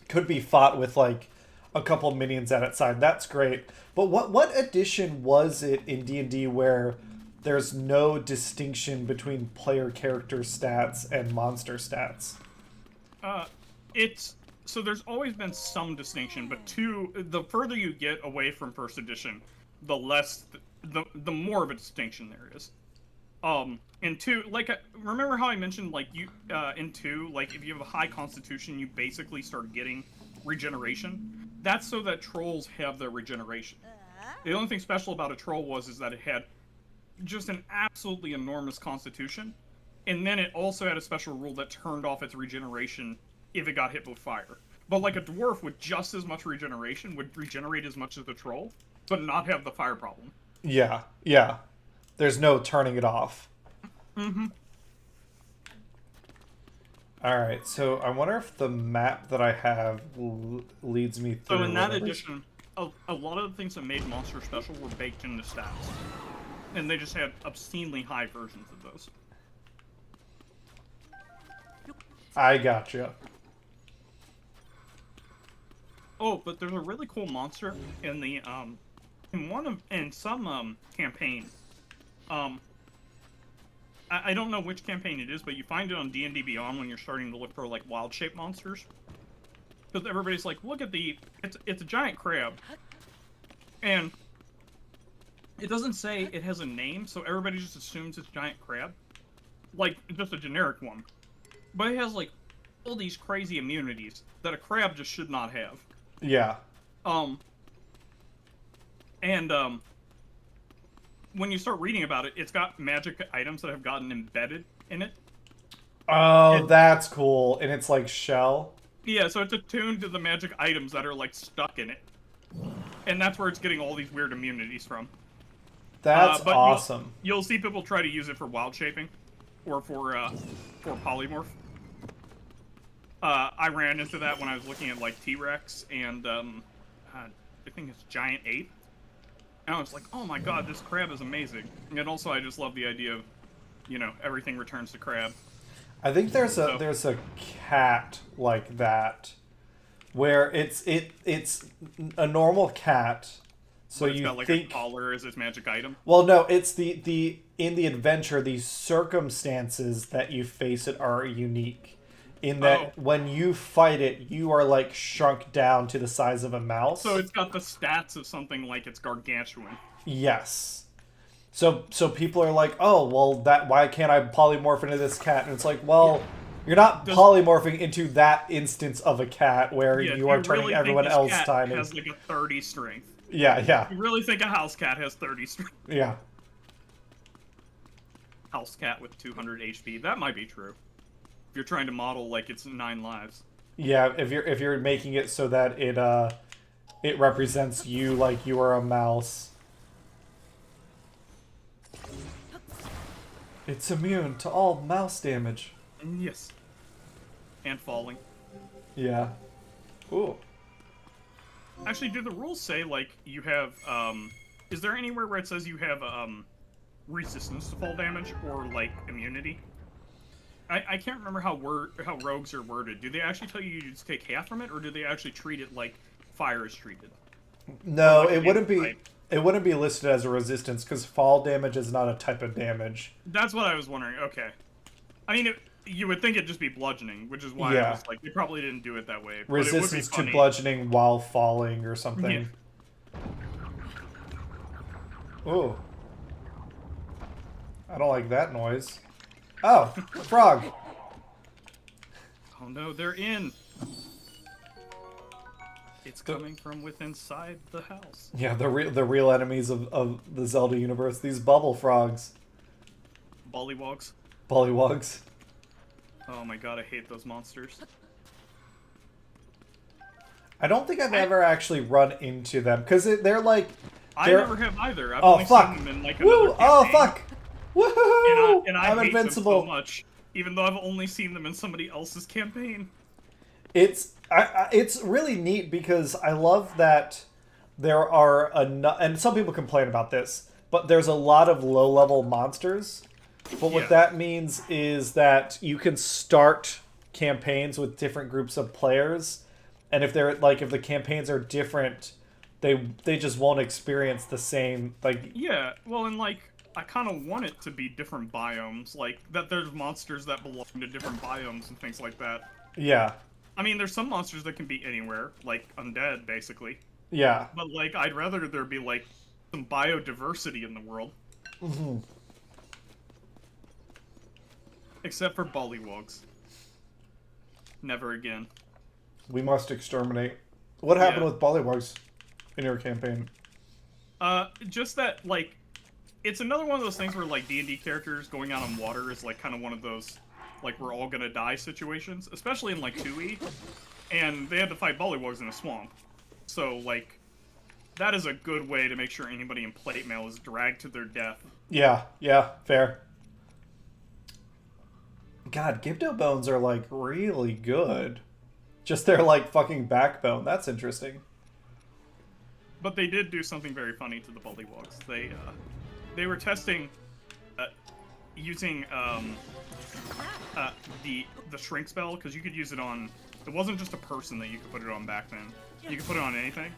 could be fought with like a couple minions at its side. That's great. But what edition was it in D&D where there's no distinction between player character stats and monster stats? So there's always been some distinction, but the further you get away from first edition, the less the more of a distinction there is. In 2, like, remember how I mentioned, like, in 2, like, if you have a high constitution, you basically start getting regeneration? That's so that trolls have their regeneration. The only thing special about a troll is that it had just an absolutely enormous constitution, and then it also had a special rule that turned off its regeneration if it got hit with fire. But, like, a dwarf with just as much regeneration would regenerate as much as the troll, but not have the fire problem. Yeah. There's no turning it off. Mm-hmm. Alright, so I wonder if the map that I have leads me through... So in that edition, a lot of the things that made Monster special were baked into stats. And they just had obscenely high versions of those. I gotcha. Oh, but there's a really cool monster in the, in some campaign. I don't know which campaign it is, but you find it on D&D Beyond when you're starting to look for, like, wild-shaped monsters. Because everybody's like, look at it's a giant crab. And it doesn't say it has a name, so everybody just assumes it's a giant crab. Like, just a generic one. But it has, like, all these crazy immunities that a crab just should not have. Yeah. When you start reading about it, it's got magic items that have gotten embedded in it. Oh, that's cool. And it's like shell? Yeah, so it's attuned to the magic items that are, like, stuck in it. And that's where it's getting all these weird immunities from. That's but awesome. You'll see people try to use it for wild shaping. Or for polymorph. I ran into that when I was looking at, like, T-Rex and, I think it's Giant Ape. And I was like, oh my god, this crab is amazing. And also I just love the idea of, you know, everything returns to crab. I think there's a cat like that where it's a normal cat. So it's you got, like, think a collar as its magic item. Well, no, it's the in the adventure, the circumstances that you face it are unique. In that when you fight it, you are like shrunk down to the size of a mouse. So it's got the stats of something like it's gargantuan. Yes. So people are like, oh, well, why can't I polymorph into this cat? And it's like, well, you're not polymorphing into that instance of a cat where you are turning really everyone think else this cat tiny. has like a 30 strength. Yeah. You really think a house cat has 30 strength? Yeah. House cat with 200 HP. That might be true. If you're trying to model like it's 9 lives. Yeah, if you're making it so that it represents you like you are a mouse. It's immune to all mouse damage. Yes. And falling. Yeah. Ooh. Actually, do the rules say, like, you have, is there anywhere where it says you have, resistance to fall damage, or, like, immunity? I can't remember how rogues are worded. Do they actually tell you just take half from it, or do they actually treat it like fire is treated? No, like it wouldn't be... It wouldn't be listed as a resistance, because fall damage is not a type of damage. That's what I was wondering, okay. I mean, You would think it'd just be bludgeoning, which is why I was like, they probably didn't do it that way. Resistance but it would be to bludgeoning while falling or something. Yeah. Ooh. I don't like that noise. Oh, frog. Oh no, they're in. It's coming from within inside the house. Yeah, the real enemies of the Zelda universe. These bubble frogs. Bollywogs. Bullywugs. Oh my god, I hate those monsters. I don't think I've ever actually run into them because they're like. I never have either. I've oh only fuck! seen them in like Woo! another Oh campaign. fuck! Woohoo! And I I'm hate invincible. them so much, even though I've only seen them in somebody else's campaign. It's it's really neat because I love that there are and some people complain about this, but there's a lot of low-level monsters. But what that means is that you can start campaigns with different groups of players, and if they're like if the campaigns are different, they just won't experience the same like. Yeah, well, and like I kind of want it to be different biomes, like that. There's monsters that belong to different biomes and things like that. Yeah. I mean, there's some monsters that can be anywhere, like undead, basically. Yeah. But like, I'd rather there be like some biodiversity in the world. Mm-hmm. Except for Bollywogs. Never again. We must exterminate. What happened with Bullywugs in your campaign? Just that, like, it's another one of those things where, like, D&D characters going out on water is, like, kind of one of those, like, we're all gonna die situations, especially in, like, 2E, and they had to fight Bullywugs in a swamp. So, like, that is a good way to make sure anybody in plate mail is dragged to their death. Yeah, fair. God, Gibdo bones are, like, really good. Just their, like, fucking backbone. That's interesting. But they did do something very funny to the Bullywugs. They were testing using the shrink spell, because you could use it on. It wasn't just a person that you could put it on back then. You could put it on anything.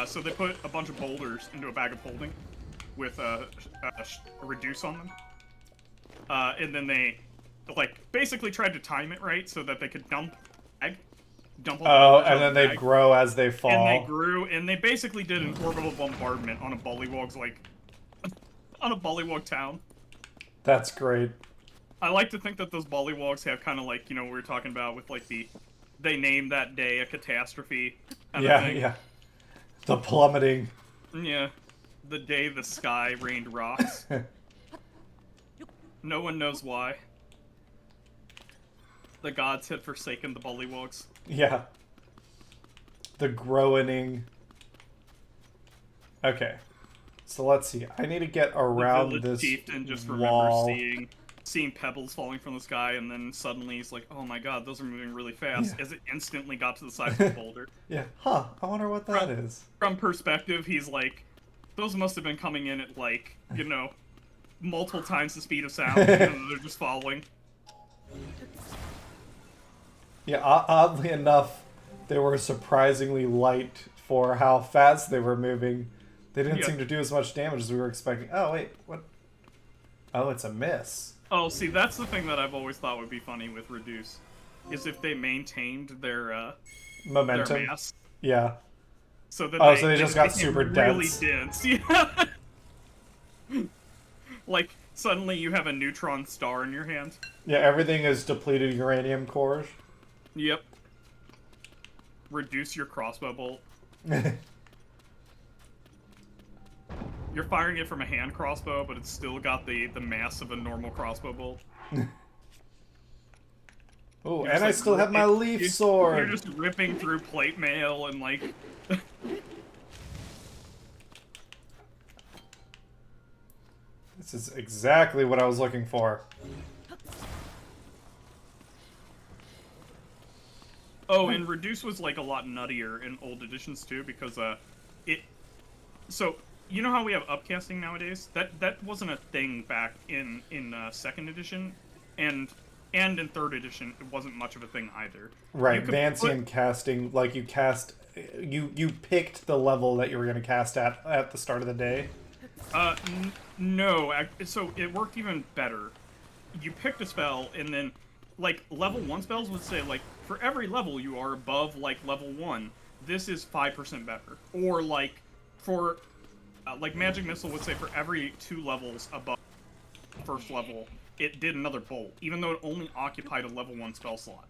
So they put a bunch of boulders into a bag of holding with a reduce on them, and then they like basically tried to time it right so that they could dump all the boulders and then they bag. grow as they fall. And they grew, and they basically did an orbital bombardment on a Bullywug's on a Bullywug town. That's great. I like to think that those Bullywugs have kind of like, you know, what we were talking about with like they named that day a catastrophe. Yeah. The plummeting. Yeah. The day the sky rained rocks. No one knows why. The gods had forsaken the Bullywugs. Yeah. The groaning. Okay. So let's see. I need to get around the this chieftain just wall. remembers seeing pebbles falling from the sky, and then suddenly he's like, oh my god, those are moving really fast, as it instantly got to the side of the boulder. Yeah. Huh. I wonder what that is. From perspective, he's like, those must have been coming in at, like, you know, multiple times the speed of sound, and they're just following. Yeah, oddly enough, they were surprisingly light for how fast they were moving. They didn't seem to do as much damage as we were expecting. Oh, wait, what? Oh, it's a miss. Oh, see, that's the thing that I've always thought would be funny with Reduce, is if they maintained their momentum. Their mass. Yeah. So that so they just got super really dense. Yeah. Like, suddenly you have a neutron star in your hand. Yeah, everything is depleted uranium cores. Yep. Reduce your crossbow bolt. You're firing it from a hand crossbow, but it's still got the mass of a normal crossbow bolt. Oh, and I still have my leaf sword. You're just ripping through plate mail and, like... This is exactly what I was looking for. Oh, and Reduce was, like, a lot nuttier in old editions, too, because, So, you know how we have upcasting nowadays? That wasn't a thing back in 2nd edition, and in 3rd edition, it wasn't much of a thing either. Right, Vancian casting, like, you picked the level that you were going to cast at the start of the day? No, so it worked even better. you picked a spell, and then, like, level 1 spells would say, like, for every level you are above, like, level 1, this is 5% better. Or, like, for, like, Magic Missile would say for every 2 levels above first level, it did another bolt, even though it only occupied a level 1 spell slot.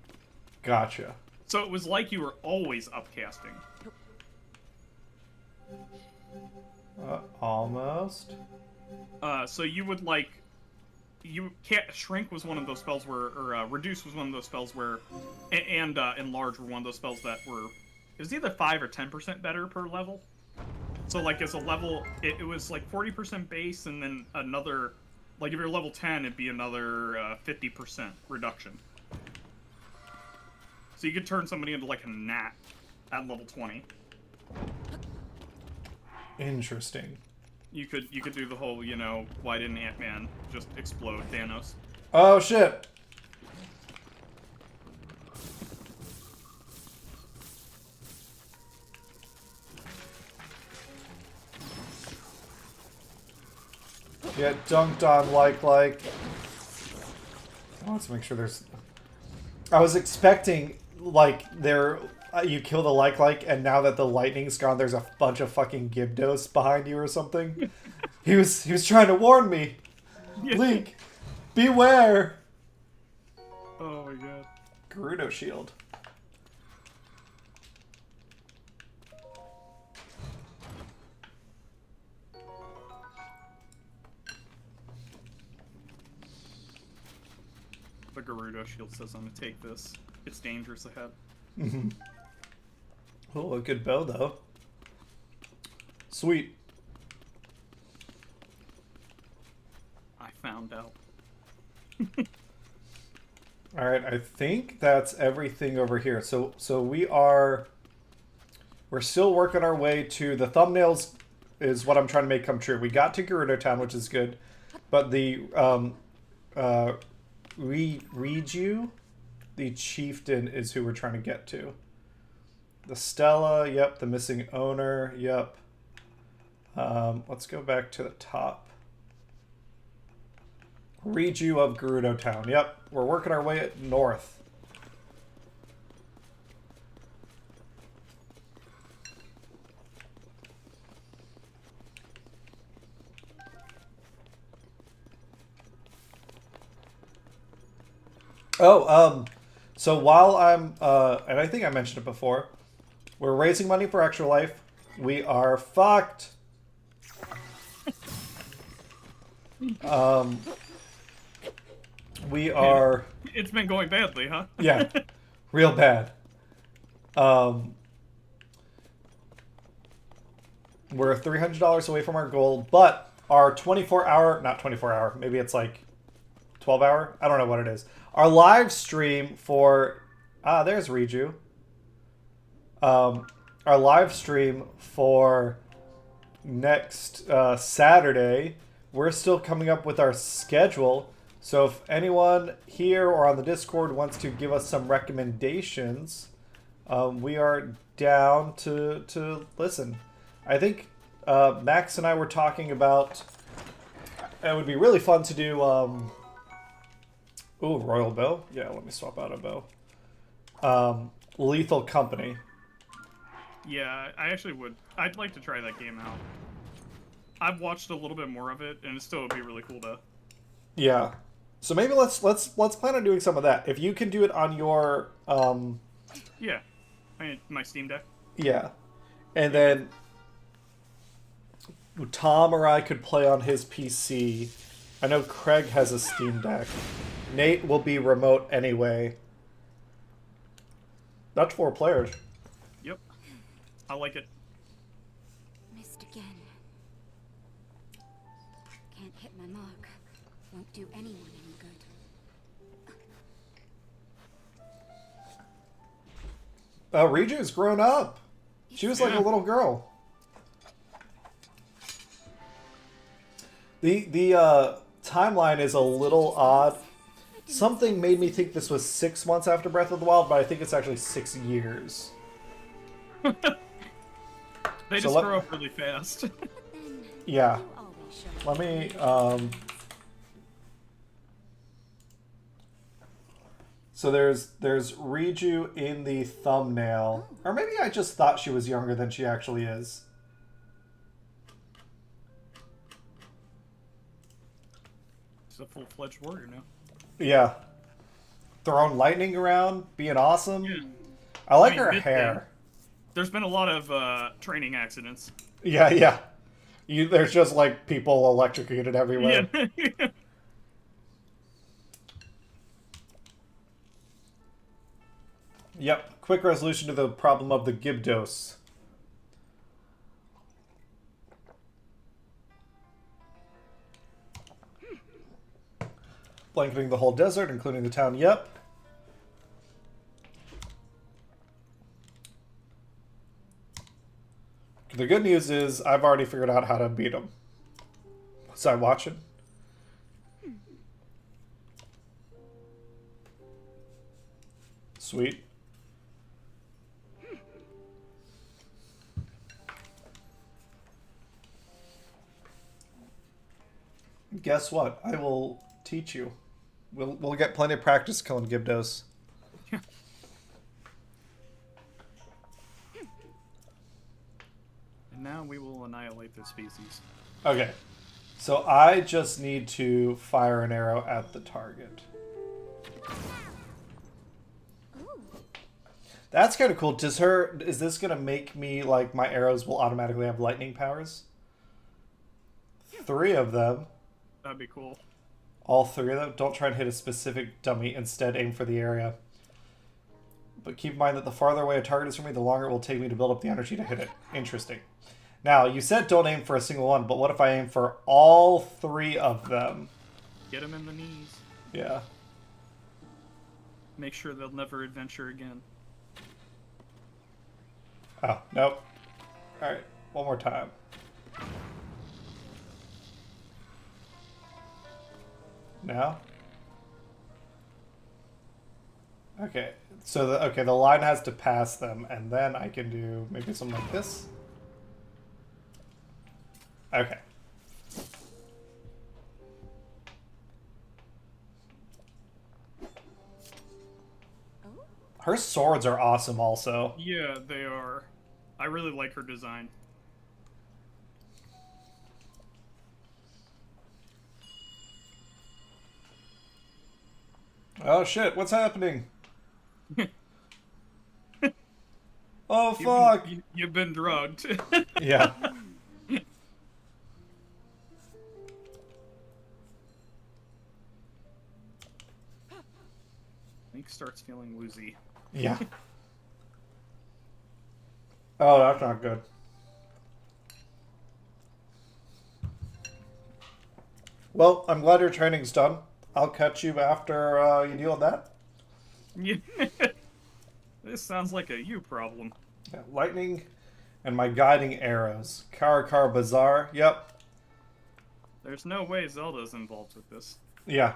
Gotcha. So it was like you were always upcasting. Almost. So you would, like... Shrink was one of those spells where... Or, Reduce was one of those spells where... And Enlarge were one of those spells that were... It was either 5 or 10% better per level. So, like, as a level... It was, like, 40% base, and then another... Like, if you're level 10, it'd be another 50% reduction. So you could turn somebody into, like, a gnat at level 20. Interesting. You could do the whole, you know, why didn't Ant-Man just explode Thanos? Oh, shit! Get dunked on like. Let's make sure there's... I was expecting, like, you kill the like, and now that the lightning's gone, there's a bunch of fucking Gibdos behind you or something. He was trying to warn me. Link, beware. Oh my god. Gerudo shield. The Gerudo shield says, I'm gonna take this. It's dangerous ahead. Mm-hmm. Oh, a good bow, though. Sweet. I found out. Alright, I think that's everything over here. So we're still working our way to... The thumbnails is what I'm trying to make come true. We got to Gerudo Town, which is good. But the... Riju, the chieftain, is who we're trying to get to. The Stella, yep. The missing owner, yep. Let's go back to the top. Riju of Gerudo Town, yep. We're working our way north. So while I'm, and I think I mentioned it before, we're raising money for Extra Life. We are fucked. We are... It's been going badly, huh? Yeah, real bad. We're $300 away from our goal, but our 24-hour, not 24-hour, maybe it's like 12-hour? I don't know what it is. Our live stream for... there's Riju. Our live stream for next Saturday, we're still coming up with our schedule. So if anyone here or on the Discord wants to give us some recommendations, we are down to listen. I think Max and I were talking about... It would be really fun to do... Ooh, Royal Bow? Yeah, let me swap out a bow. Lethal Company. Yeah, I actually would. I'd like to try that game out. I've watched a little bit more of it, and it still would be really cool to... Yeah. So maybe let's plan on doing some of that. If you can do it on your... Yeah. My Steam Deck. Yeah. And then Tom or I could play on his PC. I know Craig has a Steam Deck. Nate will be remote anyway. That's 4 players. Yep. I like it. Missed again. Can't hit my mark. Won't do anyone any good. Riju's grown up. She was like a little girl. The timeline is a little odd. Something made me think this was 6 months after Breath of the Wild, but I think it's actually 6 years. They just grow up really fast. Yeah. Let me, So there's Riju in the thumbnail. Or maybe I just thought she was younger than she actually is. She's a full-fledged warrior now. Yeah. Throwing lightning around, being awesome. Yeah. I like I mean, her good hair. thing. There's been a lot of training accidents. Yeah, yeah. There's just like people electrocuted everywhere. Yeah. Yep. Quick resolution to the problem of the Gibdos. Blanketing the whole desert, including the town. Yep. The good news is I've already figured out how to beat him. Was I watching? Sweet. Guess what? I will teach you. We'll get plenty of practice killing Gibdos. And now we will annihilate their species. Okay. So I just need to fire an arrow at the target. That's kind of cool. Is this going to make me, like, my arrows will automatically have lightning powers? 3 of them. That'd be cool. All 3 of them. Don't try and hit a specific dummy. Instead, aim for the area. But keep in mind that the farther away a target is from me, the longer it will take me to build up the energy to hit it. Interesting. Now, you said don't aim for a single one, but what if I aim for all 3 of them? Get them in the knees. Yeah. Make sure they'll never adventure again. Oh, nope. Alright, one more time. Now? Okay, so the line has to pass them, and then I can do maybe something like this. Okay. Her swords are awesome also. Yeah, they are. I really like her design. Oh shit, what's happening? Oh fuck! You've been drugged. Yeah. Link starts feeling woozy. Yeah. Oh, that's not good. Well, I'm glad your training's done. I'll catch you after you deal with that. Yeah. This sounds like a you problem. Yeah, lightning and my guiding arrows. Karakar Bazaar. Yep. There's no way Zelda's involved with this. Yeah.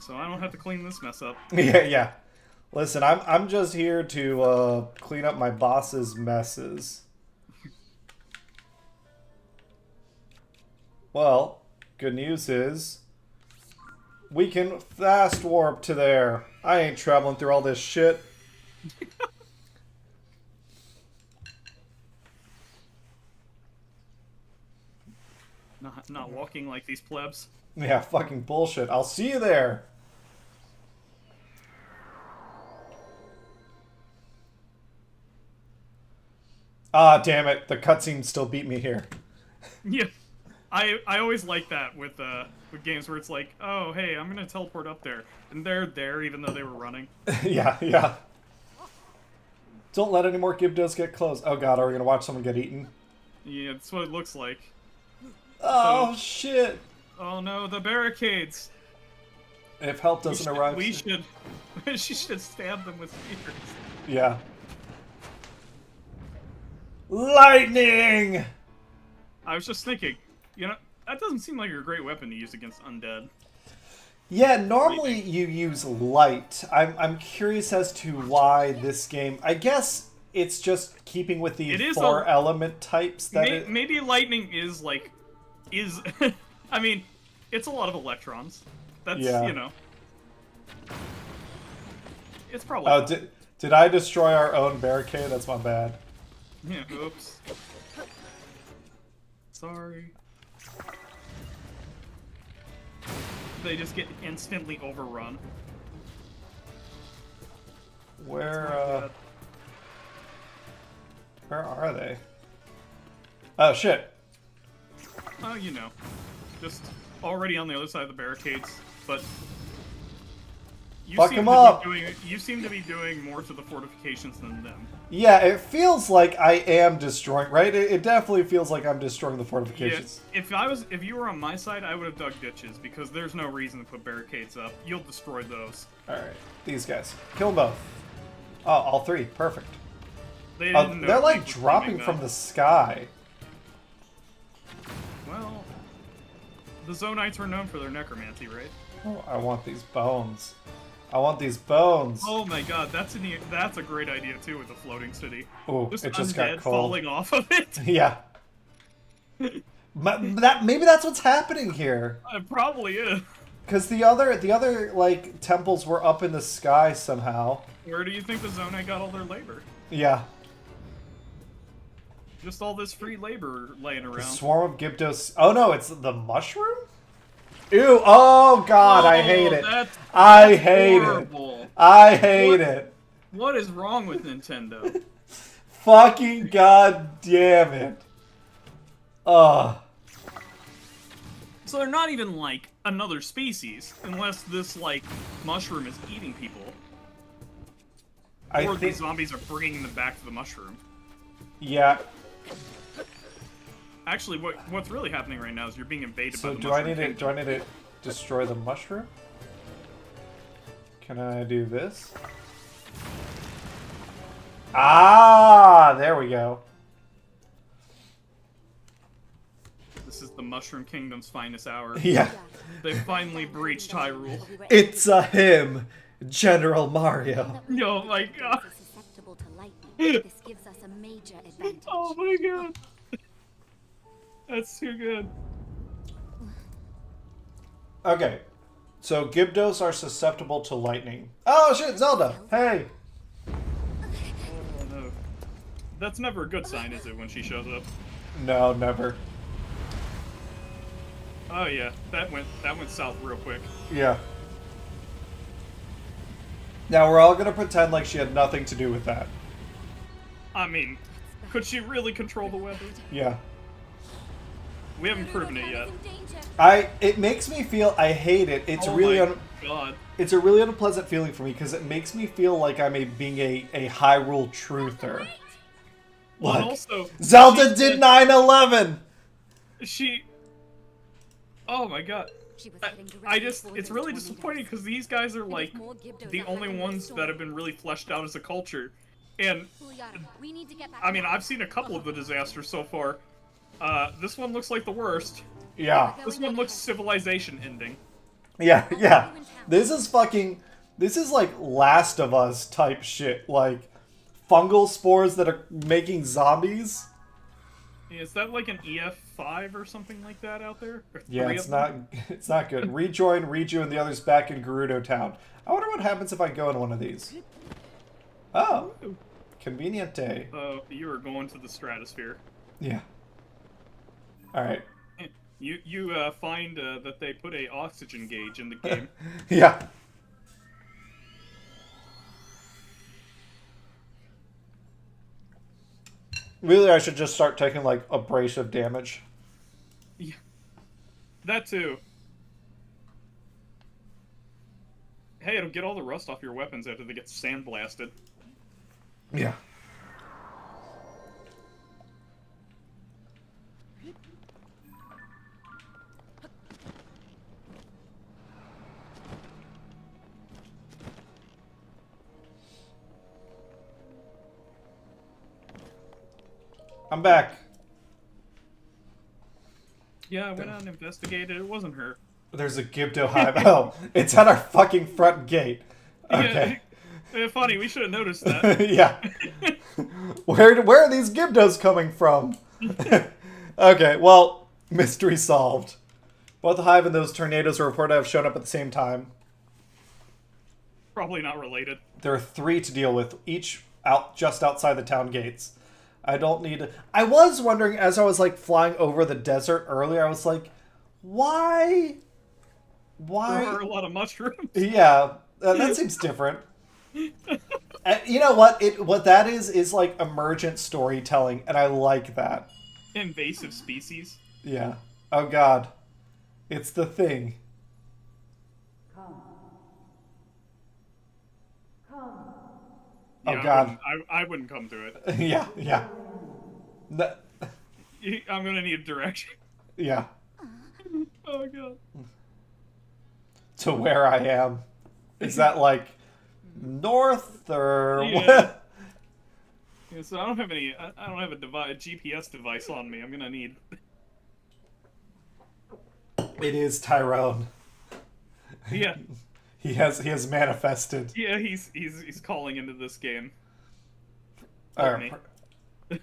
So I don't have to clean this mess up. Yeah, yeah. Listen, I'm just here to clean up my boss's messes. Well, good news is we can fast warp to there. I ain't traveling through all this shit. Not walking like these plebs. Yeah, fucking bullshit. I'll see you there. Ah, damn it. The cutscene still beat me here. Yeah. I always like that with games where it's like, oh, hey, I'm gonna teleport up there. And they're there even though they were running. Yeah, yeah. Don't let any more Gibdos get close. Oh god, are we gonna watch someone get eaten? Yeah, that's what it looks like. Oh, So- shit. Oh no, the barricades! If help doesn't arrive... We should she should stab them with spears. Yeah. Lightning! I was just thinking, you know, that doesn't seem like a great weapon to use against undead. Yeah, normally you use light. I'm curious as to why this game... I guess it's just keeping with the It is 4 element types that Maybe lightning is like... I mean, it's a lot of electrons. That's, Yeah. you know... It's probably. Oh, did I destroy our own barricade? That's my bad. Yeah. Oops. Sorry. They just get instantly overrun. Where That's where are they? Oh shit. Oh, you know, just already on the other side of the barricades, but Fuck 'em up. You seem to be doing more to the fortifications than them. Yeah, it feels like I am destroying, right? It definitely feels like I'm destroying the fortifications. Yes. If you were on my side, I would have dug ditches because there's no reason to put barricades up. You'll destroy those. Alright, these guys. Kill them both. Oh, all three. Perfect. They Oh, didn't know they're like he was dropping coming, from though. the sky. Well, the Zonites were known for their necromancy, right? Oh, I want these bones. I want these bones. Oh my god, that's a great idea too with the floating city. Oh, Just it just undead got cold. falling off of it. Yeah. Maybe that's what's happening here. It probably is. Because the other like temples were up in the sky somehow. Where do you think the Zonite got all their labor? Yeah. Just all this free labor laying The around. swarm of Gyptos. Oh no, it's the mushroom? Ew, oh god, I hate it. That's I hate horrible. it. I hate it. What is wrong with Nintendo? Fucking god damn it. Ugh. So they're not even like another species, unless this like mushroom is eating people, or the zombies are bringing them back to the mushroom. Yeah. Actually, what's really happening right now is you're being invaded So by the do I mushroom. need to destroy the mushroom? Can I do this? Ah, there we go. This is the Mushroom Kingdom's finest hour. Yeah. They finally breached Hyrule. It's a him, General Mario. Oh my god. Susceptible to lightning. This gives us a major advantage. Oh my god. That's too good. Okay. So Gyptos are susceptible to lightning. Oh shit, Zelda! Hey! Oh no. That's never a good sign, is it, when she shows up? No, never. Oh yeah, that went south real quick. Yeah. Now we're all gonna pretend like she had nothing to do with that. I mean, could she really control the weather? Yeah. We haven't proven it yet. It makes me feel, I hate it. It's Oh really, my god. it's a really unpleasant feeling for me because it makes me feel like I'm being a Hyrule truther. Well, Like, and also, Zelda did 9/11! She. Oh my god. It's really disappointing because these guys are like the only ones that have been really fleshed out as a culture. And, I mean, I've seen a couple of the disasters so far. This one looks like the worst. Yeah. This one looks civilization ending. Yeah, yeah. This is like Last of Us type shit. Like, fungal spores that are making zombies. Is that like an EF5 or something like that out there? Yeah, it's not good. Rejoin Riju and the others back in Gerudo Town. I wonder what happens if I go in one of these. Oh. Convenient day. Oh, you are going to the stratosphere. Yeah. Alright. You find that they put a oxygen gauge in the game. Yeah. Really, I should just start taking, like, abrasive damage. Yeah. That too. Hey, it'll get all the rust off your weapons after they get sandblasted. Yeah. I'm back. Yeah, I went out and investigated. It wasn't her. There's a Gypto hive. Oh, it's at our fucking front gate. Okay. Yeah, funny, we should have noticed that. Yeah. Where are these Gyptos coming from? Okay, well, mystery solved. Both the hive and those tornadoes are reported to have shown up at the same time. Probably not related. There are 3 to deal with, each just outside the town gates. I don't need to... I was wondering, as I was, like, flying over the desert earlier, I was like, why? There are a lot of mushrooms. Yeah, that seems different. You know what? What that is like emergent storytelling, and I like that. Invasive species. Yeah. Oh god. It's the thing. Yeah, Oh god. I wouldn't come to it. Yeah, yeah. I'm gonna need direction. Yeah. Oh god. To where I am. Is that like north or Yeah. what? Yeah, so I don't have any. I don't have a GPS device on me. I'm gonna need. It is Tyrone. Yeah. He has manifested. Yeah, he's calling into this game. Alright.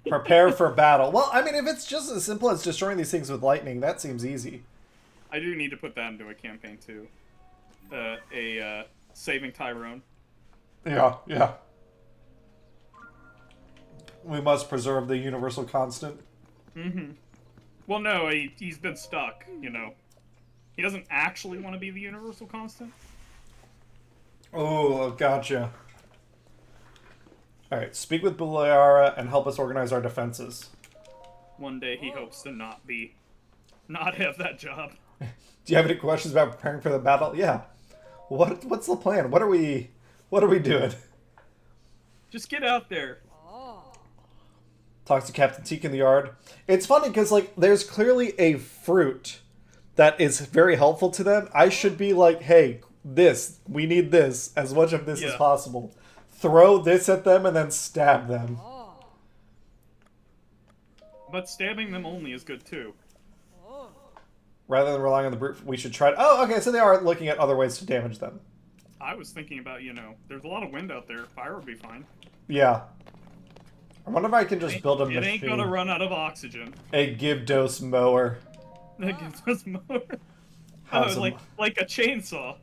Prepare for battle. Well, I mean, if it's just as simple as destroying these things with lightning, that seems easy. I do need to put that into a campaign too. Saving Tyrone. Yeah, yeah. We must preserve the universal constant. Mm-hmm. Well, no, he's been stuck, you know. He doesn't actually want to be the universal constant. Oh, gotcha. Alright, speak with Bulayara and help us organize our defenses. One day he hopes to not have that job. Do you have any questions about preparing for the battle? Yeah. What's the plan? What are we doing? Just get out there. Talk to Captain Teak in the yard. It's funny because, like, there's clearly a fruit that is very helpful to them. I should be like, hey, we need this, as much of this as possible. Throw this at them and then stab them. But stabbing them only is good too. Rather than relying on the brute, we should try to... Oh, okay, so they are looking at other ways to damage them. I was thinking about, there's a lot of wind out there. Fire would be fine. Yeah. I wonder if I can just build a machine. It ain't gonna run out of oxygen. A Gyarados mower. That gives us more. Oh, like a chainsaw.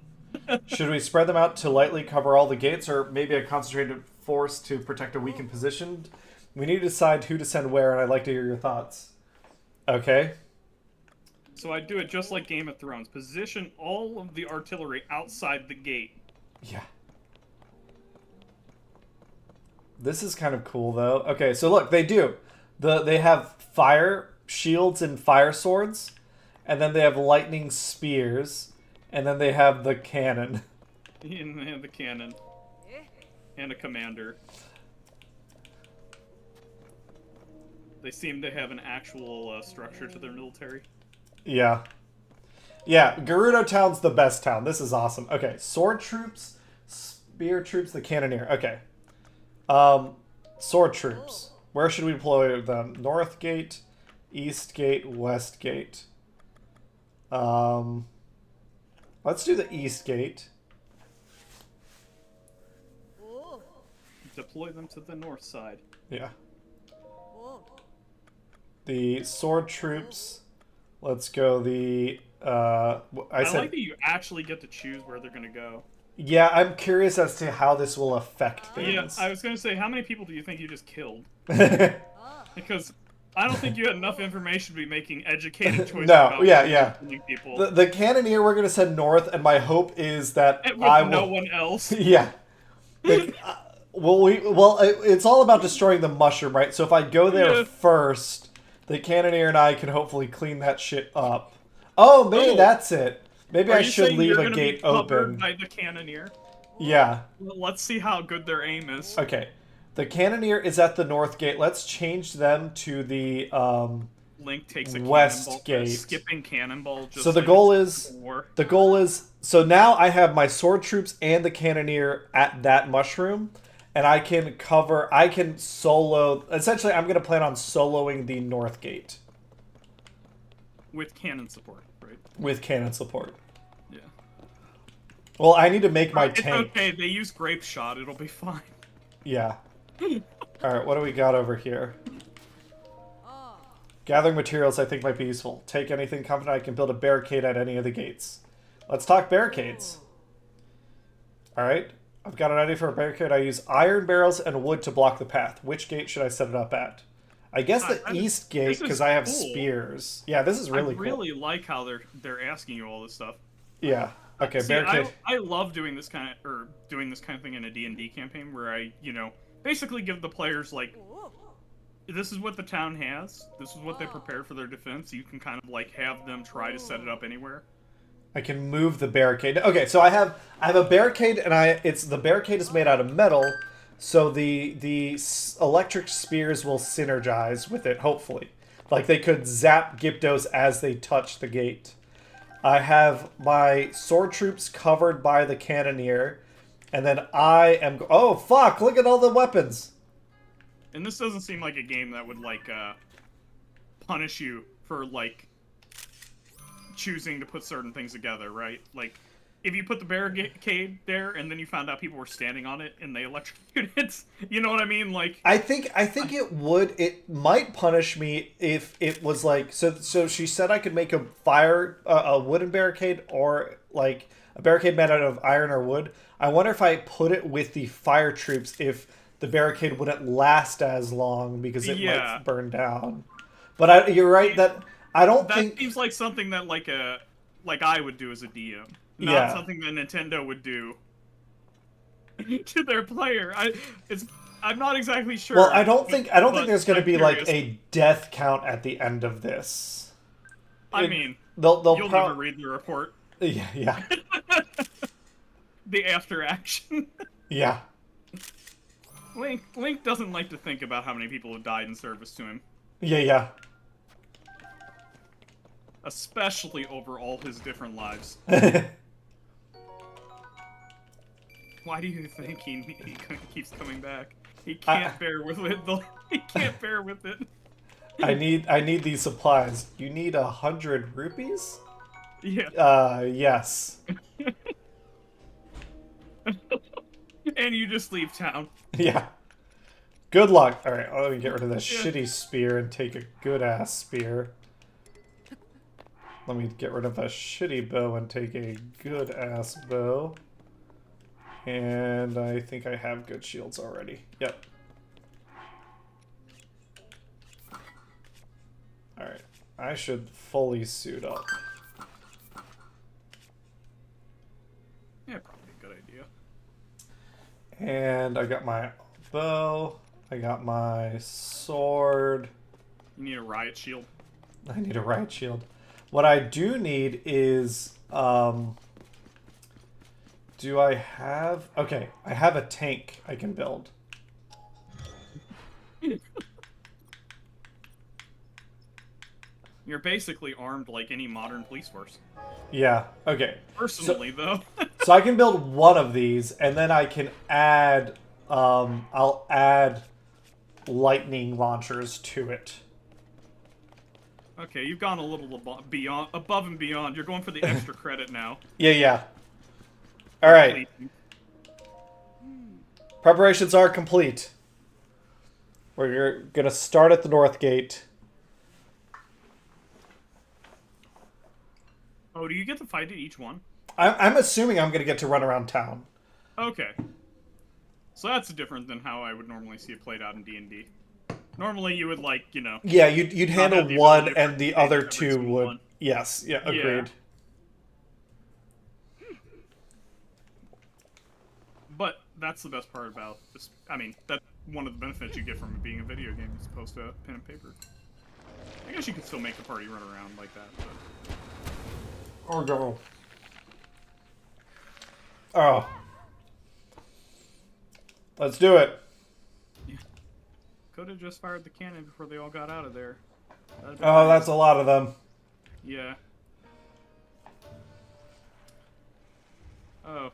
Should we spread them out to lightly cover all the gates, or maybe a concentrated force to protect a weakened position? We need to decide who to send where, and I'd like to hear your thoughts. Okay. So I'd do it just like Game of Thrones. Position all of the artillery outside the gate. Yeah. This is kind of cool, though. Okay, so look, they do. They have fire shields and fire swords, and then they have lightning spears, and then they have the cannon. And they have the cannon. And a commander. They seem to have an actual structure to their military. Yeah. Yeah, Gerudo Town's the best town. This is awesome. Okay, sword troops, spear troops, the cannoneer. Okay. Sword troops. Where should we deploy them? North gate, east gate, west gate. Let's do the east gate. Deploy them to the north side. Yeah. The sword troops. Let's go the... I said, like that you actually get to choose where they're going to go. Yeah, I'm curious as to how this will affect things. Yeah, I was going to say, how many people do you think you just killed? Because I don't think you had enough information to be making educated choices about people. The cannoneer we're going to send north, and my hope is that no one else. Yeah. It's all about destroying the mushroom, right? So if I go there first, the cannoneer and I can hopefully clean that shit up. Oh, maybe that's it. Maybe I should leave a gate open. By the cannoneer? Yeah. Well, let's see how good their aim is. Okay. The cannoneer is at the north gate. Let's change them to the Link takes a west gate. Skipping cannonball. Just so the goal is so now I have my sword troops and the cannoneer at that mushroom, and I can solo. Essentially, I'm going to plan on soloing the north gate with cannon support, right? With cannon support. Yeah. Well, I need to make my tank. Okay, they use grape shot. It'll be fine. Yeah. Alright, what do we got over here? Gathering materials I think might be useful. Take anything confident I can build a barricade at any of the gates. Let's talk barricades. Alright. I've got an idea for a barricade. I use iron barrels and wood to block the path. Which gate should I set it up at? I guess the east gate, because I have spears. Yeah, this is really cool. I really like how they're asking you all this stuff. Yeah. Okay, See, barricade. I love doing this kind of thing in a D&D campaign where I, basically give the players like, this is what the town has. This is what they prepared for their defense. You can kind of like have them try to set it up anywhere. I can move the barricade. Okay, so I have a barricade, and the barricade is made out of metal, so the electric spears will synergize with it. Hopefully, like they could zap Gyptos as they touch the gate. I have my sword troops covered by the cannoneer, and then I am. Oh fuck! Look at all the weapons. And this doesn't seem like a game that would like punish you for like choosing to put certain things together, right? Like, if you put the barricade there and then you found out people were standing on it and they electrocuted it, you know what I mean? Like, I think it might punish me if it was like, so she said I could make a wooden barricade or like a barricade made out of iron or wood. I wonder if I put it with the fire troops, if the barricade wouldn't last as long because it might burn down. But you're right that I don't think... That seems like something that like I would do as a DM. Not something that Nintendo would do to their player. I'm not exactly sure. Well, I don't think there's going to be like a death count at the end of this. You'll never read the report. Yeah. The after action. Yeah. Link doesn't like to think about how many people have died in service to him. Yeah. Especially over all his different lives. Why do you think he keeps coming back? He can't bear with it. He can't bear with it. I need these supplies. You need 100 rupees? Yeah. Yes. And you just leave town. Yeah. Good luck. All right, let me get rid of this shitty spear and take a good-ass spear. Let me get rid of a shitty bow and take a good-ass bow. And I think I have good shields already. Yep. Alright. I should fully suit up. Yeah, probably a good idea. And I got my bow. I got my sword. You need a riot shield. I need a riot shield. What I do need is, do I have... Okay, I have a tank I can build. You're basically armed like any modern police force. Yeah, okay. Personally, though. So I can build one of these, and then I can add, I'll add lightning launchers to it. Okay, you've gone a little above and beyond. You're going for the extra credit now. Yeah. All right. Preparations are complete. We're gonna start at the north gate. Oh, do you get to fight at each one? I'm assuming I'm gonna get to run around town. Okay. So that's different than how I would normally see it played out in D&D. Normally you would, like, Yeah, you'd handle one and the other two would... One. Yes, yeah, agreed. Yeah. But that's the best part about this. I mean, that's one of the benefits you get from it being a video game as opposed to pen and paper. I guess you could still make the party run around like that, but... Or go. Oh. Let's do it. Yeah. Could have just fired the cannon before they all got out of there. Oh, that's a lot of them. Yeah. Oh.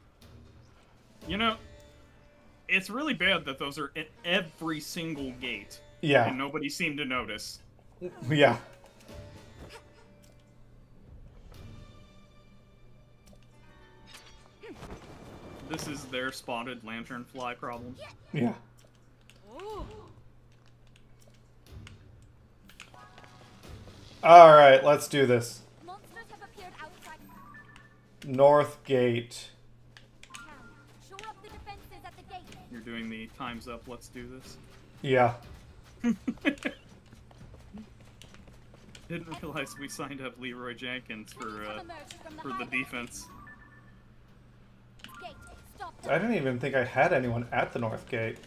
It's really bad that those are at every single gate. Yeah. And nobody seemed to notice. Yeah. This is their spotted lanternfly problem. Yeah. Alright, let's do this. Monsters have appeared outside. North gate. Shore up the defenses. You're doing the time's up, let's do this. Yeah. Didn't realize we signed up Leroy Jenkins for the defense. I didn't even think I had anyone at the North Gate.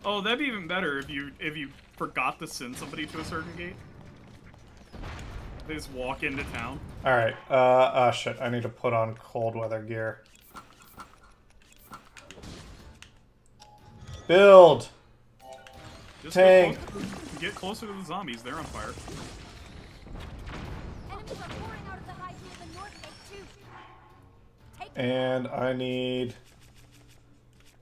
Oh, that'd be even better if you forgot to send somebody to a certain gate. They just walk into town. Alright, shit, I need to put on cold weather gear. Build! Just Tank! Get closer to the zombies, they're on fire. Enemies are pouring out of the high near the north gate too. And I need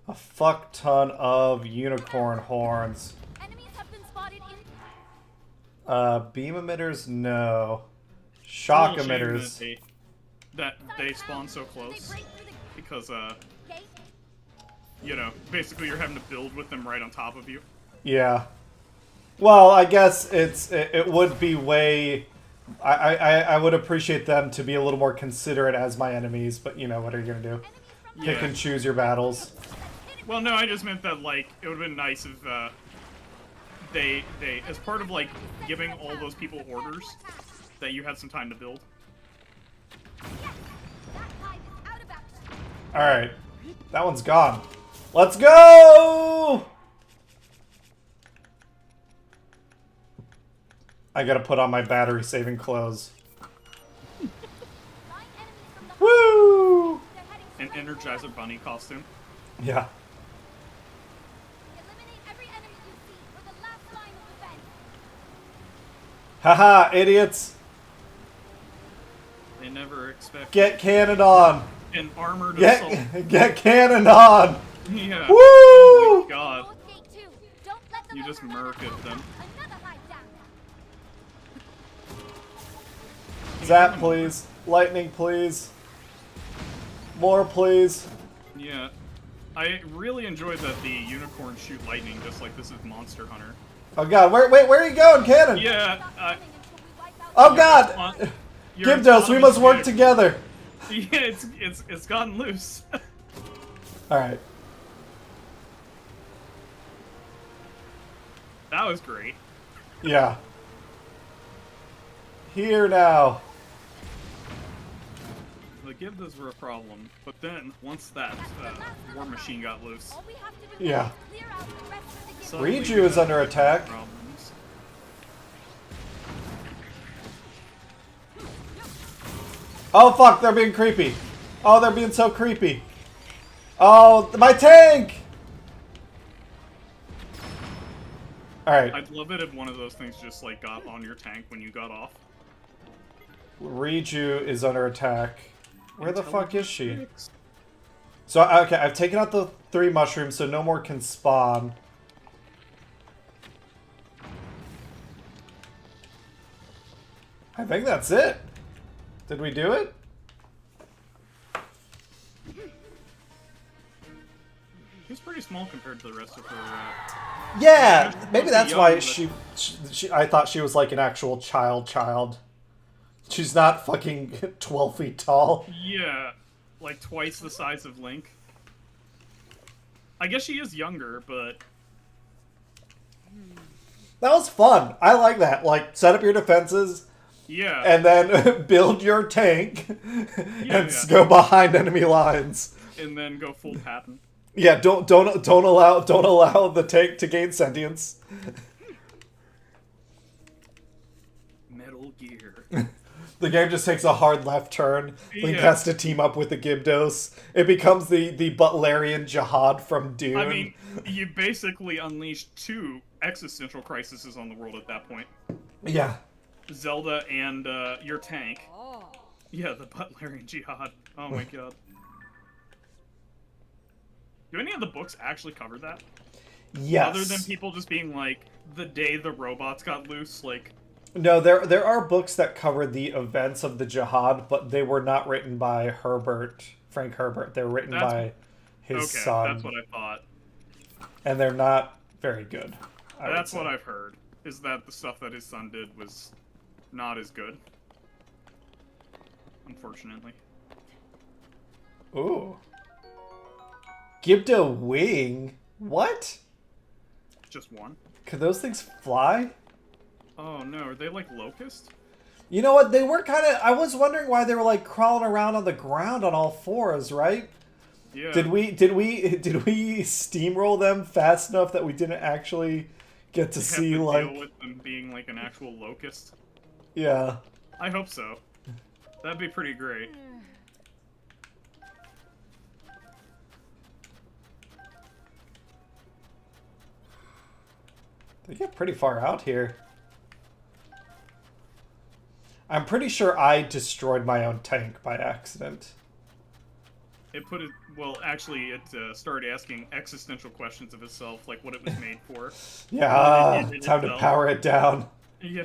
a fuck ton of unicorn horns. Enemies have been spotted in. Beam emitters, no. Shock It's a little shame emitters. that they spawn so close. Because, Gate. you know, basically you're having to build with them right on top of you. Yeah. Well, I guess it would be way. I would appreciate them to be a little more considerate as my enemies, but you know, what are you gonna do? Pick and choose your battles. Well, no, I just meant that, like, it would have been nice if, they, as part of, like, giving all those people orders, that you had some time to build. Alright. That one's gone. Let's go! I gotta put on my battery-saving clothes. Woo! An Energizer Bunny costume. Yeah. Eliminate every enemy you see for the last line of defense. Haha, idiots! They never expect Get cannon on! an armored assault. Get cannon on! Yeah. Woo! Oh my god. North gate too. Don't let them You just overrun murked them. Another hideout. Zap, please. Lightning, please. More, please. Yeah. I really enjoyed that the unicorns shoot lightning just like this is Monster Hunter. Oh god, where are you going, cannon? Yeah, Oh god! your Gibdos, we must work autonomous together! vehicle- Yeah, it's gotten loose. Alright. That was great. Yeah. Here now. The Gibdos were a problem, but then once that war machine got loose, All we have to do Yeah. is clear out the rest of the gate. suddenly Riju we is had under attack. Problems. Oh fuck, they're being creepy. Oh, they're being so creepy. Oh, my tank! Alright. I'd love it if one of those things just like got on your tank when you got off. Riju is under attack. Where the fuck is she? Intelligence So, okay, I've taken out the 3 mushrooms, so no more can spawn. I think that's it. Did we do it? She's pretty small compared to the rest of her. Yeah, she's maybe mostly that's young, why but- she I thought she was like an actual child. She's not fucking 12 feet tall. Yeah, like twice the size of Link. I guess she is younger, but That was fun. I like that. Like, set up your defenses yeah. and then build your tank and yeah. go behind enemy lines. And then go full Patton. Yeah, don't allow the tank to gain sentience. Metal Gear. The game just takes a hard left turn. Link Yeah. has to team up with the Gibdos. It becomes the Butlerian Jihad from Dune. I mean, you basically unleashed 2 existential crises on the world at that point. yeah. Zelda and your tank. Yeah, the Butlerian Jihad. Oh my god. Do any of the books actually cover that? Yes. Other than people just being like, the day the robots got loose, like... No, there are books that cover the events of the Jihad, but they were not written by Frank Herbert. They were written by his Okay, son. that's what I thought. And they're not very good. That's what I've heard, is that the stuff that his son did was not as good. Unfortunately. Ooh. Gibbed a wing? What? Just one. Could those things fly? Oh no, are they like locusts? You know what? They were kind of... I was wondering why they were like crawling around on the ground on all fours, right? Yeah. Did we steamroll them fast enough that we didn't actually get to see deal like... with them being like an actual locust? Yeah. I hope so. That'd be pretty great. They get pretty far out here. I'm pretty sure I destroyed my own tank by accident. It put it... Well, actually, it started asking existential questions of itself, like what it was made for. Yeah, And it time to itself. power it down. Yeah.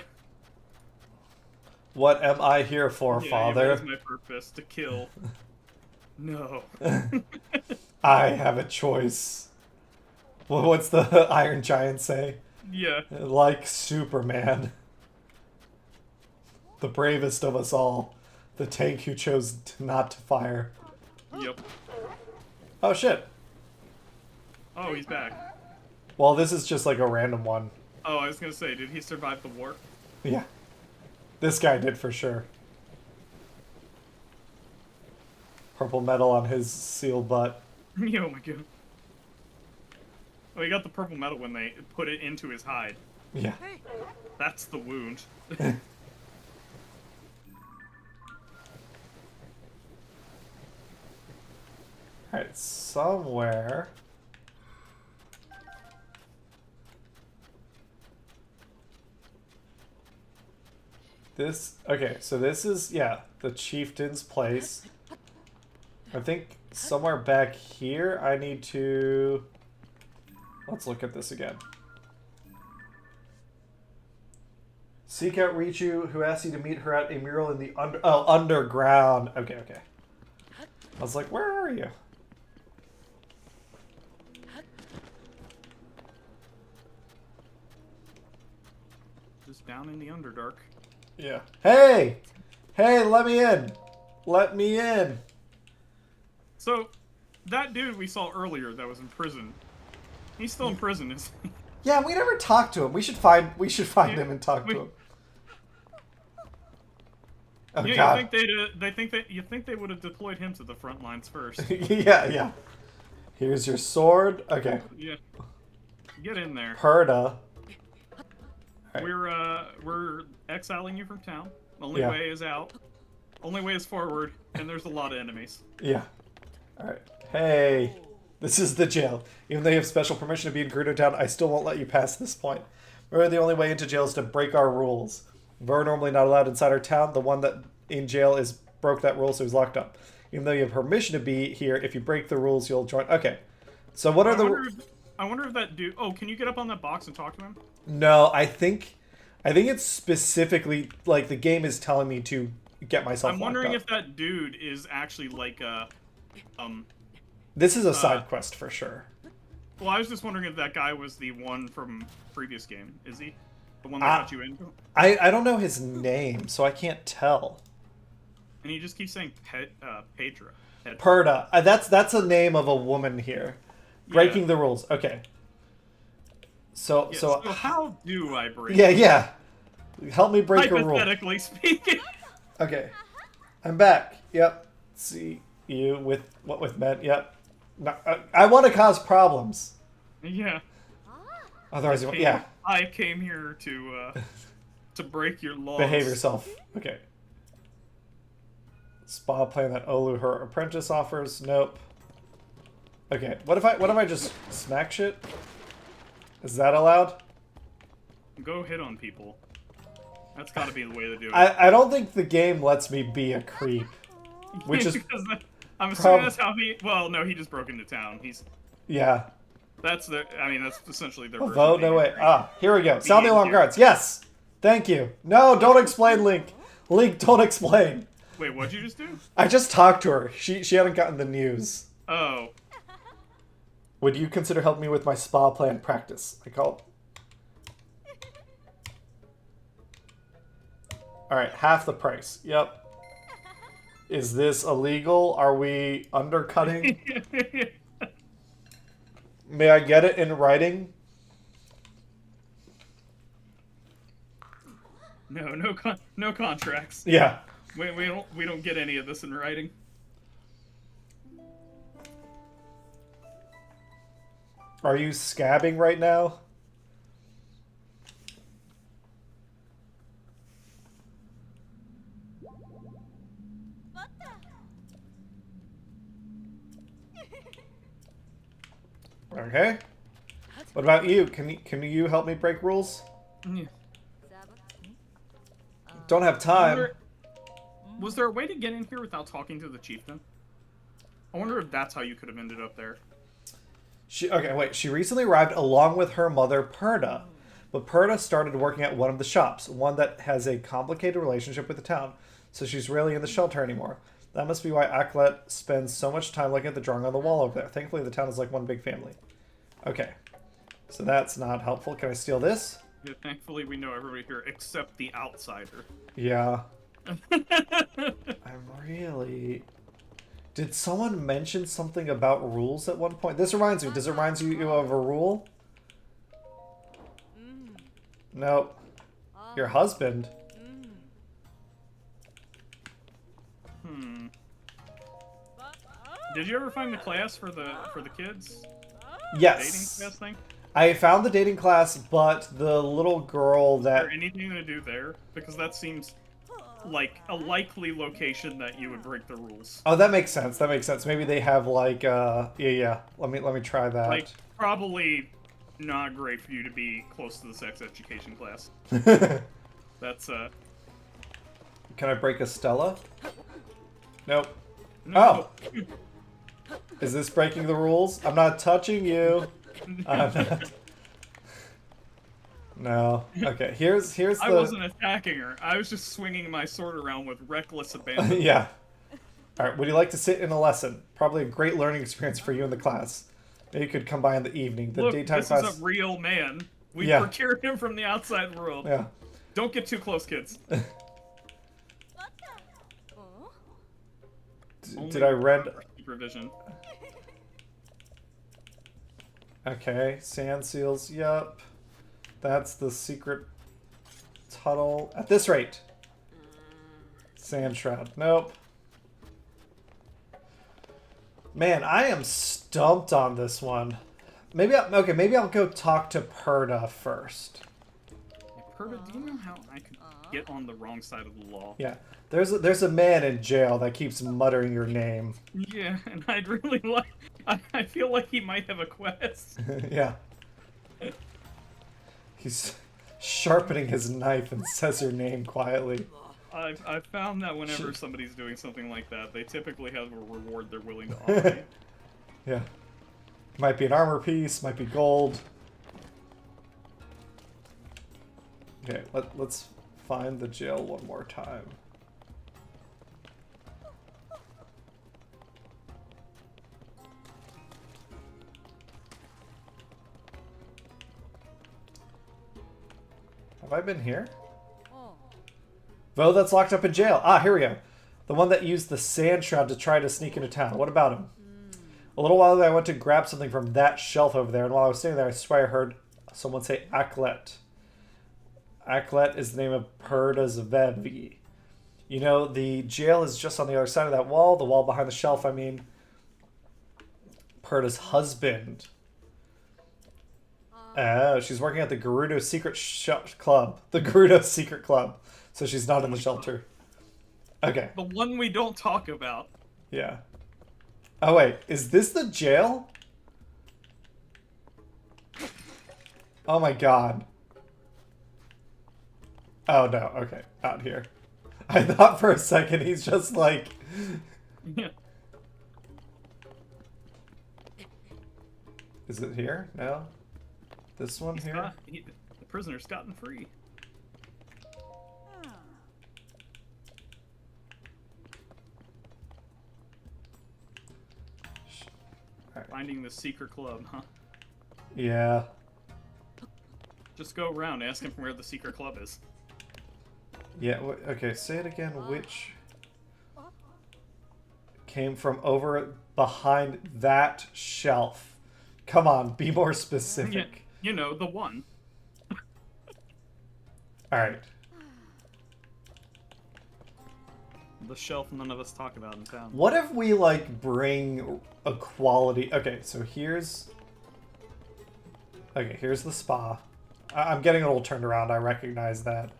What am I here for, Yeah, Father? What is my purpose? To kill. No. I have a choice. Well, what's the Iron Giant say? Yeah. Like Superman. The bravest of us all. The tank who chose not to fire. Yep. Oh, shit. Oh, he's back. Well, this is just like a random one. Oh, I was gonna say, did he survive the war? Yeah. This guy did for sure. Purple metal on his seal butt. Oh my god. Oh, he got the purple metal when they put it into his hide. Yeah. That's the wound. Alright, somewhere. This, okay, so this is, yeah, the chieftain's place. I think somewhere back here I need to... Let's look at this again. Seek out Richu, who asked you to meet her at a mural in the underground. Okay, okay. I was like, where are you? Just down in the Underdark. Yeah. Hey! Hey, let me in! Let me in! So, that dude we saw earlier that was in prison, he's still in prison, isn't he? Yeah, we never talked to him. We should find him and talk to him. Oh, Yeah, God. you think they would have deployed him to the front lines first. Yeah, yeah. Here's your sword. Okay. Yeah. Get in there. Perda. Right. We're exiling you from town. Only Yeah. way is out. Only way is forward, and there's a lot of enemies. Yeah. Alright. Hey. This is the jail. Even though you have special permission to be in Gerudo Town, I still won't let you pass this point. Remember, the only way into jail is to break our rules. We're normally not allowed inside our town. The one that in jail is broke that rule, so he's locked up. Even though you have permission to be here, if you break the rules, you'll join. Okay. So what are I wonder if that dude... Oh, can you get up on that box and talk to him? No, I think it's specifically like the game is telling me to get myself. I'm wondering locked if that dude is actually like a... This is a side quest for sure. Well, I was just wondering if that guy was the one from previous game. Is he? The one that got you in? I don't know his name, so I can't tell. And he just keeps saying Pedra. Perda. That's a name of a woman here. Breaking the rules. Okay. So how do I break? Yeah. Help me break a rule. Hypothetically speaking. Okay. I'm back. Yep. See you with men. Yep. No, I want to cause problems. Yeah. Otherwise, yeah. I came here to break your laws. Behave yourself. Okay. Spa plan that Olu, her apprentice, offers. Nope. Okay. What if I just smack shit? Is that allowed? Go hit on people. That's got to be the way to do it. I don't think the game lets me be a creep. Which is I'm assuming that's how he. Well, no, he just broke into town. Yeah. That's essentially their. Although, no way. Here we go. Sound the alarm guards. Yes. Thank you. No, don't explain, Link. Link, don't explain. Wait, what'd you just do? I just talked to her. She hadn't gotten the news. Oh. Would you consider helping me with my spa plan practice? I called. Alright, half the price. Yep. Is this illegal? Are we undercutting? May I get it in writing? No contracts. Yeah. We don't get any of this in writing. Are you scabbing right now? Okay. What about you? Can you help me break rules? Yeah. Don't have time. Was there a way to get in here without talking to the chieftain? I wonder if that's how you could have ended up there. Okay, wait. She recently arrived along with her mother, Perda. But Perda started working at one of the shops, one that has a complicated relationship with the town, so she's rarely in the shelter anymore. That must be why Aklet spends so much time looking at the drawing on the wall over there. Thankfully, the town is like one big family. Okay. So that's not helpful. Can I steal this? Yeah, thankfully we know everybody here except the outsider. Yeah. I'm really... Did someone mention something about rules at one point? This reminds me. Does it remind you of a rule? Nope. Your husband? Did you ever find the class for the kids? Yes. Dating class thing? I found the dating class, but the little girl Is that... there anything to do there? Because that seems like a likely location that you would break the rules. Oh, that makes sense. That makes sense. Maybe they have like yeah. Let me try that. Like probably not great for you to be close to the sex education class. That's Can I break a Stella? Nope. no. Oh. Is this breaking the rules? I'm not touching you. No. Okay. Here's the. I wasn't attacking her. I was just swinging my sword around with reckless abandon. Yeah. All right. Would you like to sit in a lesson? Probably a great learning experience for you in the class. Maybe you could come by in the evening. The Look, daytime this class. is a real man. We Yeah. procured him from the outside world. Yeah. Don't get too close, kids. Did I rend? Supervision. Okay. Sand seals. Yep. That's the secret tunnel. At this rate. Sand shroud. Nope. Man, I am stumped on this one. Maybe I'll go talk to Perda first. Perda, do you know how I could get on the wrong side of the law? Yeah. There's a man in jail that keeps muttering your name. Yeah, and I'd really like... I feel like he might have a quest. Yeah. He's sharpening his knife and says her name quietly. I've found that whenever somebody's doing something like that, they typically have a reward they're willing to offer you. Yeah. Might be an armor piece, might be gold. Okay, let's find the jail one more time. Have I been here? Vo that's locked up in jail. Ah, here we go. The one that used the sand shroud to try to sneak into town. What about him? A little while ago, I went to grab something from that shelf over there, and while I was sitting there, I swear I heard someone say Aklet. Aklet is the name of Perda's Vevi. You know, the jail is just on the other side of that wall, the wall behind the shelf, I mean. Perda's husband. Oh, she's working at the Gerudo Secret Club. The Gerudo Secret Club. So she's not in the shelter. Okay. The one we don't talk about. Yeah. Oh, wait. Is this the jail? Oh my god. Oh no. Okay. Not here. I thought for a second he's just like... Yeah. Is it here? No? This one here? The prisoner's gotten free. Right. Finding the secret club, huh? Yeah. Just go around, ask him where the secret club is. Yeah, okay, say it again. Which came from over behind that shelf. Come on, be more specific. You know, the one. Alright. The shelf none of us talk about in town. What if we, like, bring a quality... Okay, so here's... Okay, here's the spa. I'm getting a little turned around, I recognize that.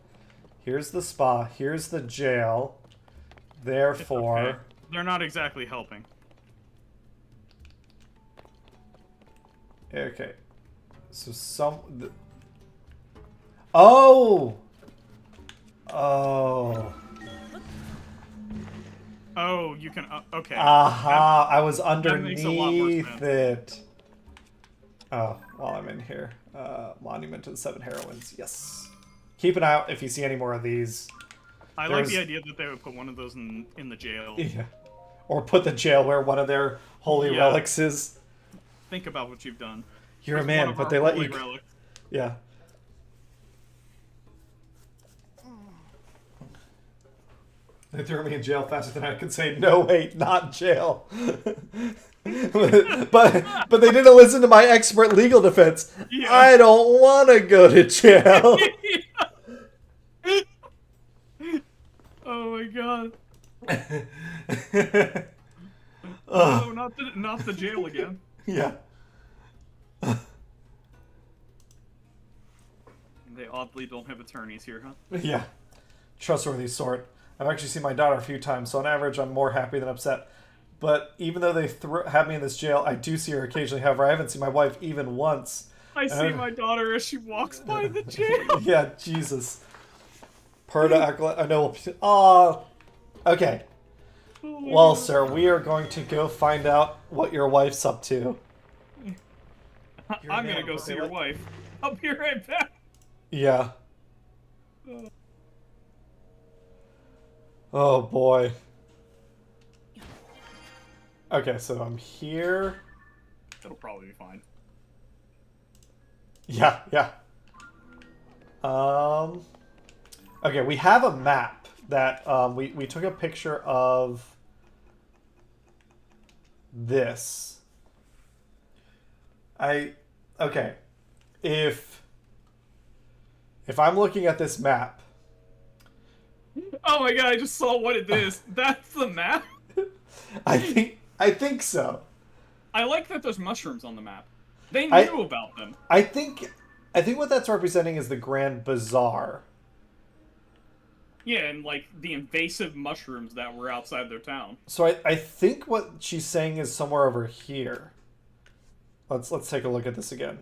Here's the spa, here's the jail. Therefore... Okay. They're not exactly helping. Okay. So Oh! Oh. Oh, you can... okay. Aha! I was that makes a lot more underneath sense. it. Oh, while I'm in here. Monument to the Seven Heroines. Yes. Keep an eye out if you see any more of these. I like the idea that they would put one of those in the jail. Yeah. Or put the jail where one of their holy relics is. Think about what you've done. You're a It's one man, of but our they let holy you... relics. Yeah. They threw me in jail faster than I could say, no, wait, not jail. but they didn't listen to my expert legal defense. Yeah. I don't want to go to jail. Oh my god. Oh, Oh, not the jail again. yeah. They oddly don't have attorneys here, huh? Yeah. Trustworthy sort. I've actually seen my daughter a few times, so on average I'm more happy than upset. But even though they have me in this jail, I do see her occasionally. However, I haven't seen my wife even once. I see my daughter as she walks by the jail. Yeah, Jesus. Perda acolyte. I know. Oh, okay. Oh my Well, God. sir, we are going to go find out what your wife's up to. I'm gonna go see your wife. I'll be right back. Yeah. Oh boy. Okay, so I'm here. It'll probably be fine. Yeah, yeah. Okay, we have a map that we took a picture of this. Okay. If I'm looking at this map, Oh my god, I just saw what it is. That's the map? I think so. I like that there's mushrooms on the map. They knew about them. I think what that's representing is the Grand Bazaar. Yeah, and like the invasive mushrooms that were outside their town. So I think what she's saying is somewhere over here. Let's take a look at this again.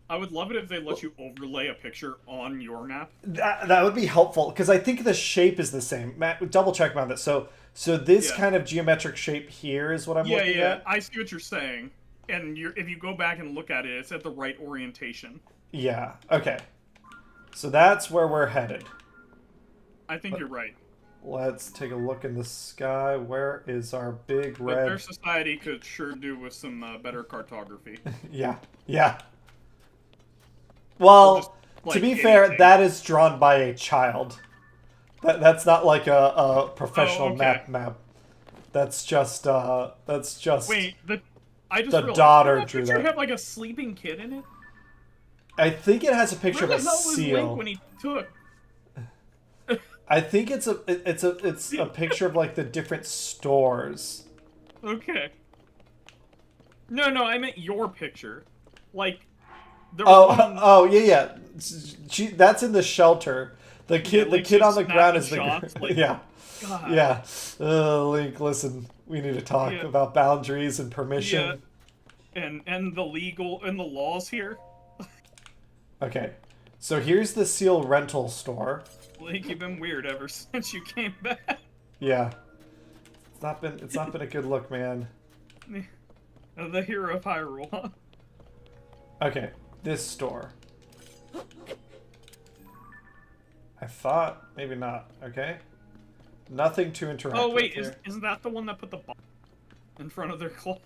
I would love it if they let you overlay a picture on your map. That would be helpful because I think the shape is the same. Matt, double check on that. So this kind of geometric shape here is what I'm looking at. Yeah, I see what you're saying. And if you go back and look at it, it's at the right orientation. Yeah. Okay. So that's where we're headed. I think you're right. Let's take a look in the sky. Where is our big But red? their society could sure do with some better cartography. Yeah. Yeah. Well, Just, like, to be fair, anything. that is drawn by a child. That's not like a professional okay. map. That's just Wait, I just the realized, daughter doesn't drew picture that. have like a sleeping kid in it? I think it has a picture Where of the a hell was Link seal. when he took? I think it's a picture of like the different stores. Okay. No, I meant your picture. Like, there was one... Oh yeah. That's in the shelter. The kid Link's on just the ground is snapping the shots, like, yeah. God. Yeah. Link, listen. We need to talk Yeah. about boundaries and permission. Yeah. And the laws here. Okay. So here's the seal rental store. Link, you've been weird ever since you came back. Yeah. It's not been a good look, man. The hero of Hyrule, huh? Okay. This store. I thought maybe not. Okay. Nothing to interact Oh wait, with here. isn't that the one that put the box in front of their claw?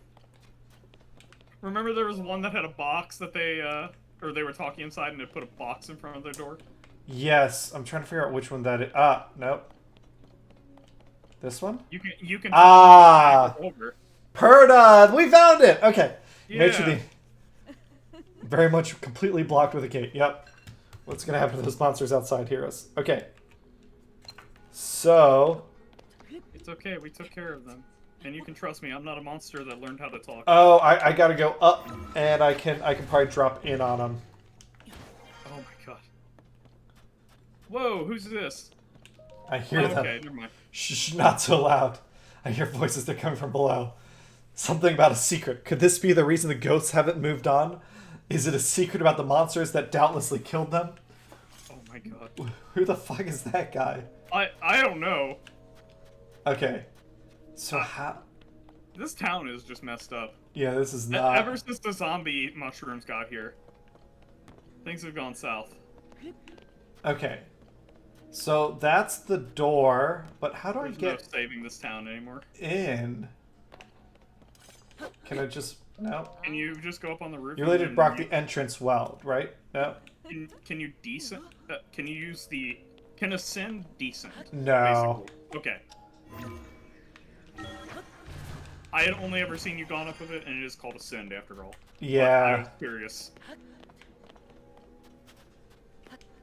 Remember there was one that had a box that they were talking inside and they put a box in front of their door? Yes, I'm trying to figure out which one that is. Ah, nope. This one? You can Ah! over. Perda! We found it! Okay. Yeah. Maitre D. Very much completely blocked with a gate. Yep. What's gonna happen to those monsters outside heroes? Okay. So... It's okay, we took care of them. And you can trust me, I'm not a monster that learned how to talk. Oh, I gotta go up, and I can probably drop in on them. Oh my god. Whoa, who's this? I hear them. Okay, never mind. Shh, not so loud. I hear voices that come from below. Something about a secret. Could this be the reason the ghosts haven't moved on? Is it a secret about the monsters that doubtlessly killed them? Oh my god. Who the fuck is that guy? I don't know. Okay. So how... This town is just messed up. Yeah, this is not... Ever since the zombie mushrooms got here, things have gone south. Okay. So that's the door, but how do There's I get no saving this town anymore. in? Can I just... No. Can you just go up on the roof? You later blocked the entrance well, right? No. Can you decent? Can you use the... Can ascend decent? No. Basically. Okay. I had only ever seen you gone up with it, and it is called ascend after all. Yeah. But I was curious.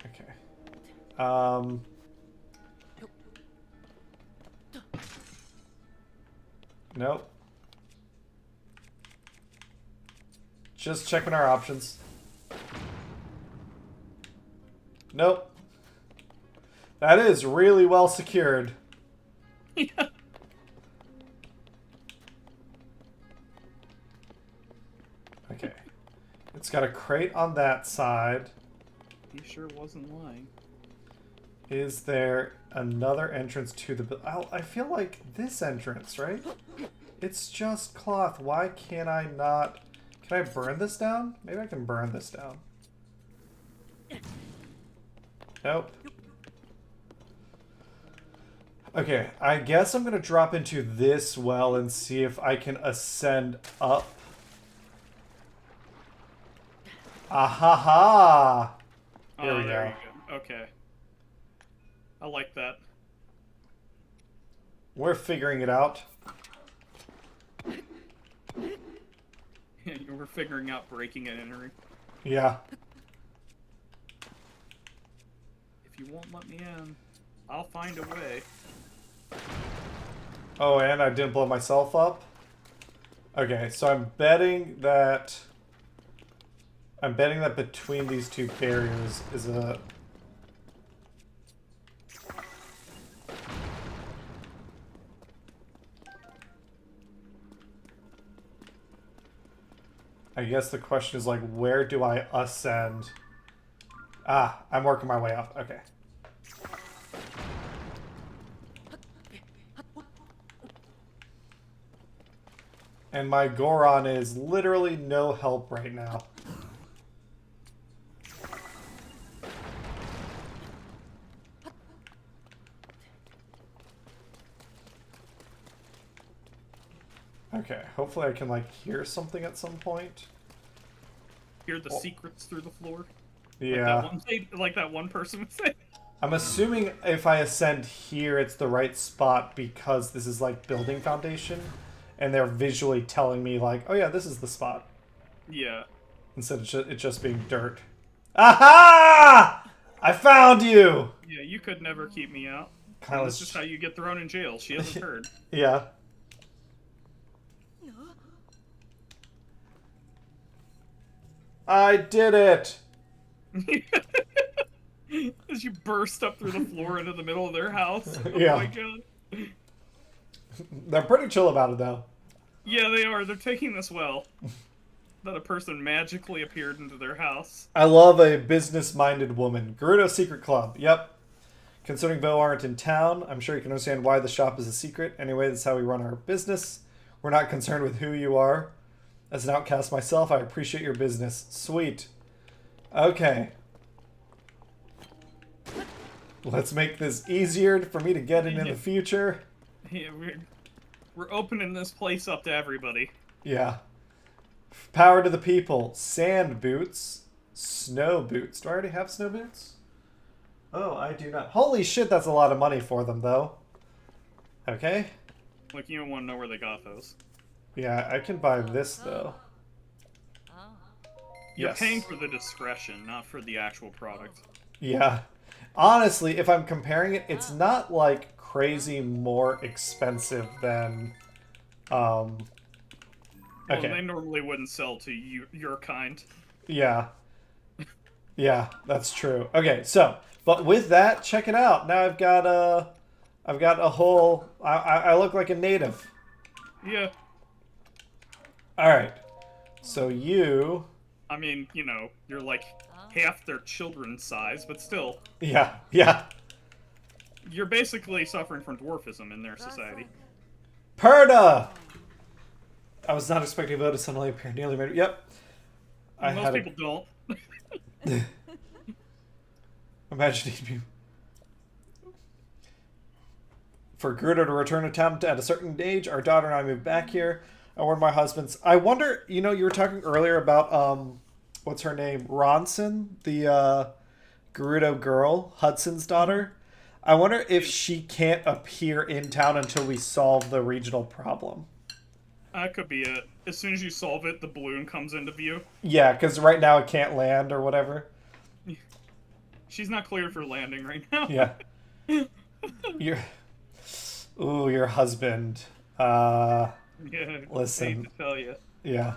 Okay. Nope. Just checking our options. Nope. That is really well secured. Yeah. Okay. It's got a crate on that side. He sure wasn't lying. Is there another entrance to the... I feel like this entrance, right? It's just cloth. Why can't I not... Can I burn this down? Maybe I can burn this down. Nope. Okay, I guess I'm gonna drop into this well and see if I can ascend up. Ahaha! Here we there go. you go. Okay. I like that. We're figuring it out. You were figuring out breaking and entering. Yeah. If you won't let me in, I'll find a way. Oh, and I didn't blow myself up? Okay, so I'm betting that between these two barriers is a... I guess the question is, like, where do I ascend? Ah, I'm working my way up. Okay. And my Goron is literally no help right now. Okay, hopefully I can, like, hear something at some point. Hear the secrets through the floor? Yeah. Like that one person would say. I'm assuming if I ascend here, it's the right spot because this is, like, building foundation. And they're visually telling me, like, oh yeah, this is the spot. Yeah. Instead of it just being dirt. Aha! I found you! Yeah, you could never keep me out. Kyla's... That's just how you get thrown in jail. She hasn't heard. Yeah. I did it! As you burst up through the floor into the middle of their house. Oh Yeah. my god. They're pretty chill about it, though. Yeah, they are. They're taking this well. That a person magically appeared into their house. I love a business-minded woman. Gerudo Secret Club. Yep. Considering Bo aren't in town, I'm sure you can understand why the shop is a secret. Anyway, that's how we run our business. We're not concerned with who you are. As an outcast myself, I appreciate your business. Sweet. Okay. Let's make this easier for me to get in the future. Yeah, we're opening this place up to everybody. Yeah. Power to the people. Sand boots. Snow boots. Do I already have snow boots? Oh, I do not. Holy shit, that's a lot of money for them, though. Okay. Like, you don't want to know where they got those. Yeah, I can buy this, though. You're Yes. paying for the discretion, not for the actual product. Yeah. Honestly, if I'm comparing it, it's not like crazy more expensive than Well, okay. they normally wouldn't sell to your kind. Yeah. Yeah, that's true. Okay, so but with that, check it out. Now I've got a whole I look like a native. Yeah. Alright. So you I mean, you know, you're like half their children's size, but still, yeah, yeah. you're basically suffering from dwarfism in their society. Perda! I was not expecting a vote to suddenly appear nearly made. Yep. I Most had people don't. Imagine he'd be... For Gerudo to return to town at a certain age, our daughter and I moved back here. I warned my husband's... I wonder, you know, you were talking earlier about, what's her name? Ronson, the, Gerudo girl, Hudson's daughter. I wonder if she can't appear in town until we solve the regional problem. That could be it. As soon as you solve it, the balloon comes into view. Yeah, because right now it can't land or whatever. She's not cleared for landing right now. Yeah. Your husband. Yeah. Listen. I hate to tell you. Yeah.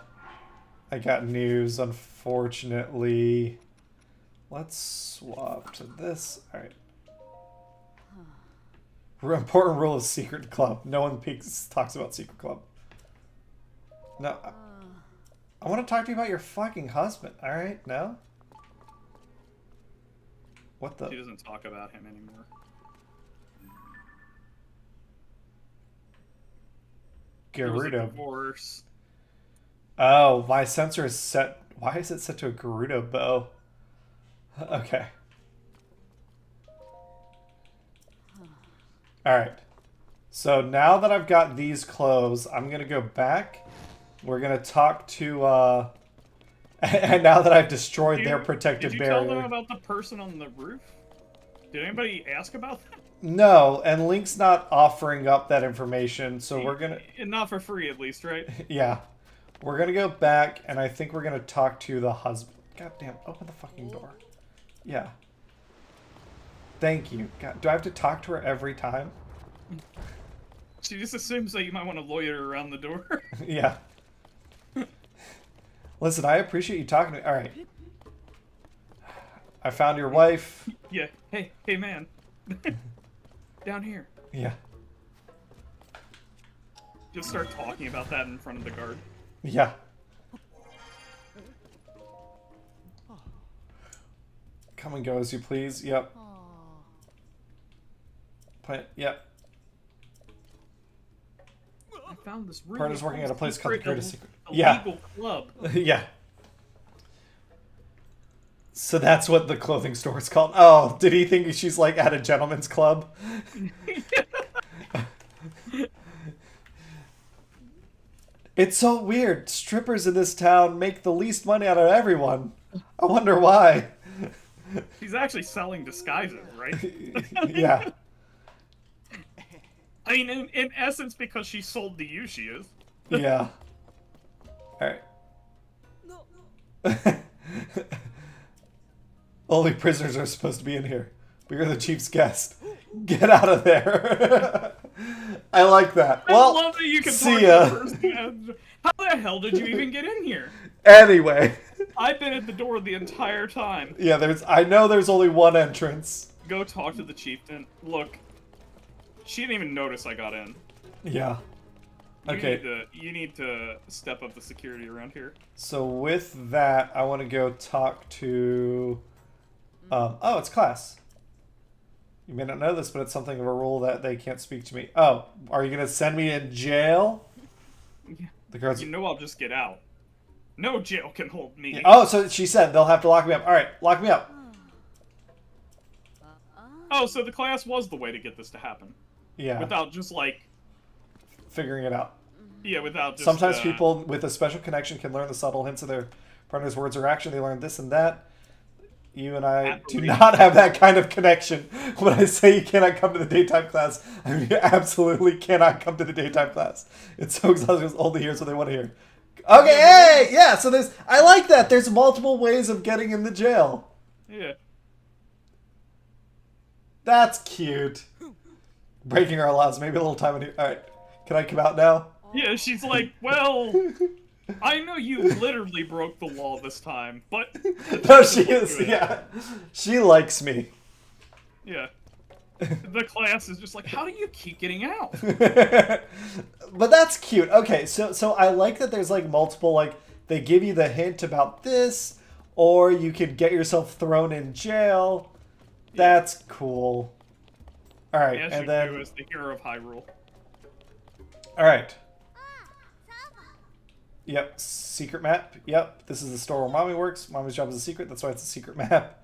I got news, unfortunately. Let's swap to this. Alright. Important rule of Secret Club. No one talks about Secret Club. No. I want to talk to you about your fucking husband. Alright? No? What the? She doesn't talk about him anymore. There was a Gerudo. divorce. Oh, my sensor is set. Why is it set to a Gerudo bow? Okay. Alright. So now that I've got these clothes, I'm going to go back. We're going to talk to, and now that I've destroyed their protective barrier. Did you tell them about the person on the roof? Did anybody ask about that? No, and Link's not offering up that information, so we're going to... Not for free, at least, right? Yeah. We're going to go back, and I think we're going to talk to the husband. God damn, open the fucking door. Yeah. Thank you. God, do I have to talk to her every time? She just assumes that you might want to loiter around the door. Yeah. Listen, I appreciate you talking to me. Alright. I found your wife. Yeah. Hey, man. Down here. Yeah. Just start talking about that in front of the guard. Yeah. Come and go as you please. Yep. Yep. I found this really Partner's working at a place called the Greatest Secret. illegal club. Yeah. So that's what the clothing store is called. Oh, did he think she's like at a gentleman's club? It's so weird. Strippers in this town make the least money out of everyone. I wonder why. She's actually selling disguises, right? Yeah. I mean, in essence, because she sold to you, she is. Yeah. Alright. Only prisoners are supposed to be in here. But you're the chief's guest. Get out of there. I like that. Well, I love that you can see talk ya. to the person. How the hell did you even get in here? Anyway. I've been at the door the entire time. Yeah, I know there's only one entrance. Go talk to the chieftain. Look, she didn't even notice I got in. Yeah. Okay. You need to step up the security around here. So with that, I want to go talk to... oh, it's class. You may not know this, but it's something of a rule that they can't speak to me. Oh, are you going to send me in jail? Yeah. The guards... You know I'll just get out. No jail can hold me. Yeah. Oh, so she said they'll have to lock me up. All right, lock me up. Oh, so the class was the way to get this to happen. Yeah. Without just, like... Figuring it out. Yeah, without just... Sometimes people with a special connection can learn the subtle hints of their partner's words or action. They learn this and that. You and I do not have that kind of connection. When I say you cannot come to the daytime class, I mean you absolutely cannot come to the daytime class. It's so exhausting. All the hears what they want to hear. Okay, hey! Yeah, so there's... I like that. There's multiple ways of getting in the jail. Yeah. That's cute. Breaking our laws. Maybe a little time in here. Alright. Can I come out now? Yeah, she's like, well, I know you literally broke the law this time, but... No, she is, yeah. She likes me. Yeah. The class is just like, how do you keep getting out? But that's cute. Okay, so I like that there's like multiple, like, they give you the hint about this, or you could get yourself thrown in jail. That's cool. Alright, As and you then... do as the hero of Hyrule. Alright. Yep, secret map. Yep, this is the store where Mommy works. Mommy's job is a secret, that's why it's a secret map.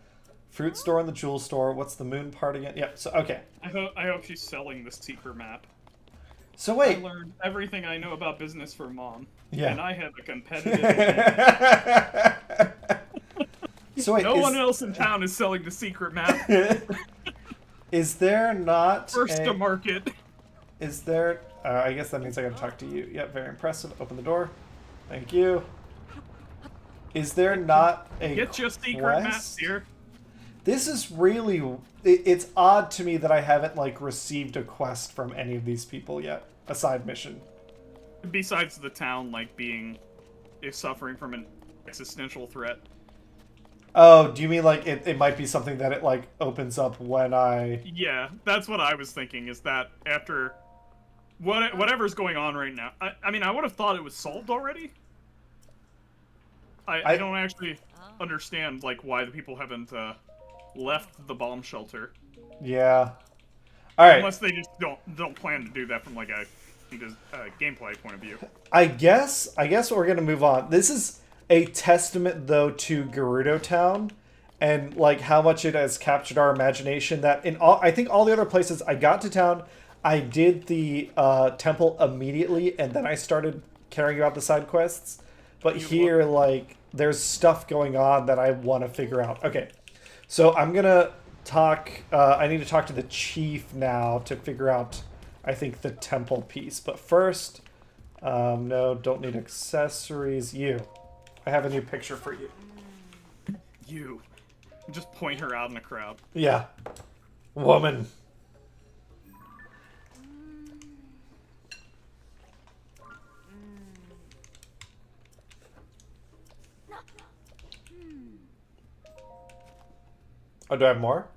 Fruit store and the jewel store. What's the moon part again? Yep, so, okay. I hope she's selling this secret map. So wait. I learned everything I know about business from Mom. Yeah. And I have a competitive advantage. So wait, No one else in town is selling the secret map. Is there not First to market. Is there... I guess that means I gotta talk to you. Yep, very impressive. Open the door. Thank you. Is there not a Get your secret map, quest? dear. This is really... It's odd to me that I haven't, like, received a quest from any of these people yet. A side mission. Besides the town, like, suffering from an existential threat. Oh, do you mean, like, it might be something that it, like, opens up when I... Yeah, that's what I was thinking, is that after... whatever's going on right now... I mean, I would have thought it was solved already. I don't actually understand, like, why the people haven't, left the bomb shelter. Yeah. Alright. Unless they just don't plan to do that from, like, a gameplay point of view. I guess we're gonna move on. This is a testament, though, to Gerudo Town, and like how much it has captured our imagination. That in all, I think all the other places I got to town, I did the temple immediately, and then I started caring about the side quests. But here, like, there's stuff going on that I want to figure out. Okay, so I'm gonna talk. I need to talk to the chief now to figure out, I think, the temple piece. But first, no, don't need accessories. You. I have a new picture for you. You. Just point her out in the crowd. Yeah. Woman. Oh, do I have more?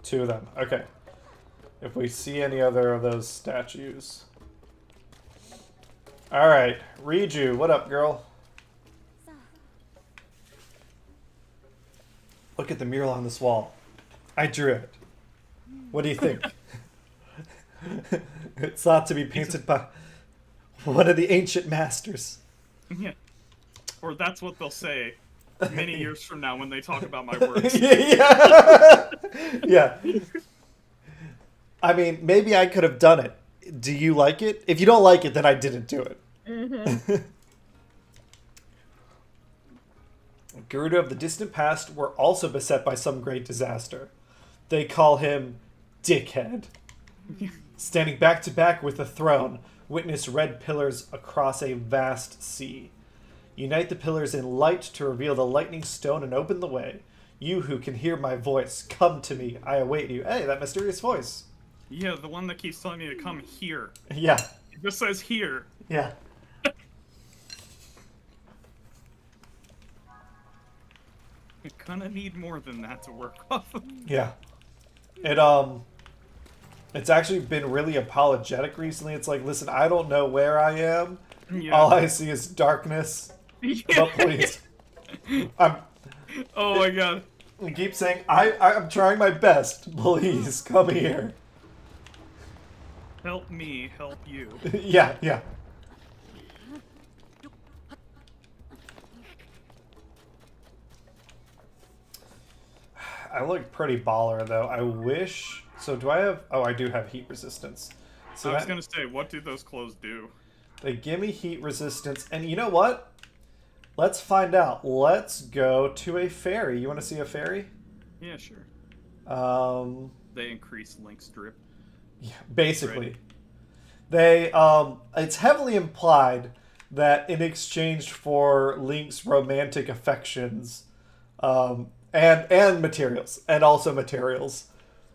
2 of them. Okay. If we see any other of those statues. Alright. Riju, what up, girl? Look at the mural on this wall. I drew it. What do you think? It's thought to be painted by one of the ancient masters. Yeah. Or that's what they'll say many years from now when they talk about my works. Yeah. Yeah. I mean, maybe I could have done it. Do you like it? If you don't like it, then I didn't do it. Mm-hmm. Gerudo of the distant past were also beset by some great disaster. They call him Dickhead. Standing back to back with the throne, witness red pillars across a vast sea. Unite the pillars in light to reveal the lightning stone and open the way. You who can hear my voice, come to me. I await you. Hey, that mysterious voice. Yeah, the one that keeps telling me to come here. Yeah. It just says here. Yeah. We kinda need more than that to work off of. Yeah. It's actually been really apologetic recently. It's like, listen, I don't know where I am. Yeah. All I see is darkness. Yeah. But please. Oh my god. I keep saying, I'm trying my best. Please, come here. Help me, help you. Yeah, yeah. I look pretty baller, though. I wish... So do I have... Oh, I do have heat resistance. So I was gonna say, what do those clothes do? They give me heat resistance. And you know what? Let's find out. Let's go to a ferry. You want to see a ferry? Yeah, sure. They They increase Link's drip. Yeah, basically. Right. They it's heavily implied that in exchange for Link's romantic affections, and materials, and also materials,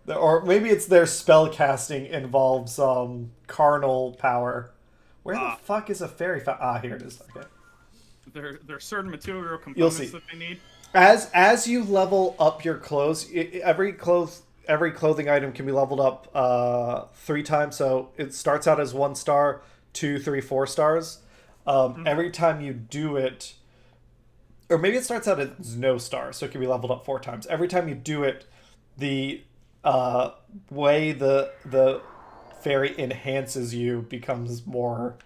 or maybe it's their spell casting involves carnal power. Where the fuck is a fairy here it is. Okay. There are certain material You'll components see. that they need. As you level up your clothes, every clothing item can be leveled up 3 times. So it starts out as 1 star, 2, 3, 4 stars. Every time you do it, or maybe it starts out as no stars, so it can be leveled up 4 times. Every time you do it, the way the fairy enhances you becomes more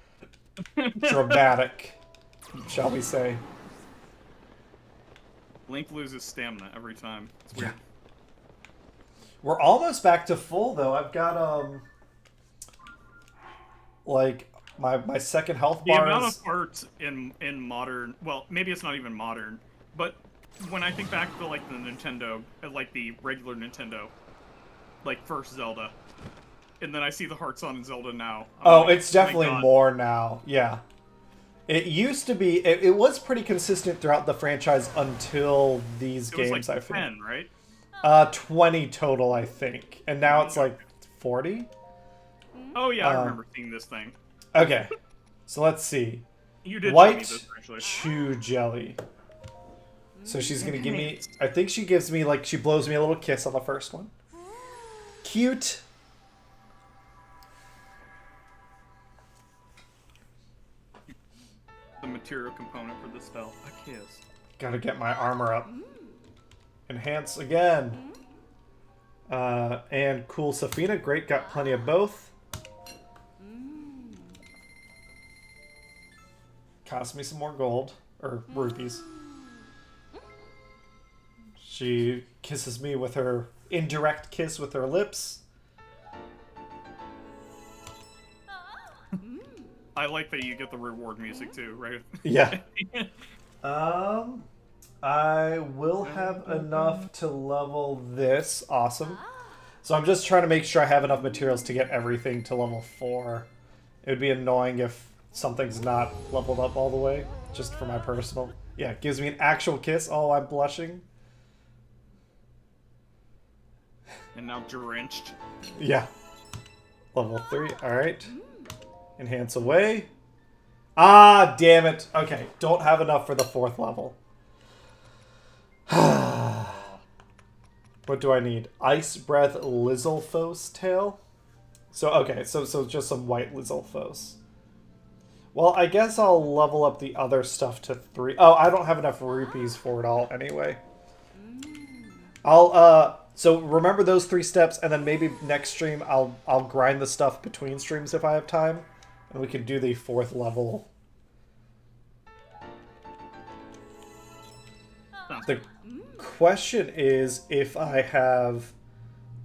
dramatic, shall we say. Link loses stamina every time. It's weird. We're almost back to full though. I've got like my second health The bar amount is... of art in modern, well, maybe it's not even modern, but when I think back to like the Nintendo, like the regular Nintendo, like first Zelda, and then I see the hearts on Zelda now. It's definitely more now. Yeah. It used to be, it was pretty consistent throughout the franchise until these games, like I feel. 10, right? 20 total, I think. And now it's like 40? Oh yeah, I remember seeing this thing. Okay. So let's see. You did show me White this, actually. chew jelly. So she's gonna give me, I think she gives me, like, she blows me a little kiss on the first one. Cute. The material component for the spell. A kiss. Gotta get my armor up. Enhance again. And cool Safina. Great, got plenty of both. Cost me some more gold. Or rupees. She kisses me with her indirect kiss with her lips. I like that you get the reward music too, right? Yeah. I will have enough to level this. Awesome. So I'm just trying to make sure I have enough materials to get everything to level 4. It would be annoying if something's not leveled up all the way, just for my personal. Yeah, it gives me an actual kiss. Oh, I'm blushing. And now drenched. Yeah. Level 3. Alright. Enhance away. Ah, damn it. Okay, don't have enough for the 4th level. What do I need? Ice Breath Lizalfos tail? So, okay, so just some white Lizalfos. Well, I guess I'll level up the other stuff to 3. Oh, I don't have enough rupees for it all anyway. So remember those 3 steps, and then maybe next stream I'll grind the stuff between streams if I have time. And we can do the 4th level. The question is if I have,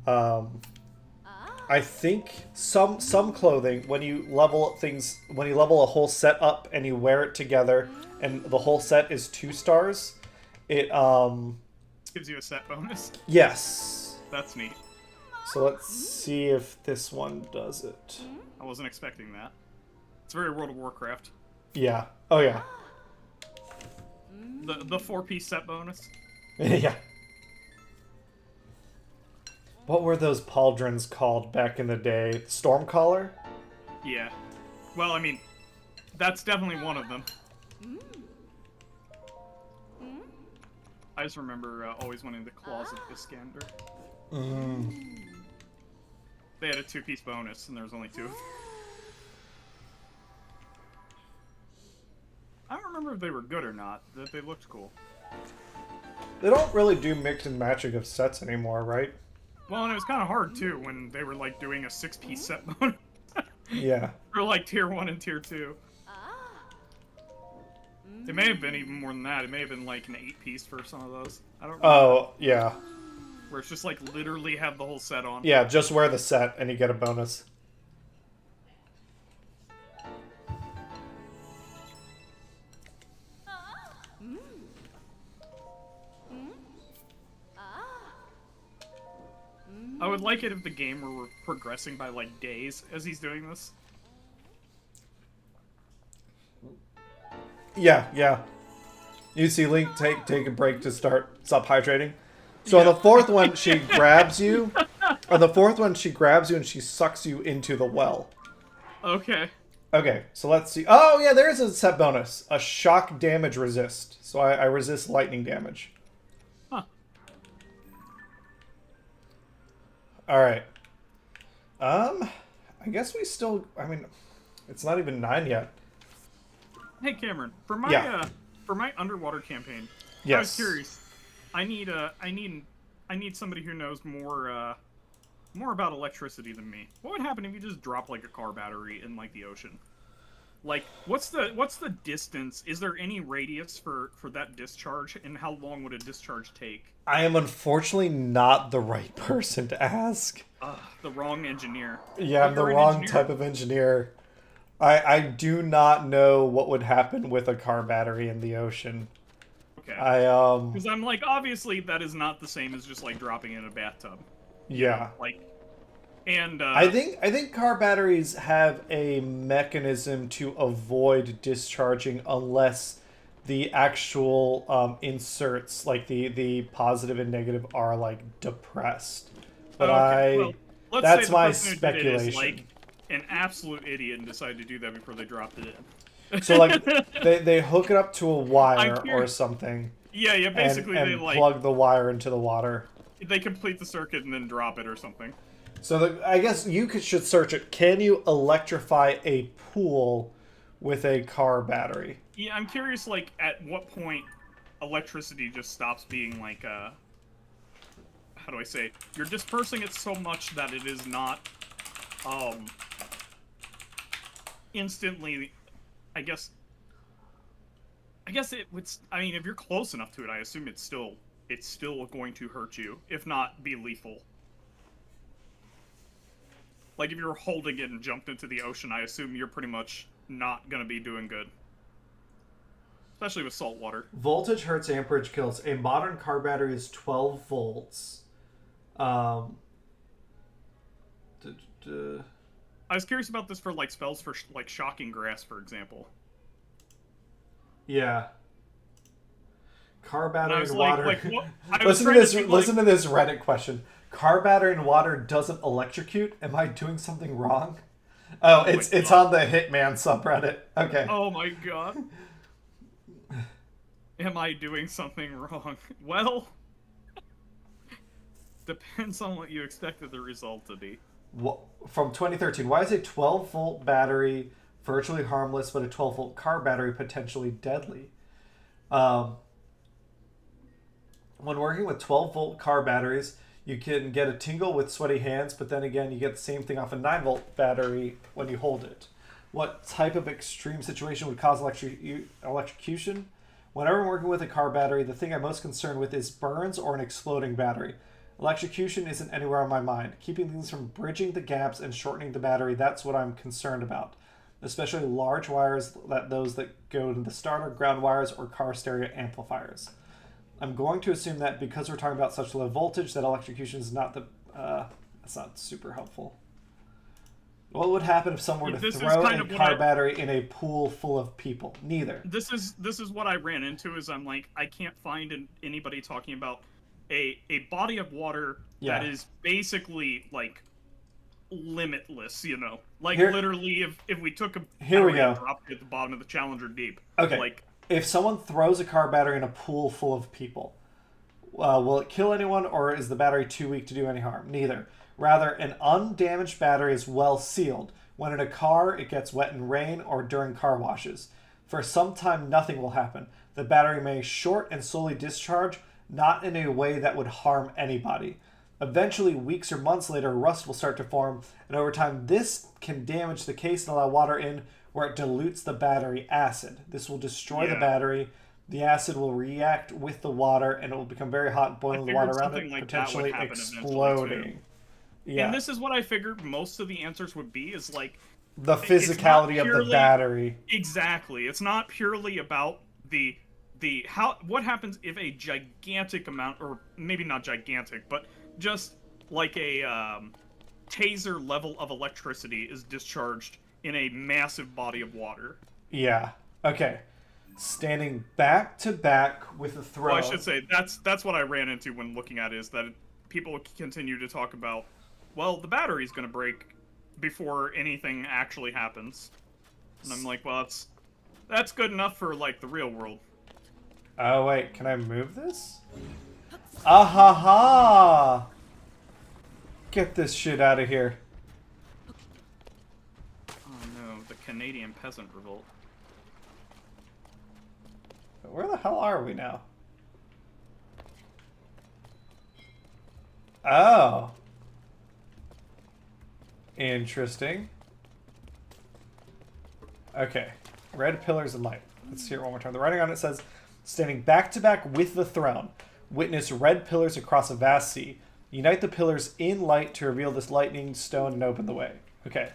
I think some clothing, when you level things, when you level a whole set up and you wear it together, and the whole set is 2 stars, it Gives you a set bonus. Yes. That's neat. So let's see if this one does it. I wasn't expecting that. It's very World of Warcraft. Yeah. Oh yeah. The 4-piece set bonus. Yeah. What were those pauldrons called back in the day? Stormcaller? Yeah. Well, I mean, that's definitely one of them. I just remember always wanting the Claws of Iskander. They had a 2-piece bonus, and there was only 2 of them. I don't remember if they were good or not, that they looked cool. They don't really do mix and matching of sets anymore, right? Well, and it was kind of hard, too, when they were, like, doing a 6-piece set bonus. Yeah. For, like, Tier 1 and Tier 2. It may have been even more than that. It may have been, like, an 8-piece for some of those. I don't remember. Oh, yeah. Where it's just, like, literally have the whole set on. Yeah, just wear the set and you get a bonus. I would like it if the game were progressing by, like, days as he's doing this. Yeah. You see Link take a break to stop hydrating. So on the fourth one, she grabs you. On the fourth one, she grabs you and she sucks you into the well. Okay. Okay, so let's see. Oh, yeah, there is a set bonus. A shock damage resist. So I resist lightning damage. Huh. Alright. I guess we still... I mean, it's not even 9 yet. Hey, Cameron, for my for my underwater campaign, Yes. I was curious. I need somebody who knows more about electricity than me. What would happen if you just drop like a car battery in like the ocean? Like, what's the distance? Is there any radius for that discharge, and how long would a discharge take? I am unfortunately not the right person to ask. The wrong engineer. Yeah, I'm the wrong type of engineer. I do not know what would happen with a car battery in the ocean. Okay. Because I'm like, obviously that is not the same as just like dropping in a bathtub. Yeah. Like, and I think car batteries have a mechanism to avoid discharging unless the actual inserts, like the positive and negative, are like depressed. But well, let's that's say the my person who did it is, speculation. like an absolute idiot and decided to do that before they dropped it in. So like they hook it up to a wire or curious. something. Yeah, basically and they like plug the wire into the water. they complete the circuit and then drop it or something. So I guess you should search it. Can you electrify a pool with a car battery? Yeah, I'm curious, like, at what point electricity just stops being, like, how do I say? You're dispersing it so much that it is not, instantly, I guess it would, I mean, if you're close enough to it, I assume it's still going to hurt you, if not be lethal. Like, if you were holding it and jumped into the ocean, I assume you're pretty much not gonna be doing good. Especially with salt water. Voltage, hertz, amperage, kills. A modern car battery is 12 volts. I was curious about this for, like, spells for, like, shocking grass, for example. Yeah. Car battery and like, water. Listen to this Reddit question. Car battery and water doesn't electrocute. Am I doing something wrong? Oh, it's on the Hitman subreddit. Okay. Oh my god. Am I doing something wrong? Well, depends on what you expected the result to be. From 2013, why is a 12-volt battery virtually harmless, but a 12-volt car battery potentially deadly? When working with 12-volt car batteries, you can get a tingle with sweaty hands, but then again, you get the same thing off a 9-volt battery when you hold it. What type of extreme situation would cause electrocution? Whenever I'm working with a car battery, the thing I'm most concerned with is burns or an exploding battery. Electrocution isn't anywhere on my mind. Keeping things from bridging the gaps and shortening the battery, that's what I'm concerned about. Especially large wires, those that go to the starter, ground wires, or car stereo amplifiers. I'm going to assume that because we're talking about such low voltage, that electrocution is not that's not super helpful. What would happen if someone were to throw a car battery in a pool full of people? Neither. This is what I ran into, is I'm like, I can't find anybody talking about a body of water that is basically, like, limitless, you know? Like, literally, if we took a battery and dropped it at the bottom of the Challenger Deep. Okay. Like, if someone throws a car battery in a pool full of people, will it kill anyone, or is the battery too weak to do any harm? Neither. Rather, an undamaged battery is well sealed. When in a car, it gets wet in rain or during car washes. For some time, nothing will happen. The battery may short and slowly discharge, not in a way that would harm anybody. Eventually, weeks or months later, rust will start to form, and over time, this can damage the case and allow water in, where it dilutes the battery acid. This will destroy the battery. The acid will react with the water, and it will become very hot, boiling the water around it, like potentially exploding. Yeah. And this is what I figured most of the answers would be, is like the physicality of the battery. Exactly. It's not purely about what happens if a gigantic amount, or maybe not gigantic, but just like a taser level of electricity is discharged in a massive body of water. Yeah. Okay. Standing back to back with a throne. Well, I should say that's what I ran into when looking at it, is that people continue to talk about, well, the battery's gonna break before anything actually happens, and I'm like, well, that's good enough for like the real world. Oh wait, can I move this? Ahaha! Get this shit out of here. Oh no, the Canadian peasant revolt. Where the hell are we now? Oh. Interesting. Okay. Red pillars and light. Let's hear it one more time. The writing on it says, standing back to back with the throne, witness red pillars across a vast sea. Unite the pillars in light to reveal this lightning stone and open the way. Okay.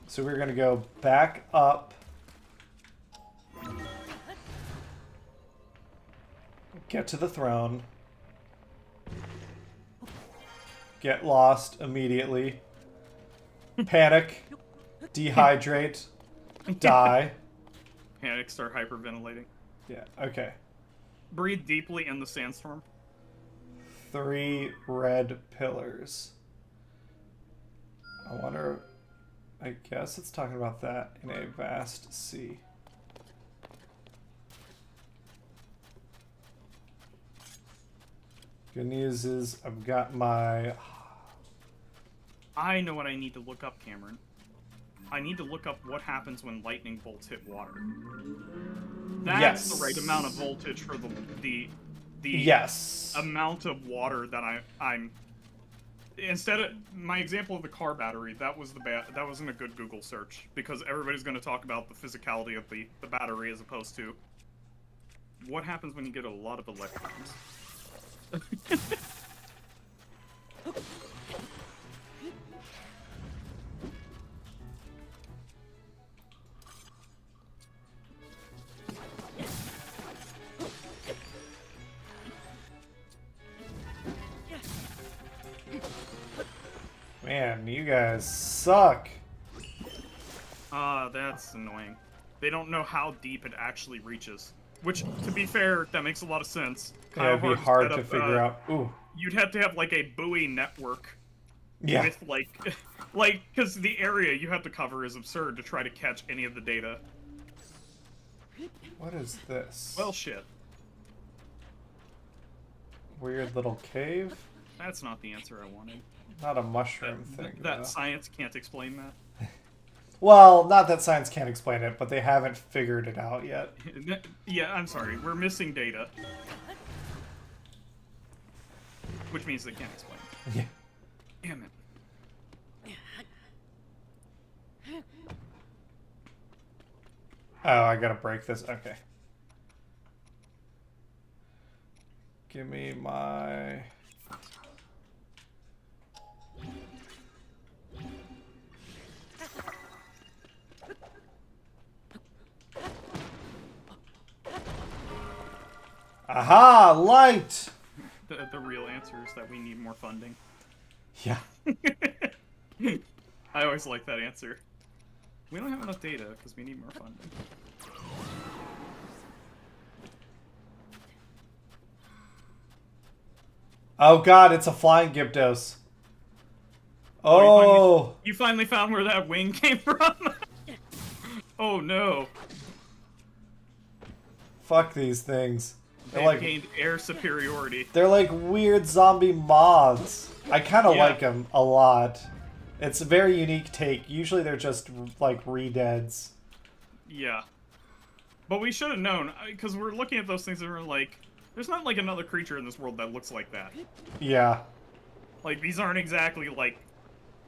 So we're going to go back up. Get to the throne. Get lost immediately. Panic. Dehydrate. Die. Panic, start hyperventilating. Yeah, okay. Breathe deeply in the sandstorm. 3 red pillars. I wonder... I guess it's talking about that in a vast sea. Good news is I've got my... I know what I need to look up, Cameron. I need to look up what happens when lightning bolts hit water. That's Yes. the right amount of voltage for the Yes. amount of water that I'm. Instead of my example of the car battery, that wasn't a good Google search, because everybody's going to talk about the physicality of the battery as opposed to what happens when you get a lot of electrons. Man, you guys suck. That's annoying. They don't know how deep it actually reaches. Which, to be fair, that makes a lot of sense. Yeah, it'd be hard to figure out. Ooh. You'd have to have, like, a buoy network. Yeah. With, like, because the area you have to cover is absurd to try to catch any of the data. What is this? Well, shit. Weird little cave? That's not the answer I wanted. Not a mushroom thing. That though. science can't explain that. Well, not that science can't explain it, but they haven't figured it out yet. Yeah, I'm sorry. We're missing data. Which means they can't explain it. Yeah. Damn it. Oh, I gotta break this. Okay. Give me my... Aha! Light! The real answer is that we need more funding. Yeah. I always like that answer. We don't have enough data because we need more funding. Oh god, it's a flying Gyptos. Oh! You finally found where that wing came from? Oh no. Fuck these things. They're They've like, gained air superiority. they're like weird zombie moths. I kind of Yeah. like them a lot. It's a very unique take. Usually they're just like re-deads. Yeah. But we should have known, because we're looking at those things and we're like, there's not like another creature in this world that looks like that. Yeah. Like, these aren't exactly like...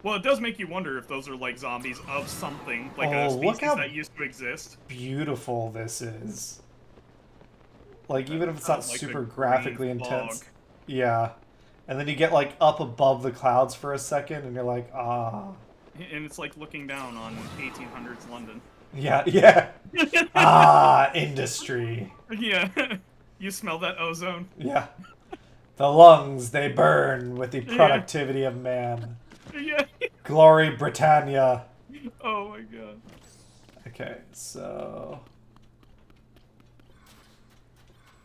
Well, it does make you wonder if those are like zombies of something, like a Oh, look species how- that used to exist. Beautiful this is. Like, even if it's not Like super the graphically green intense. fog. Yeah. And then you get like up above the clouds for a second and you're like, ah. And it's like looking down on 1800s London. Yeah, yeah. Ah, industry. Yeah. You smell that ozone? Yeah. The lungs, they burn with the productivity of man. Yeah. Glory Britannia. Oh my god. Okay, so...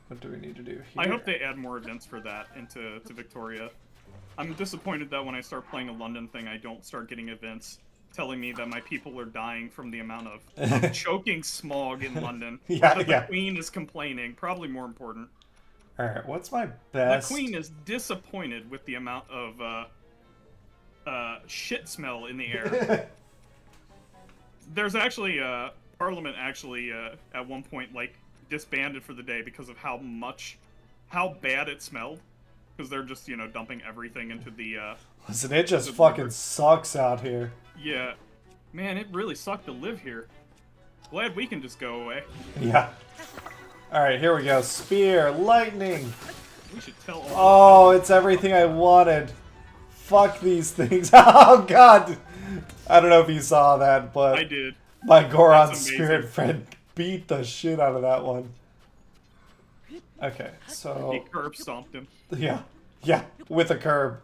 What do we need to do here? I hope they add more events for that into Victoria. I'm disappointed that when I start playing a London thing, I don't start getting events telling me that my people are dying from the amount of choking smog in London. Yeah, that yeah. The Queen is complaining. Probably more important. Alright, what's my best... The Queen is disappointed with the amount of shit smell in the air. There's actually, Parliament actually, at one point, like, disbanded for the day because of how bad it smelled. Because they're just, dumping everything into the, Listen, it just fucking sucks out here. Yeah. Man, it really sucked to live here. Glad we can just go away. Yeah. Alright, here we go. Spear, lightning. We should tell all. Oh, it's everything I wanted. Fuck these things. Oh, God. I don't know if you saw that, but... I did. My Goron That's amazing. spirit friend beat the shit out of that one. Okay, He so... curb stomped him. Yeah. Yeah, with a curb.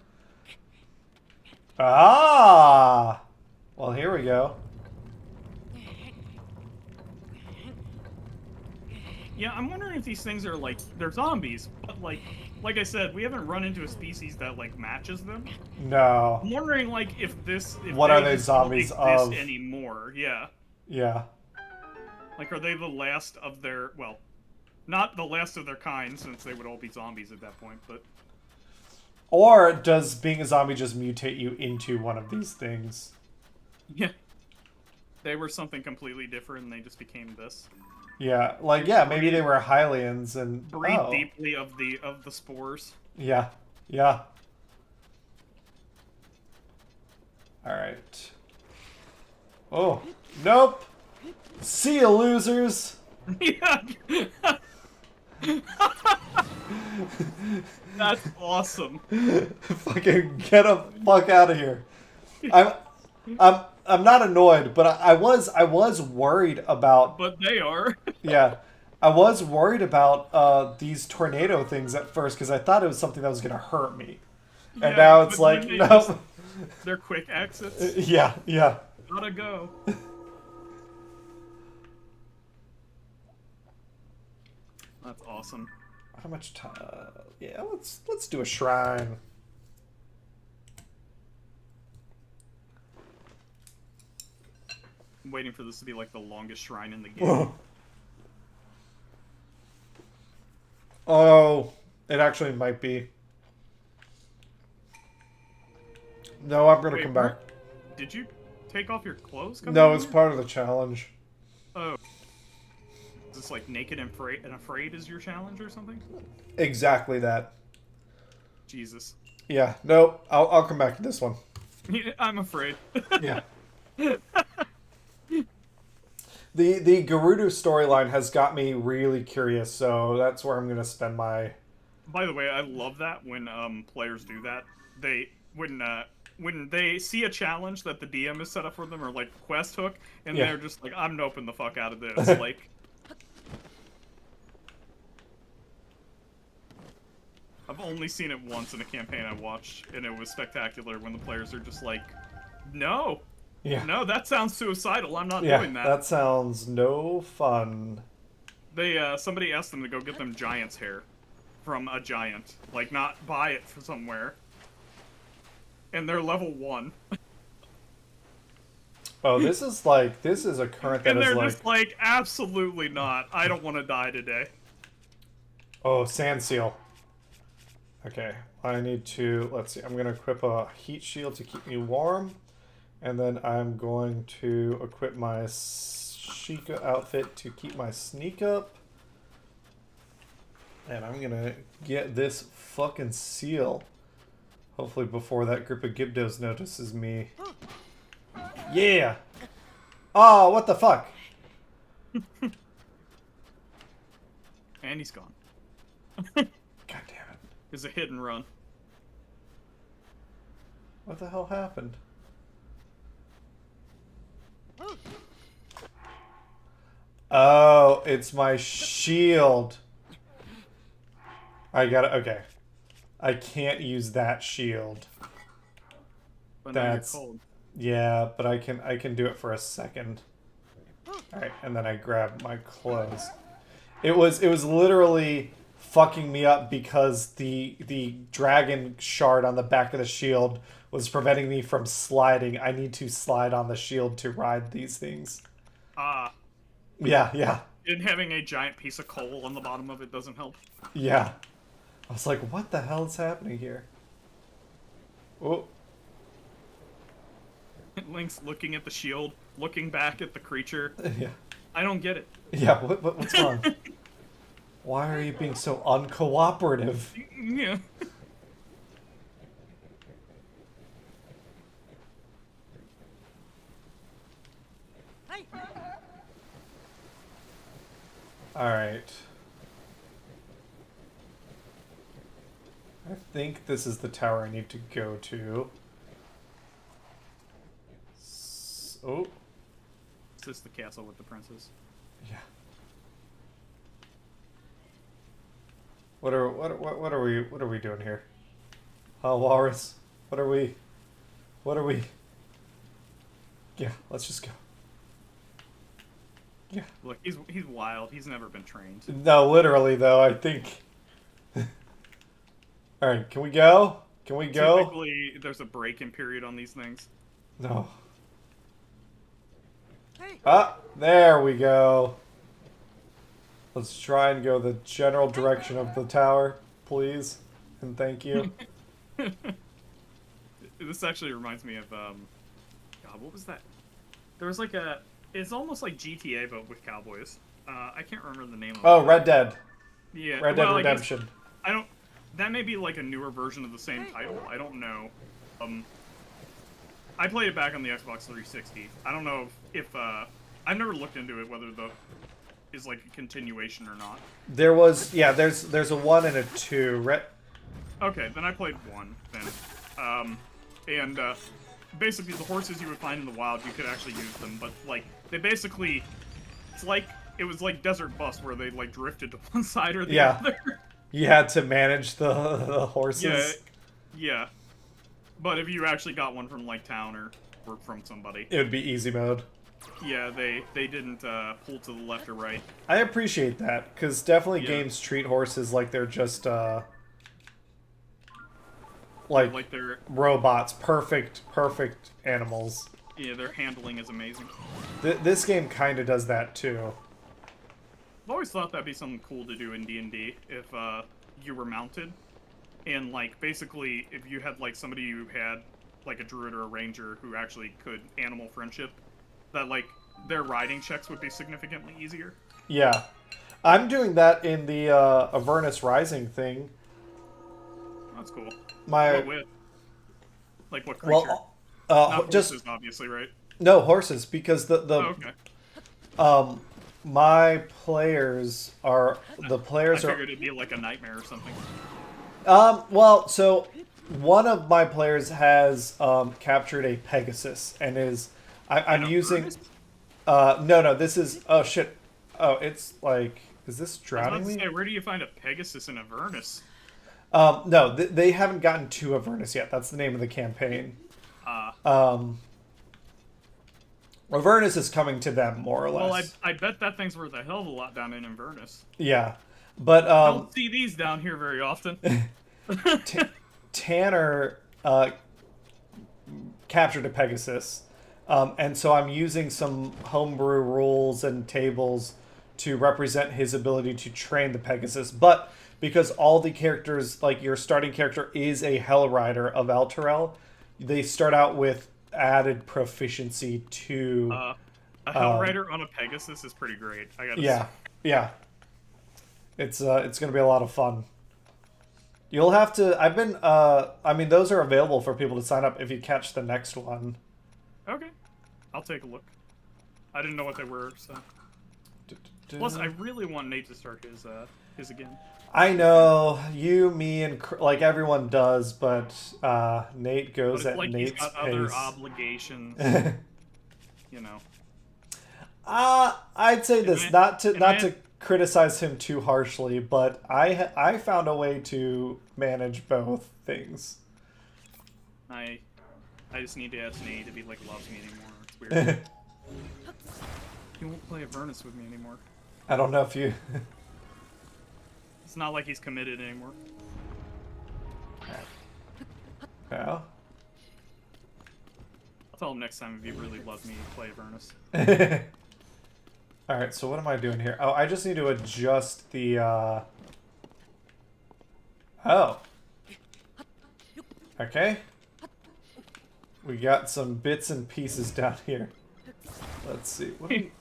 Ah! Well, here we go. Yeah, I'm wondering if these things are like they're zombies, but like I said, we haven't run into a species that like matches them. No. I'm wondering like if What are they just don't zombies exist of? anymore? Yeah. Yeah. Like, are they the last of their well, not the last of their kind since they would all be zombies at that point, but. Or does being a zombie just mutate you into one of these things? Yeah. They were something completely different and they just became this. Yeah, like, yeah, maybe they were Hylians and... Breathe oh. deeply of the spores. Yeah, yeah. Alright. Oh, nope! See ya, losers! Yeah. That's awesome. Fucking get the fuck out of here. I'm not annoyed, but I was worried about... But they are. Yeah. I was worried about these tornado things at first, because I thought it was something that was going to hurt me. And Yeah, now it's but like, then they no. just- They're quick exits. Yeah, yeah. Gotta go. That's awesome. How much time? Yeah, let's do a shrine. I'm waiting for this to be like the longest shrine in the game. Oh, it actually might be. No, I'm gonna Wait, come back. Did you take off your clothes? coming No, in it's here? part of the challenge. Oh. Is this like naked and afraid is your challenge or something? Exactly that. Jesus. Yeah, no, I'll come back to this one. I'm afraid. Yeah. The Gerudo storyline has got me really curious, so that's where I'm gonna spend my... By the way, I love that when players do that. When they see a challenge that the DM has set up for them, or like quest hook, and Yeah. they're just like, I'm noping the fuck out of this. Like, I've only seen it once in a campaign I watched, and it was spectacular when the players are just like, no, Yeah. no, that sounds suicidal. I'm not Yeah, doing that. that sounds no fun. They somebody asked them to go get them giant's hair from a giant, like not buy it from somewhere. And they're level 1. Oh, this is a current that And is they're like... just like, absolutely not. I don't want to die today. Oh, sand seal. Okay, I need to... Let's see, I'm going to equip a heat shield to keep me warm. And then I'm going to equip my Sheikah outfit to keep my sneak up. And I'm going to get this fucking seal. Hopefully before that group of Gibdos notices me. Yeah! Oh, what the fuck? And he's gone. God damn it. It's a hit and run. What the hell happened? Oh, it's my shield. I got it. Okay. I can't use that shield. But now you're That's... cold. Yeah, but I can do it for a second. Alright, and then I grab my clothes. It was literally fucking me up because the dragon shard on the back of the shield was preventing me from sliding. I need to slide on the shield to ride these things. Yeah, yeah. And having a giant piece of coal on the bottom of it doesn't help. Yeah. I was like, what the hell is happening here? Oh. Link's looking at the shield, looking back at the creature. Yeah. I don't get it. Yeah, what's wrong? Why are you being so uncooperative? Yeah. Alright. I think this is the tower I need to go to. Oh. Is this the castle with the princess? Yeah. What are we doing here? Oh, Walrus. What are we? Yeah, let's just go. Yeah. Look, he's wild. He's never been trained. No, literally though, I think. Alright, can we go? Can we go? Typically, there's a break-in period on these things. No. Ah, there we go. Let's try and go the general direction of the tower, please. And thank you. This actually reminds me of, God, what was that? There was like a... It's almost like GTA, but with cowboys. I can't remember the name of it. Oh, Red Dead. Yeah. Red Dead Redemption. I don't... That may be like a newer version of the same title. I don't know. I played it back on the Xbox 360. I don't know if I've never looked into it, whether the... is like a continuation or not. There was... Yeah, there's a 1 and a 2. Okay, then I played 1, then. And, basically the horses you would find in the wild, you could actually use them, but, like, they basically... It's like... It was like Desert Bus, where they, like, drifted to one side or the other. You had to manage the horses. Yeah, yeah. But if you actually got one from, like, town or from somebody... It would be easy mode. Yeah, they didn't, pull to the left or right. I appreciate that, because definitely games treat horses like they're just, like they're robots, perfect animals. Yeah, their handling is amazing. This game kind of does that too. I've always thought that'd be something cool to do in D&D if you were mounted, and like basically if you had like somebody who had like a druid or a ranger who actually could animal friendship, that like their riding checks would be significantly easier. Yeah, I'm doing that in the Avernus Rising thing. That's cool. What with? Like what creature? Well, not just horses, obviously, right? No horses, because Oh, okay. My players are the players I figured it'd be like a nightmare or something. Well, so one of my players has captured a Pegasus and is I'm using no, this is oh shit. Oh, it's like, is this drowning I was me? about to say, where do you find a Pegasus in Avernus? No, they haven't gotten to Avernus yet. That's the name of the campaign. Avernus is coming to them, more or less. Well, I bet that thing's worth a hell of a lot down in Avernus. Yeah, but I don't see these down here very often. Tanner captured a Pegasus, and so I'm using some homebrew rules and tables to represent his ability to train the Pegasus. But because all the characters, like your starting character is a Hell Rider of Elturel, they start out with added proficiency to... a Hell Rider on a Pegasus is pretty great, I gotta say. Yeah. It's gonna be a lot of fun. You'll have to... I've been... I mean, those are available for people to sign up if you catch the next one. Okay. I'll take a look. I didn't know what they were, so... Plus, I really want Nate to start his again. I know, you, me, and like everyone does, but Nate goes at like Nate's he's got pace. other obligations, you know. I'd say this, not to criticize him too harshly, but I found a way to manage both things. I just need to ask Nate if he like loves me anymore. It's weird. He won't play Avernus with me anymore. I don't know if you... It's not like he's committed anymore. Yeah. I'll tell him next time if he really loves me, play Avernus. Alright, so what am I doing here? Oh, I just need to adjust the, Oh. Okay. We got some bits and pieces down here. Let's see. What do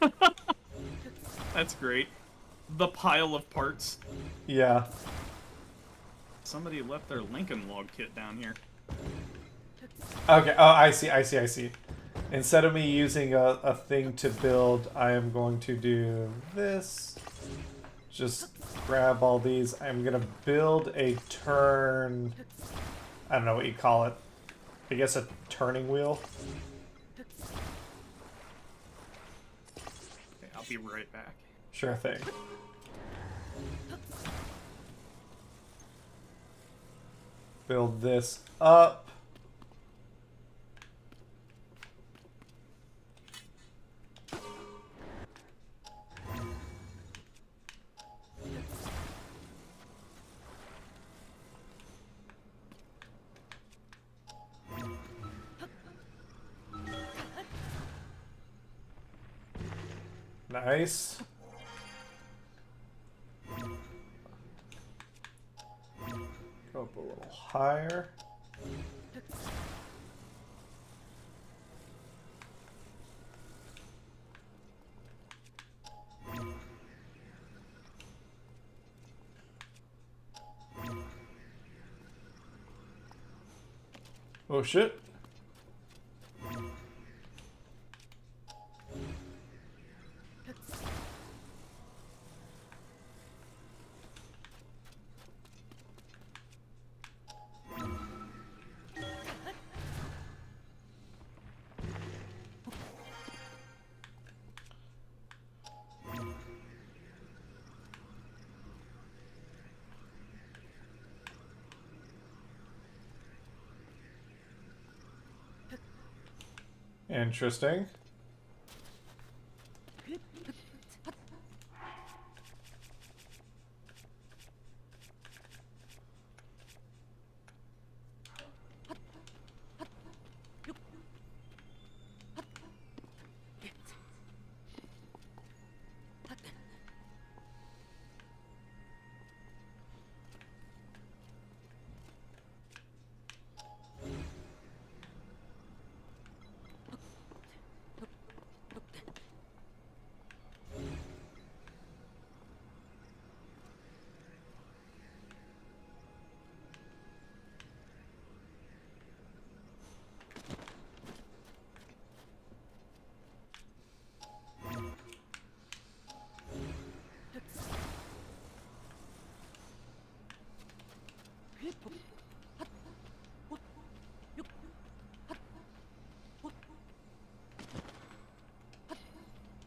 we... That's great. The pile of parts. Yeah. Somebody left their Lincoln log kit down here. Okay, oh, I see. Instead of me using a thing to build, I am going to do this. Just grab all these. I'm going to build a turn... I don't know what you call it. I guess a turning wheel. Okay, I'll be right back. Sure thing. Build this up. Nice. Go up a little higher. Oh shit. Interesting.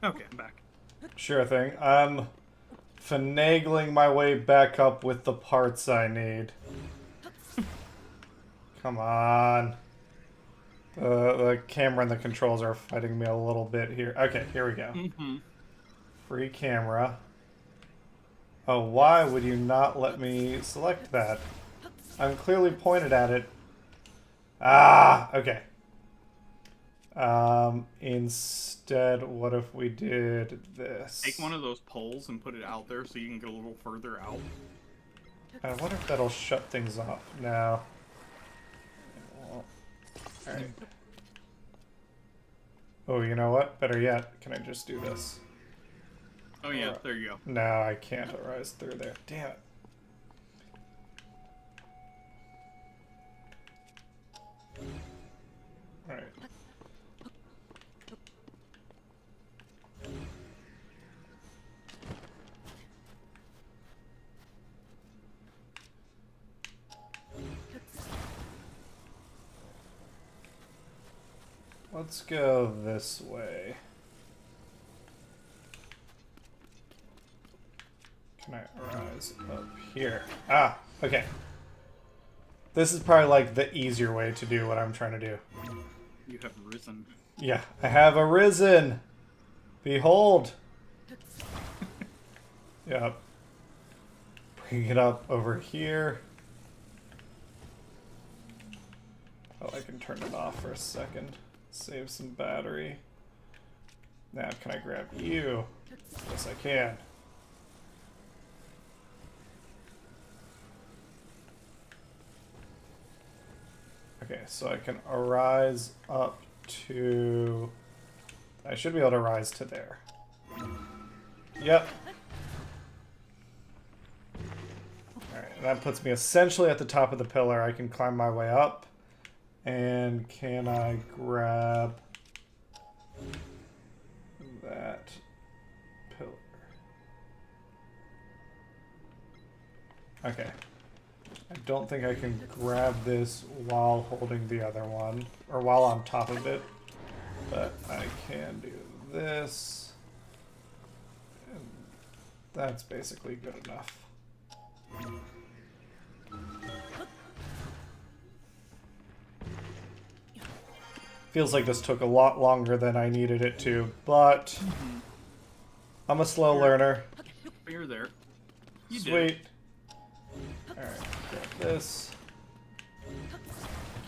Okay, I'm back. Sure thing. I'm finagling my way back up with the parts I need. Come on. The camera and the controls are fighting me a little bit here. Okay, here we go. Free camera. Oh, why would you not let me select that? I'm clearly pointed at it. Ah, okay. Instead, what if we did this? Take one of those poles and put it out there so you can get a little further out. I wonder if that'll shut things off. No. Well, alright. Oh, you know what? Better yet, can I just do this? Oh yeah, there you go. No, I can't rise through there. Damn it. Alright. Let's go this way. Can I rise up here? Ah, okay. This is probably like the easier way to do what I'm trying to do. You have risen. Yeah, I have arisen. Behold. Yep. bring it up over here. Oh, I can turn it off for a second. Save some battery. Now, can I grab you? Yes, I can. Okay, so I can arise up to... I should be able to rise to there. Yep. Alright, and that puts me essentially at the top of the pillar. I can climb my way up. And can I grab that pillar? Okay. I don't think I can grab this while holding the other one, or while on top of it, but I can do this. And that's basically good enough. Feels like this took a lot longer than I needed it to, but I'm a slow learner. You're there. You Sweet. did. Alright, grab this.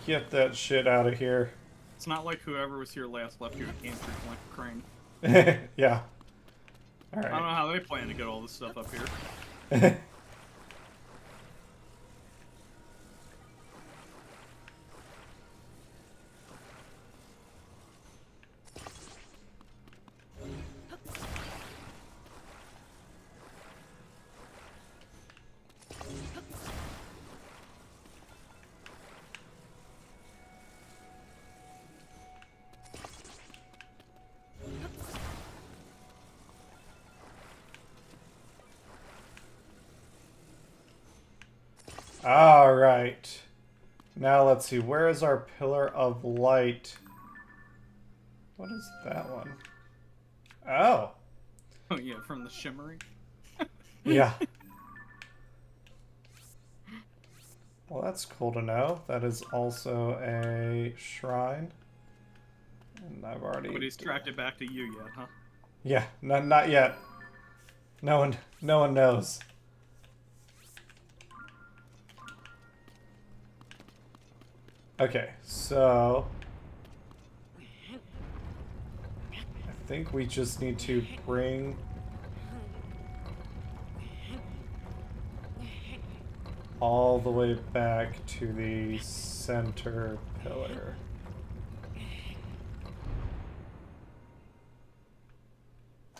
Get that shit out of here. It's not like whoever was here last left you a cancer crane. Yeah. I don't know Alright. how they plan to get all this stuff up here. Alright. Now let's see. Where is our pillar of light? What is that one? Oh. Oh yeah, from the shimmering. Yeah. Well, that's cool to know. That is also a shrine. And I've already... Nobody's tracked it back to you yet, huh? Yeah, not yet. No one knows. Okay, so I think we just need to bring all the way back to the center pillar.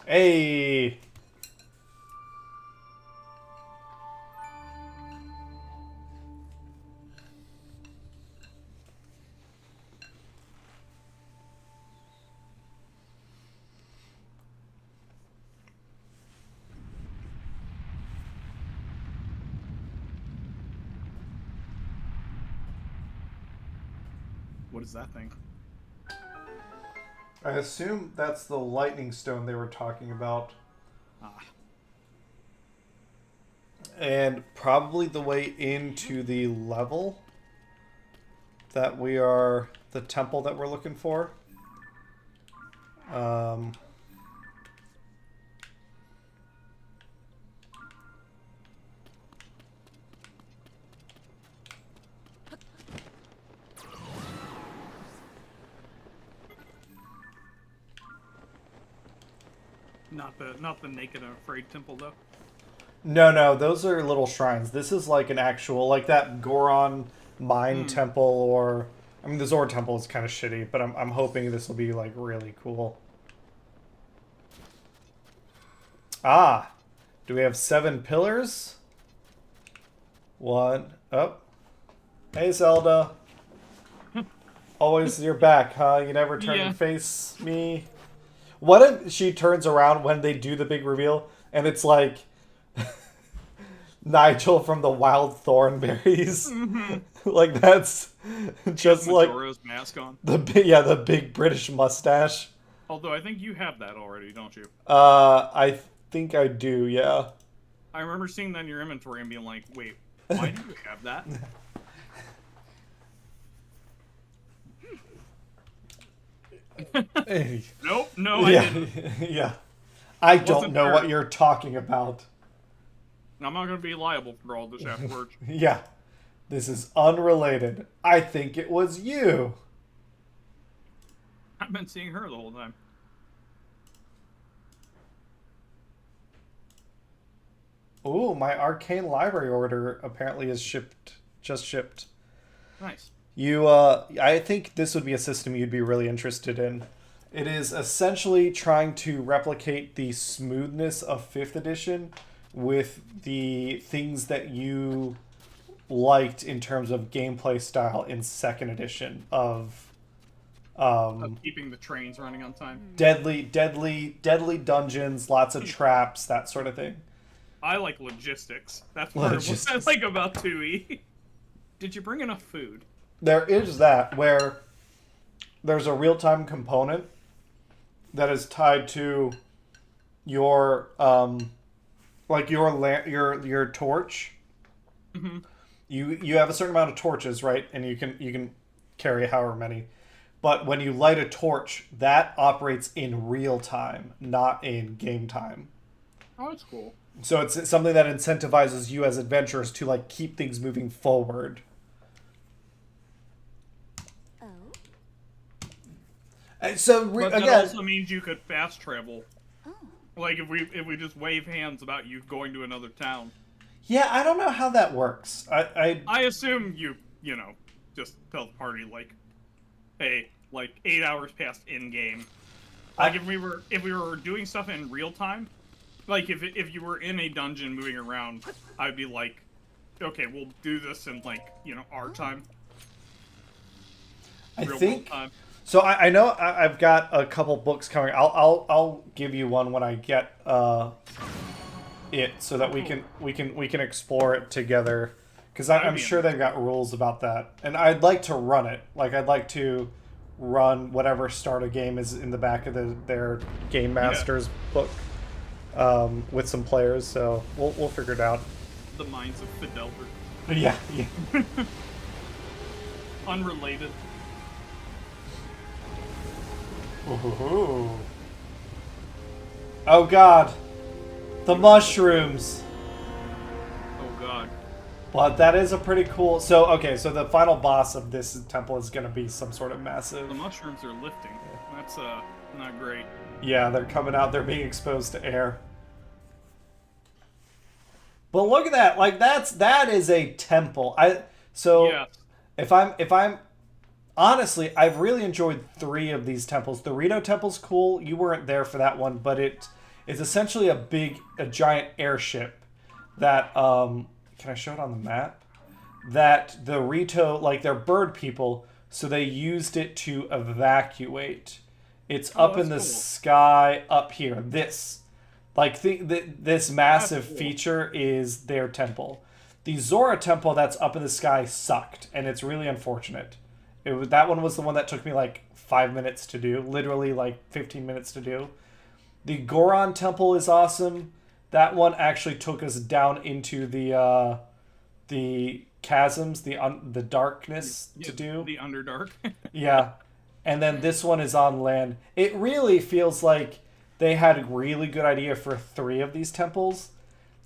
Hey! What is that thing? I assume that's the lightning stone they were talking about. Ah. And probably the way into the level that we are, the temple that we're looking for. Not the naked and afraid temple though. No, those are little shrines. This is like an actual, like that Goron mine temple, or I mean the Zor temple is kind of shitty, but I'm hoping this will be like really cool. Ah, do we have 7 pillars? 1 up. Hey Zelda. Always your back, huh? You never turn and face me. What if she turns around when they do the big reveal and it's like Nigel from the Wild Thornberries? Like that's just like Zoro's mask on. the big British mustache. Although I think you have that already, don't you? I think I do, yeah. I remember seeing that in your inventory and being like, wait, why do you have that? Nope, no, I Yeah, didn't. yeah. I don't Wasn't know there. what you're talking about. And I'm not going to be liable for all this afterwards. Yeah. This is unrelated. I think it was you. I've been seeing her the whole time. Ooh, my arcane library order apparently is just shipped. Nice. I think this would be a system you'd be really interested in. It is essentially trying to replicate the smoothness of 5th edition with the things that you liked in terms of gameplay style in 2nd edition of keeping the trains running on time. deadly dungeons, lots of traps, that sort of thing. I like logistics. That's part of what I like about 2E. Did you bring enough food? There is that where there's a real-time component that is tied to your like your torch. Mm-hmm. You have a certain amount of torches, right? And you can carry however many. But when you light a torch, that operates in real time, not in game time. Oh, that's cool. So it's something that incentivizes you as adventurers to like keep things moving forward. And so But again, that also means you could fast travel. Like if we just wave hands about you going to another town. yeah, I don't know how that works. I assume you know, just tell the party like, hey, like 8 hours passed in game. Like if we were doing stuff in real time, like if you were in a dungeon moving around, I'd be like, okay, we'll do this in like, you know, our time. I Real think world time. so. I know I've got a couple books coming. I'll give you one when I get it, so that we can explore it together. Because I'm sure they've got rules about that, and I'd like to run it. Like I'd like to run whatever start a game is in the back of their game master's book with some players. So we'll figure it out. The Minds of Fidelbert. Yeah. Unrelated. Ooh. Oh god, the mushrooms. Oh god. But that is a pretty cool. So okay, so the final boss of this temple is going to be some sort of massive. The mushrooms are lifting. That's not great. Yeah, they're coming out. They're being exposed to air. But look at that! Like that is a temple. Yeah. If I'm honestly, I've really enjoyed 3 of these temples. The Rito Temple's cool. You weren't there for that one, but it is essentially a giant airship that can I show it on the map? That the Rito, like they're bird people, so they used it to evacuate. It's up in the cool. sky up here. This massive feature is their temple. The Zora temple that's up in the sky sucked, and it's really unfortunate. That one was the one that took me like 5 minutes to do, literally like 15 minutes to do. The Goron temple is awesome. That one actually took us down into the chasms, the darkness to do. The Underdark. Yeah. And then this one is on land. It really feels like they had a really good idea for 3 of these temples,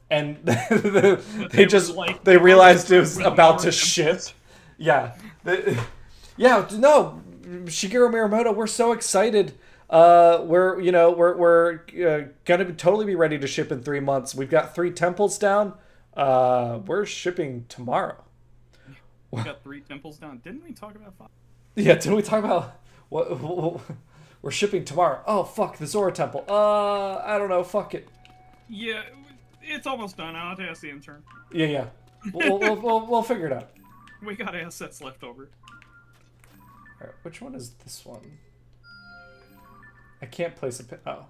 and they realized it was about to shit. Yeah. Yeah, no, Shigeru Miyamoto, we're so excited. We're gonna totally be ready to ship in 3 months. We've got 3 temples down. We're shipping tomorrow. We got 3 temples down. Didn't we talk about 5? Yeah, didn't we talk about what we're shipping tomorrow? Oh fuck, the Zora temple. I don't know. Fuck it. Yeah, it's almost done. I'll have to ask the intern. Yeah. We'll figure it out. We got assets left over. Alright, which one is this one? I can't place a pin. Oh.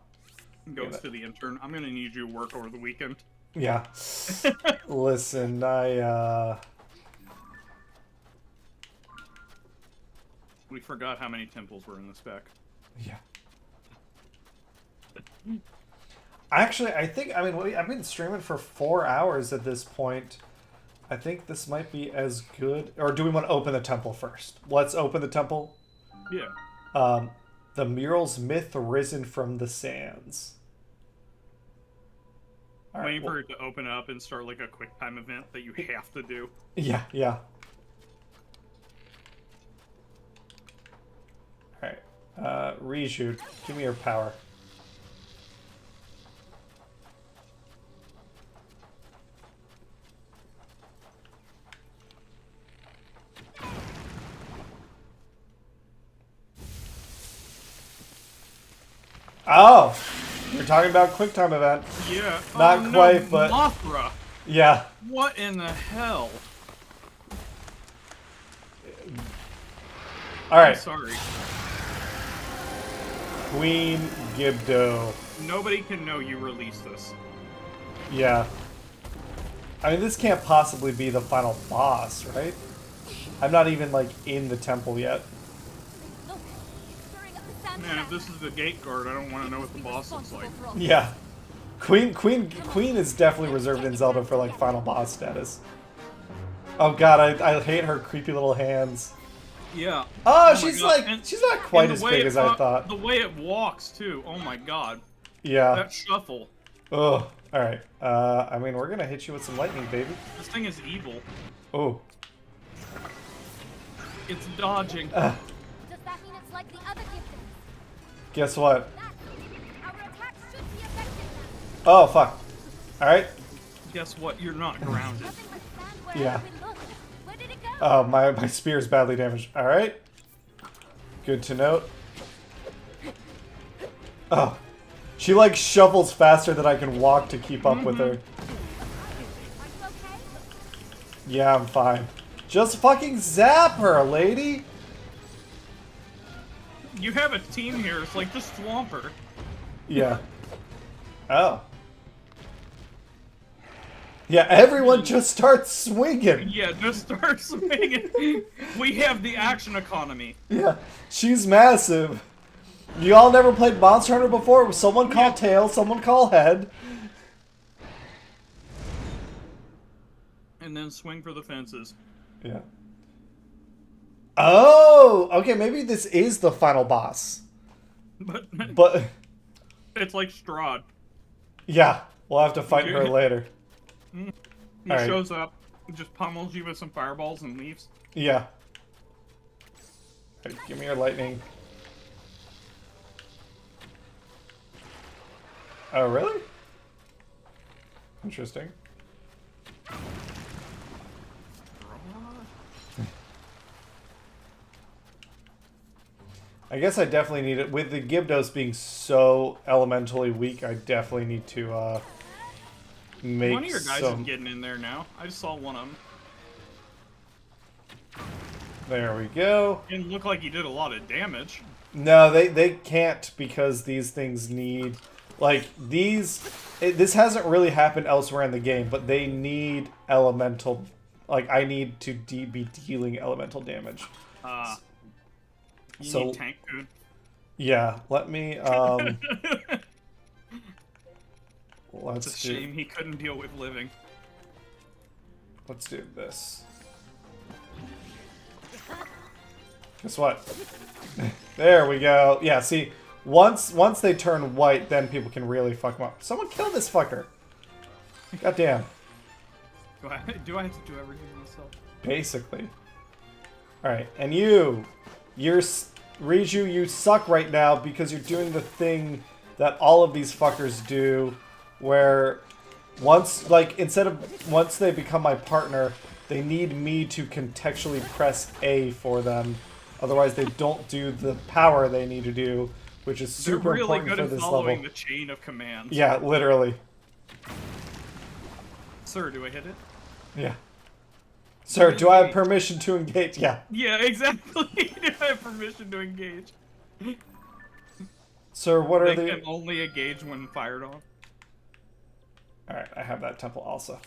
Goes to the intern. I'm gonna need you to work over the weekend. Yeah. Listen, We forgot how many temples were in the spec. Yeah. Actually, I think, I've been streaming for 4 hours at this point. I think this might be as good. Or do we want to open the temple first? Let's open the temple. Yeah. The mural's myth risen from the sands. All Waiting right, for it to open up and start like a quick time event that you have to do. yeah, yeah. All right, Riju, give me your power. Oh, you're talking about quick time event. Yeah. Not quite, but Mothra. yeah. What in the hell? All right, I'm sorry. Queen Gibdo. Nobody can know you released this. Yeah. I mean, this can't possibly be the final boss, right? I'm not even, like, in the temple yet. Look, he's stirring up the sand Man, if trap. this is the gate guard, I don't want to know what the boss looks like. Yeah. Queen is definitely reserved in Zelda for, like, final boss status. Oh god, I hate her creepy little hands. Yeah. Oh, my she's God. like, And- she's not quite and the as way big it as I fu- thought. The way it walks, too. Oh my god. Yeah. That shuffle. Ugh. Alright. I mean, we're gonna hit you with some lightning, baby. This thing is evil. Oh. It's dodging. Does that mean it's like the other gifted? Guess what? That our attacks should be effective now. Oh, fuck. Alright. Guess what? You're not grounded. Nothing but sand wherever Yeah. we look. Where did it go? Oh, my spear is badly damaged. Alright. Good to note. Oh. She, like, shuffles faster than I can walk to keep up with her. Are you okay? Yeah, I'm fine. Just fucking zap her, lady! You have a team here. It's like, just swamp her. Yeah. Oh. Yeah, everyone just starts swinging. Yeah, just start swinging. We have the action economy. Yeah, she's massive. You all never played Monster Hunter before? Someone call tail, someone call head. And then swing for the fences. Yeah. Oh, okay, maybe this is the final boss. But But, it's like Strahd. yeah, we'll have to fight her later. He Alright. shows up, just pummels you with some fireballs and leaves. Yeah. Alright, give me your lightning. Oh, really? Interesting. I guess I definitely need it. With the Gibdos being so elementally weak, I definitely need to make One of your guys some... is getting in there now. I just saw one of them. There we go. Didn't look like he did a lot of damage. No, they can't because these things need... Like, this hasn't really happened elsewhere in the game, but they need elemental... Like, I need to be dealing elemental damage. You So- need tank food. Yeah, let me, It's let's a shame he couldn't deal with living. Let's do this. Guess what? There we go. Yeah, see, once they turn white, then people can really fuck them up. Someone kill this fucker. Goddamn. Do I have to do everything myself? Basically. Alright, and you're... Riju, you suck right now because you're doing the thing that all of these fuckers do, where once they become my partner, they need me to contextually press A for them. Otherwise, they don't do the power they need to do, which is They're super really important good for at this following level. the chain of commands. Yeah, literally. Sir, do I hit it? Yeah. Sir, do I have permission to engage? Yeah. Yeah, exactly. Do I have permission to engage? Sir, what are They the... can only engage when fired on. Alright, I have that temple also.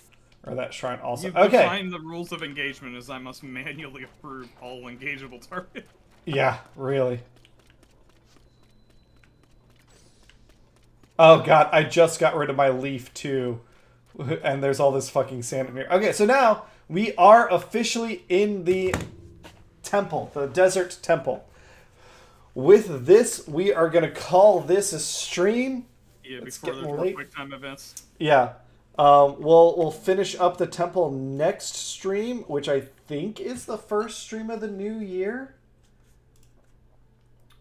Or that shrine also. You've Okay. defined the rules of engagement as I must manually approve all engageable targets. Yeah, really. Oh god, I just got rid of my leaf too. And there's all this fucking sand in here. Okay, so now we are officially in the temple, the desert temple. With this, we are going to call this a stream. Yeah, It's before there's getting more late. quick time events. Yeah. We'll finish up the temple next stream, which I think is the first stream of the new year.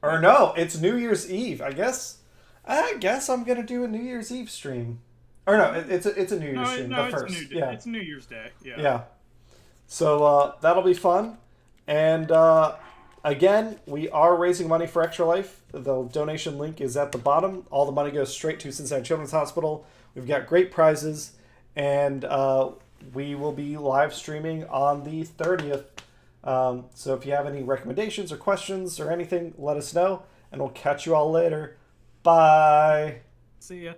Or no, it's New Year's Eve. I guess I'm gonna do a New Year's Eve stream. Or no, it's a New Year's stream. No, the first. It's New Year's Day. Yeah. Yeah. So that'll be fun. And again, we are raising money for Extra Life. The donation link is at the bottom. All the money goes straight to Cincinnati Children's Hospital. We've got great prizes, and we will be live streaming on the 30th. So if you have any recommendations or questions or anything, let us know, and we'll catch you all later. Bye. See ya.